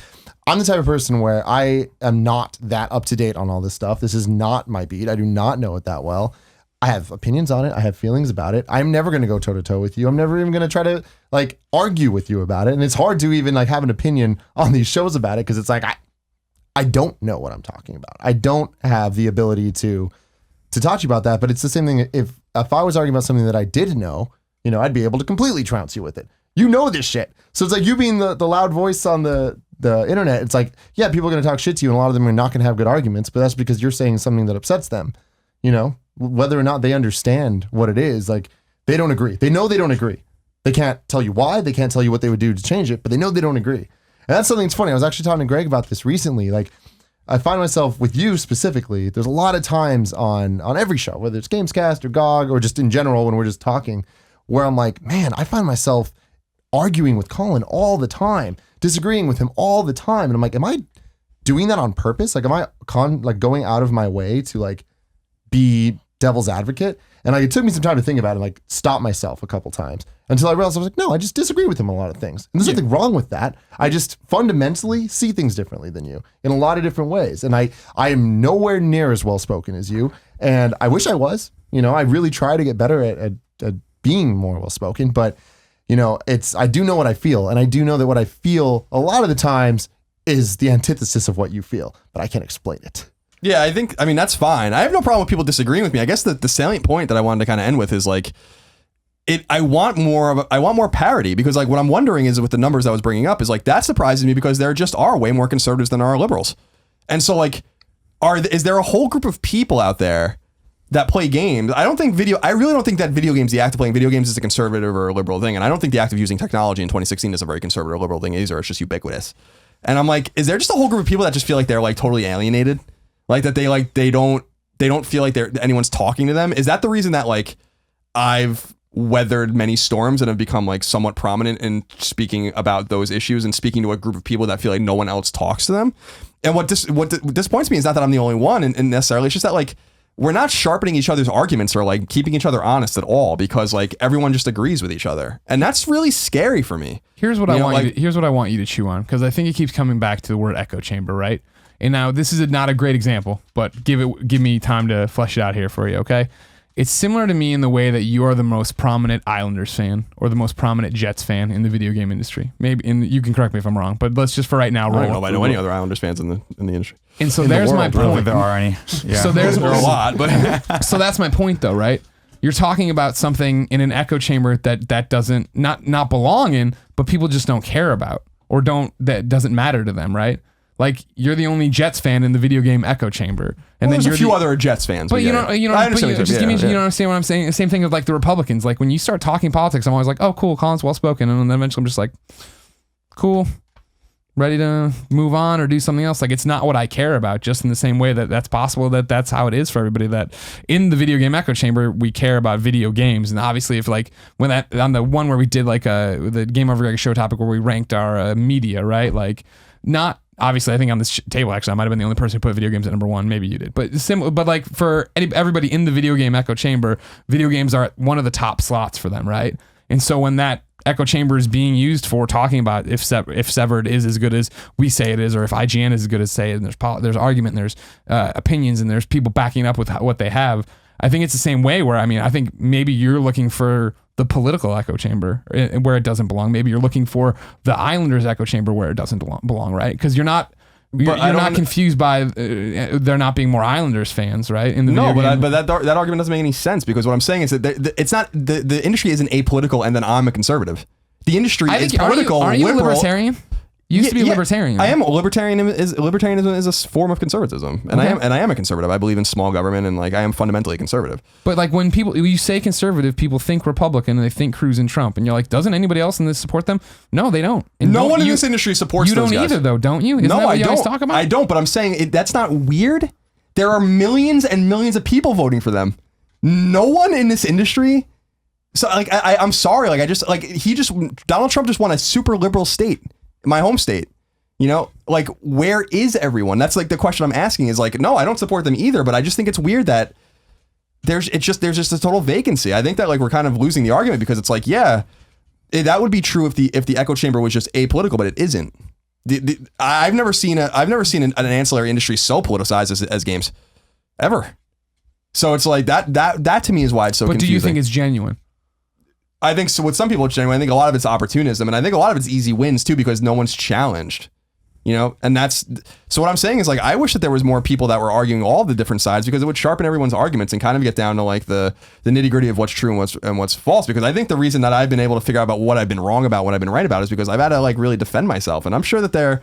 I'm the type of person where I am not that up to date on all this stuff. This is not my beat. I do not know it that well. I have opinions on it. I have feelings about it. I'm never going to go toe to toe with you. I'm never even going to try to like argue with you about it. And it's hard to even like have an opinion on these shows about it. Cause it's like, I don't know what I'm talking about. I don't have the ability to talk to you about that, but it's the same thing. If I was arguing about something that I did know, I'd be able to completely trounce you with it. This shit. So it's like you being the loud voice on the internet. It's like, yeah, people are going to talk shit to you and a lot of them are not going to have good arguments, but that's because you're saying something that upsets them, whether or not they understand what it is. Like they don't agree. They know they don't agree. They can't tell you why. They can't tell you what they would do to change it, but they know they don't agree. And that's something that's funny. I was actually talking to Greg about this recently. Like, I find myself with you specifically, there's a lot of times on every show, whether it's Gamescast or GOG or just in general when we're just talking, where I'm like, man, I find myself arguing with Colin all the time, disagreeing with him all the time. And I'm like, am I doing that on purpose? Like, am I going out of my way to like be devil's advocate? And like, it took me some time to think about it and like stop myself a couple times until I realized I was like, no, I just disagree with him on a lot of things. And there's nothing wrong with that. I just fundamentally see things differently than you in a lot of different ways. And I am nowhere near as well spoken as you. And I wish I was, I really try to get better at being more well spoken, but I do know what I feel. And I do know that what I feel a lot of the times is the antithesis of what you feel, but I can't explain it. Yeah, I mean, that's fine. I have no problem with people disagreeing with me. I guess the salient point that I wanted to kind of end with is like, I want more parity, because like what I'm wondering is with the numbers I was bringing up is like, that surprises me because there just are way more conservatives than there are liberals. And so like, is there a whole group of people out there that play games? I really don't think that the act of playing video games is a conservative or a liberal thing. And I don't think the act of using technology in 2016 is a very conservative or liberal thing either. It's just ubiquitous. And I'm like, is there just a whole group of people that just feel like they're like totally alienated? like that they don't feel like anyone's talking to them. Is that the reason that like I've weathered many storms and have become like somewhat prominent in speaking about those issues and speaking to a group of people that feel like no one else talks to them? And what disappoints me is not that I'm the only one, and necessarily, it's just that like we're not sharpening each other's arguments or like keeping each other honest at all, because like everyone just agrees with each other, and that's really scary for me. Here's what I want you to chew on, because I think it keeps coming back to the word echo chamber, right? And now this is not a great example, but give me time to flesh it out here for you, okay? It's similar to me in the way that you are the most prominent Islanders fan or the most prominent Jets fan in the video game industry. Maybe, and you can correct me if I'm wrong, but let's just for right now roll. I don't know if I know any other Islanders fans in the industry. And so there's my I don't point. think there are any. Yeah. So there's There are a lot, but so that's my point, though, right? You're talking about something in an echo chamber that doesn't not belong in, but people just don't care about or that doesn't matter to them, right? Like you're the only Jets fan in the video game echo chamber, and then there's you're a few other Jets fans. But I understand. You don't understand what I'm saying. The same thing with like the Republicans. Like when you start talking politics, I'm always like, oh, cool, Colin's well spoken, and then eventually I'm just like, cool, ready to move on or do something else. Like it's not what I care about. Just in the same way that's possible that's how it is for everybody. That in the video game echo chamber we care about video games, and obviously if like when that on the one where we did like the GameOverGreggy show topic where we ranked our media, right? Like not. Obviously, I think on this table, actually, I might have been the only person who put video games at number one. Maybe you did. But like for everybody in the video game echo chamber, video games are one of the top slots for them, right? And so when that echo chamber is being used for talking about if Severed is as good as we say it is, or if IGN is as good as say it, and there's argument, and there's opinions, and there's people backing up with what they have, I think it's the same way where, I mean, I think maybe you're looking for the political echo chamber where it doesn't belong. Maybe you're looking for the Islanders echo chamber where it doesn't belong, right? Because you're not confused by there not being more Islanders fans, right? In the video game. But that argument doesn't make any sense, because what I'm saying is that it's not the industry isn't apolitical and then I'm a conservative. The industry is political. Are you a libertarian? You used to be a libertarian. I am. Libertarianism is a form of conservatism, and Okay. I am a conservative. I believe in small government, and like I am fundamentally conservative. But like when you say conservative, people think Republican and they think Cruz and Trump, and you're like, doesn't anybody else in this support them? No, they don't. And No one in this industry supports you those don't guys. either, though, don't you? Isn't that what you always talk about? I don't. But I'm saying that's not weird. There are millions and millions of people voting for them. No one in this industry. So like I'm sorry. Like Donald Trump just won a super liberal state, my home state. You know, like, where is everyone? That's like the question I'm asking is like, no, I don't support them either, but I just think it's weird that there's just a total vacancy. I think that like we're kind of losing the argument, because it's like, yeah, that would be true if the echo chamber was just apolitical, but it isn't. I've never seen an ancillary industry so politicized as games ever. So it's like that to me is why it's so confusing. But do you think it's genuine? I think so. With some people, it's genuine. I think a lot of it's opportunism, and I think a lot of it's easy wins too, because no one's challenged. You know, and so what I'm saying is like, I wish that there was more people that were arguing all the different sides, because it would sharpen everyone's arguments and kind of get down to like the nitty gritty of what's true and what's false. Because I think the reason that I've been able to figure out about what I've been wrong about, what I've been right about, is because I've had to like really defend myself. And I'm sure that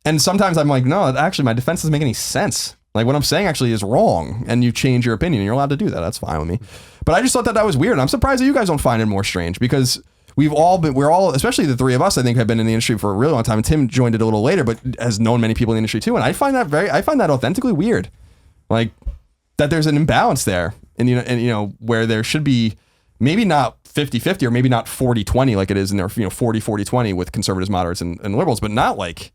and sometimes I'm like, no, actually my defense doesn't make any sense. Like what I'm saying actually is wrong, and you change your opinion, and you're allowed to do that. That's fine with me. But I just thought that was weird. And I'm surprised that you guys don't find it more strange, because we're all, especially the three of us, I think, have been in the industry for a really long time. And Tim joined it a little later, but has known many people in the industry too. And I find that authentically weird. Like that there's an imbalance there. And where there should be maybe not 50-50 or maybe not 40-20 like it is in there, 40-40-20 with conservatives, moderates, and liberals, but not like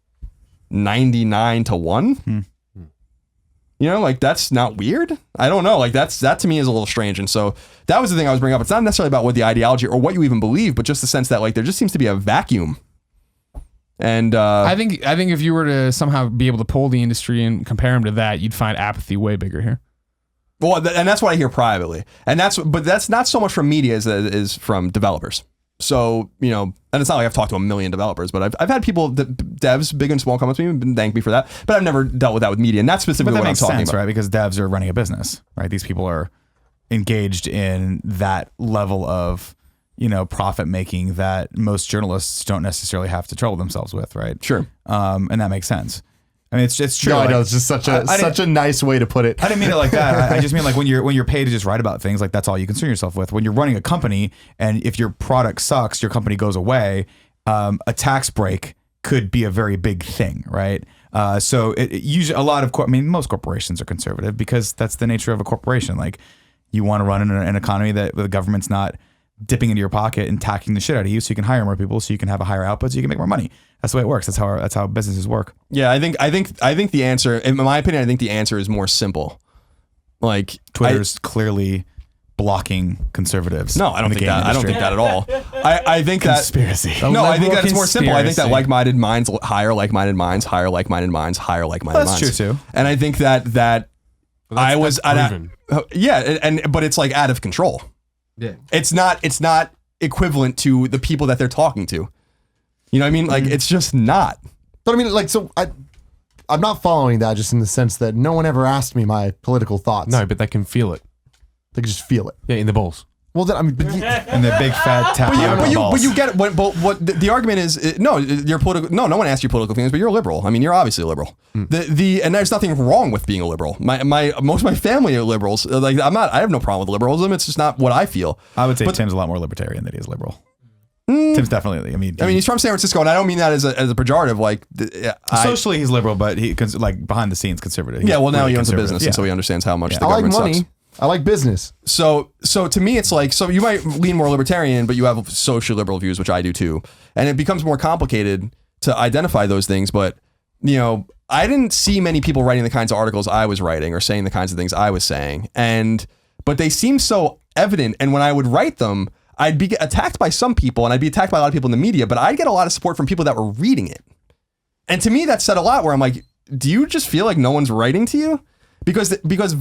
99-1. You know, like that's not weird. I don't know. Like that to me is a little strange. And so that was the thing I was bringing up. It's not necessarily about what the ideology or what you even believe, but just the sense that like there just seems to be a vacuum. And I think if you were to somehow be able to pull the industry and compare them to that, you'd find apathy way bigger here. Well, and that's what I hear privately. And but that's not so much from media as it is from developers. So, and it's not like I've talked to a million developers, but I've had people, devs, big and small, come up to me and thank me for that. But I've never dealt with that with media, and that's specifically what I'm talking about. Right? Because devs are running a business, right? These people are engaged in that level of, profit making that most journalists don't necessarily have to trouble themselves with, right? Sure. And that makes sense. I mean, it's true. No, I know, it's just such a nice way to put it. I didn't mean it like that. I just mean like when you're paid to just write about things, like that's all you concern yourself with. When you're running a company, and if your product sucks, your company goes away, a tax break could be a very big thing, right? So usually a lot of most corporations are conservative because that's the nature of a corporation. Like you want to run in an economy that the government's not dipping into your pocket and taxing the shit out of you, so you can hire more people, so you can have a higher output, so you can make more money. That's the way it works. That's how businesses work. Yeah, I think the answer, in my opinion, I think the answer is more simple. Like Twitter's clearly blocking conservatives. No, I don't in the think game that. I don't industry. think that at all. I think that Conspiracy. No, I think that it's more simple. I think that conspiracy. like-minded minds hire like-minded minds, hire like-minded minds, hire like-minded That's minds. true too. And I think that But I was that's proven. but it's like out of control. Yeah. It's not equivalent to the people that they're talking to. You know what I mean? Like it's just not. But I mean, like, so I'm not following that just in the sense that no one ever asked me my political thoughts. No, but they can feel it. They can just feel it. Yeah, in the balls. Well, then, I mean, but And the big fat tap on balls. But you get it. What the argument is? No, you're political. No one asked you political things, but you're a liberal. I mean, you're obviously a liberal. And there's nothing wrong with being a liberal. Most of my family are liberals. Like I have no problem with liberalism. It's just not what I feel. I would say Tim's a lot more libertarian than he is liberal. Tim's definitely. I mean, he's from San Francisco, and I don't mean that as a pejorative. Like, socially he's liberal, but like behind the scenes conservative. yeah. Well, now Really he owns a conservative. business, Yeah. and so he understands how much the I like government money. sucks. I like business. So to me, it's like, so you might lean more libertarian, but you have social liberal views, which I do too. And it becomes more complicated to identify those things. But, I didn't see many people writing the kinds of articles I was writing or saying the kinds of things I was saying. But they seem so evident. And when I would write them, I'd be attacked by some people and I'd be attacked by a lot of people in the media, but I'd get a lot of support from people that were reading it. And to me, that said a lot, where I'm like, do you just feel like no one's writing to you? Because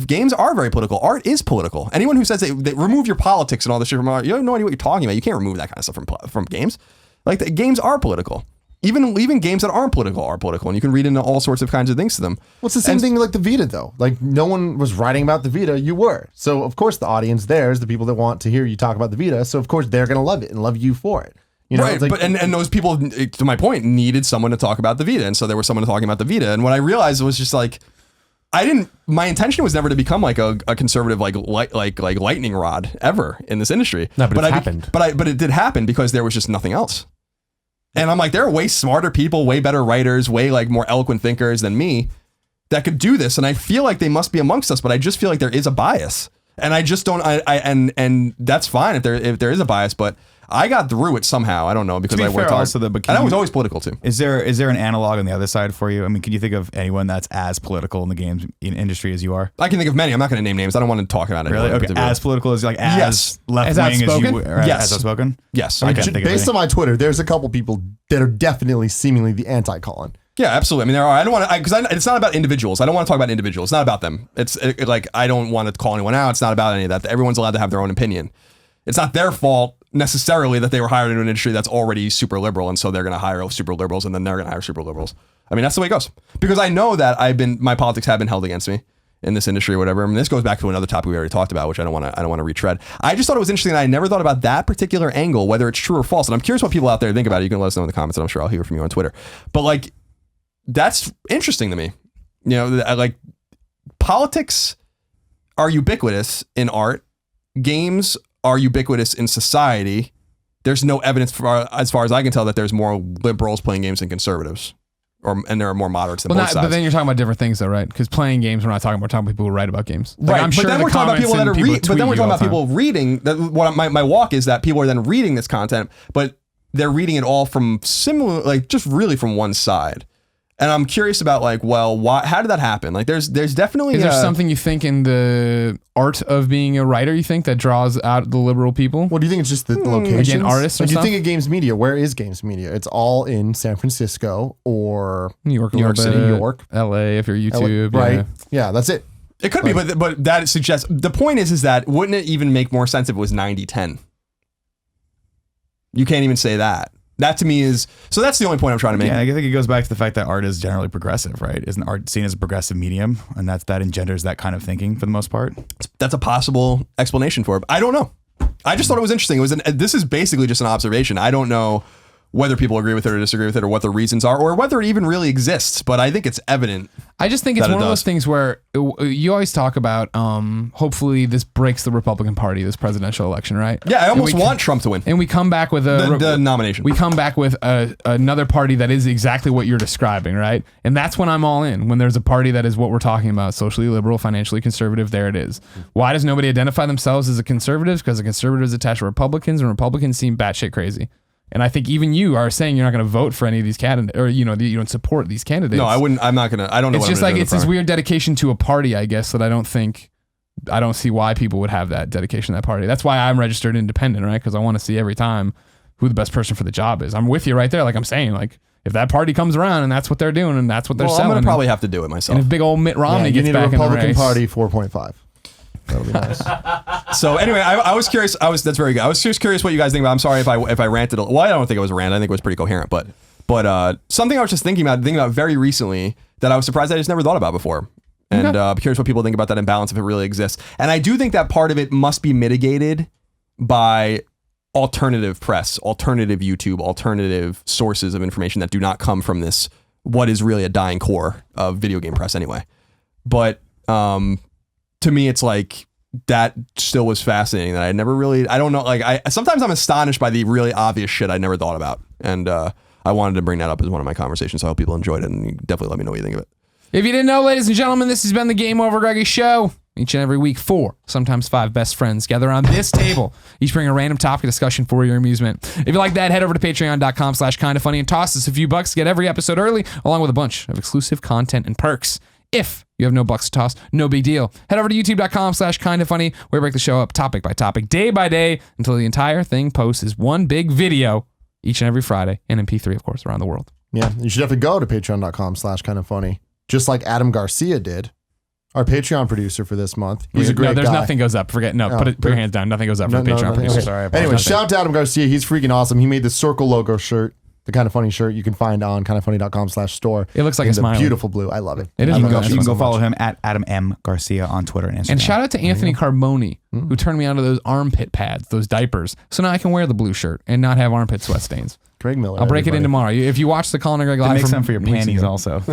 games are very political. Art is political. Anyone who says they remove your politics and all this shit from art, you have no idea what you're talking about. You can't remove that kind of stuff from games. Like the games are political. Even games that aren't political are political, and you can read into all sorts of kinds of things to them. Well, it's the same thing like the Vita, though. Like, no one was writing about the Vita. You were. So, of course, the audience there is the people that want to hear you talk about the Vita. So, of course, they're going to love it and love you for it. You know, Right, it's like, but and those people, to my point, needed someone to talk about the Vita, and so there was someone talking about the Vita. And what I realized was just like, my intention was never to become like a conservative like lightning rod ever in this industry. No, but it happened. But it did happen because there was just nothing else. And I'm like, there are way smarter people, way better writers, way like more eloquent thinkers than me that could do this. And I feel like they must be amongst us, but I just feel like there is a bias. And I just don't. And that's fine if there is a bias, but I got through it somehow. I don't know because To be I worked fair, hard. also, but and I was always political too. Is there an analog on the other side for you? I mean, can you think of anyone that's as political in the games industry as you are? I can think of many. I'm not going to name names. I don't want to talk about it. Really? Okay. As political as as Yes. left As wing as you outspoken? were? Yes. As outspoken? Yes. I I can't can. think of based any. on my Twitter, there's a couple people that are definitely seemingly the anti-Colin. Yeah, absolutely. I mean, there are. I don't want to because it's not about individuals. I don't want to talk about individuals. It's not about them. It's like I don't want to call anyone out. It's not about any of that. Everyone's allowed to have their own opinion. It's not their fault necessarily that they were hired into an industry that's already super liberal, and so they're going to hire super liberals, and then they're going to hire super liberals. I mean, that's the way it goes. Because I know that my politics have been held against me in this industry or whatever. I mean, this goes back to another topic we already talked about, which I don't want to retread. I just thought it was interesting, and I never thought about that particular angle, whether it's true or false. And I'm curious what people out there think about it. You can let us know in the comments, and I'm sure I'll hear from you on Twitter. But like, that's interesting to me. Like politics are ubiquitous in art. Games are ubiquitous in society. There's no evidence as far as I can tell that there's more liberals playing games than conservatives, and there are more moderates than both sides. But then you're talking about different things, though, right? Because playing games, we're not talking about people who write about games. Like, Right, I'm but sure then the we're talking about people that are comments and but then we're tweet talking you about people reading. What my walk is that people are then reading this content, but they're reading it all from similar, like just really from one side. And I'm curious about like, well, why? How did that happen? Like, there's definitely Is there something you think in the art of being a writer, you think, that draws out the liberal people? What do you think? It's just the locations? Again, artists or Like, you stuff? think of Games Media. Where is Games Media? It's all in San Francisco or New York, New York City, New York, LA, if you're YouTube. right? Yeah. Yeah, that's it. It could be, but that suggests the point is that wouldn't it even make more sense if it was 90-10? You can't even say that. That to me is so. That's the only point I'm trying to make. Yeah, I think it goes back to the fact that art is generally progressive, right? Isn't art seen as a progressive medium, and that engenders that kind of thinking for the most part? That's a possible explanation for it. I don't know. I just thought it was interesting. This is basically just an observation. I don't know whether people agree with it or disagree with it, or what the reasons are, or whether it even really exists. But I think it's evident. I just think it's that it one of those does. things where you always talk about, hopefully this breaks the Republican Party, this presidential election, right? Yeah, I And almost we want Trump to win And we come back with the nomination. We come back with another party that is exactly what you're describing, right? And that's when I'm all in. When there's a party that is what we're talking about, socially liberal, financially conservative, there it is. Why does nobody identify themselves as a conservative? Because the conservatives attach to Republicans, and Republicans seem batshit crazy. And I think even you are saying you're not going to vote for any of these candidates, or you don't support these candidates. No, I wouldn't. I'm not gonna. I don't know. It's what just I'm like gonna do in it's the this primary. weird dedication to a party, I guess, that I don't see why people would have that dedication to that party. That's why I'm registered independent, right? Because I want to see every time who the best person for the job is. I'm with you right there. Like I'm saying, like if that party comes around and that's what they're doing and that's what they're Well, I'm selling, gonna probably have to do it and myself. if big old Mitt Romney you gets need a back in the Republican race, Party 4.5. That'll be nice. So anyway, I was curious. That's very good. I was just curious what you guys think about. I'm sorry if I ranted. Well, I don't think it was a rant. I think it was pretty coherent. But something I was just thinking about very recently that I was surprised I just never thought about before. And I'm curious what people think about that imbalance, if it really exists. And I do think that part of it must be mitigated by alternative press, alternative YouTube, alternative sources of information that do not come from this, what is really a dying core of video game press anyway. But to me, it's like that still was fascinating that I never really, I don't know, like sometimes I'm astonished by the really obvious shit I never thought about. And I wanted to bring that up as one of my conversations. So I hope people enjoyed it, and you definitely let me know what you think of it. If you didn't know, ladies and gentlemen, this has been the Game Over Greggy Show. Each and every week, 4, sometimes 5 best friends gather around this table. Each bring a random topic of discussion for your amusement. If you like that, head over to patreon.com/kindafunny and toss us a few bucks to get every episode early, along with a bunch of exclusive content and perks. If you have no bucks to toss, no big deal. Head over to youtube.com/kindafunny, where we break the show up topic by topic, day by day, until the entire thing posts as one big video each and every Friday, and MP3, of course, around the world. Yeah, you should definitely go to patreon.com/kindafunny, just like Adam Garcia did, our Patreon producer for this month. He's a great there's guy. nothing goes up. Put your hands down. Nothing goes up for the Patreon nothing. producer. Okay. Sorry, I Anyway, apologize. shout out to Adam Garcia. He's freaking awesome. He made the circle logo shirt, the Kind of Funny shirt you can find on kindafunny.com/store. It looks like in a the smiley. beautiful blue. I love it. It is I really love nice. You can so go follow much. him at Adam M. Garcia on Twitter and Instagram. And shout out to Anthony Carboni, who turned me on to those armpit pads, those diapers. So now I can wear the blue shirt and not have armpit sweat stains. Craig Miller. I'll break it in everybody. tomorrow. If you watch the Colin and Greg It live makes from sense for your weeks panties ago- also.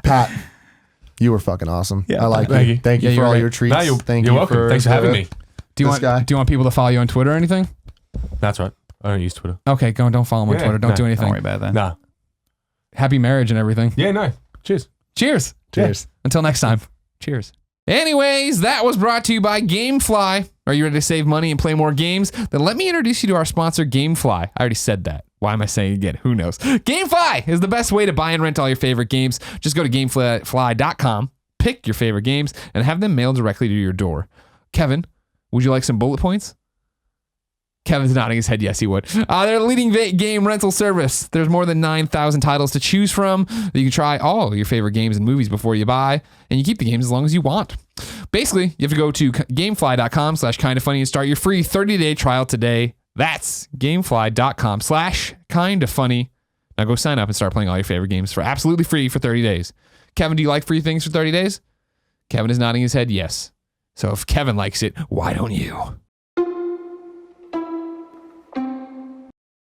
Pat, you were fucking awesome. Yeah, I like thank you. you. Thank you Yeah, for you're all great. your treats. No, Thank you're you welcome. Thanks for having me. Do you This guy. want people to follow you on Twitter or anything? That's right. I don't use Twitter. Okay, don't follow him on Yeah, Twitter. Don't no, do Don't anything. worry about that. Nah. Happy marriage and everything. Yeah, no. Cheers. Cheers. Cheers. Until next time. Cheers. Anyways, that was brought to you by GameFly. Are you ready to save money and play more games? Then let me introduce you to our sponsor, GameFly. I already said that. Why am I saying it again? Who knows? GameFly is the best way to buy and rent all your favorite games. Just go to gamefly.com, pick your favorite games, and have them mailed directly to your door. Kevin, would you like some bullet points? Kevin's nodding his head. Yes, he would. They're the leading game rental service. There's more than 9,000 titles to choose from. You can try all your favorite games and movies before you buy, and you keep the games as long as you want. Basically, you have to go to gamefly.com/kindafunny and start your free 30-day trial today. That's gamefly.com/kindafunny. Now go sign up and start playing all your favorite games for absolutely free for 30 days. Kevin, do you like free things for 30 days? Kevin is nodding his head yes. So if Kevin likes it, why don't you?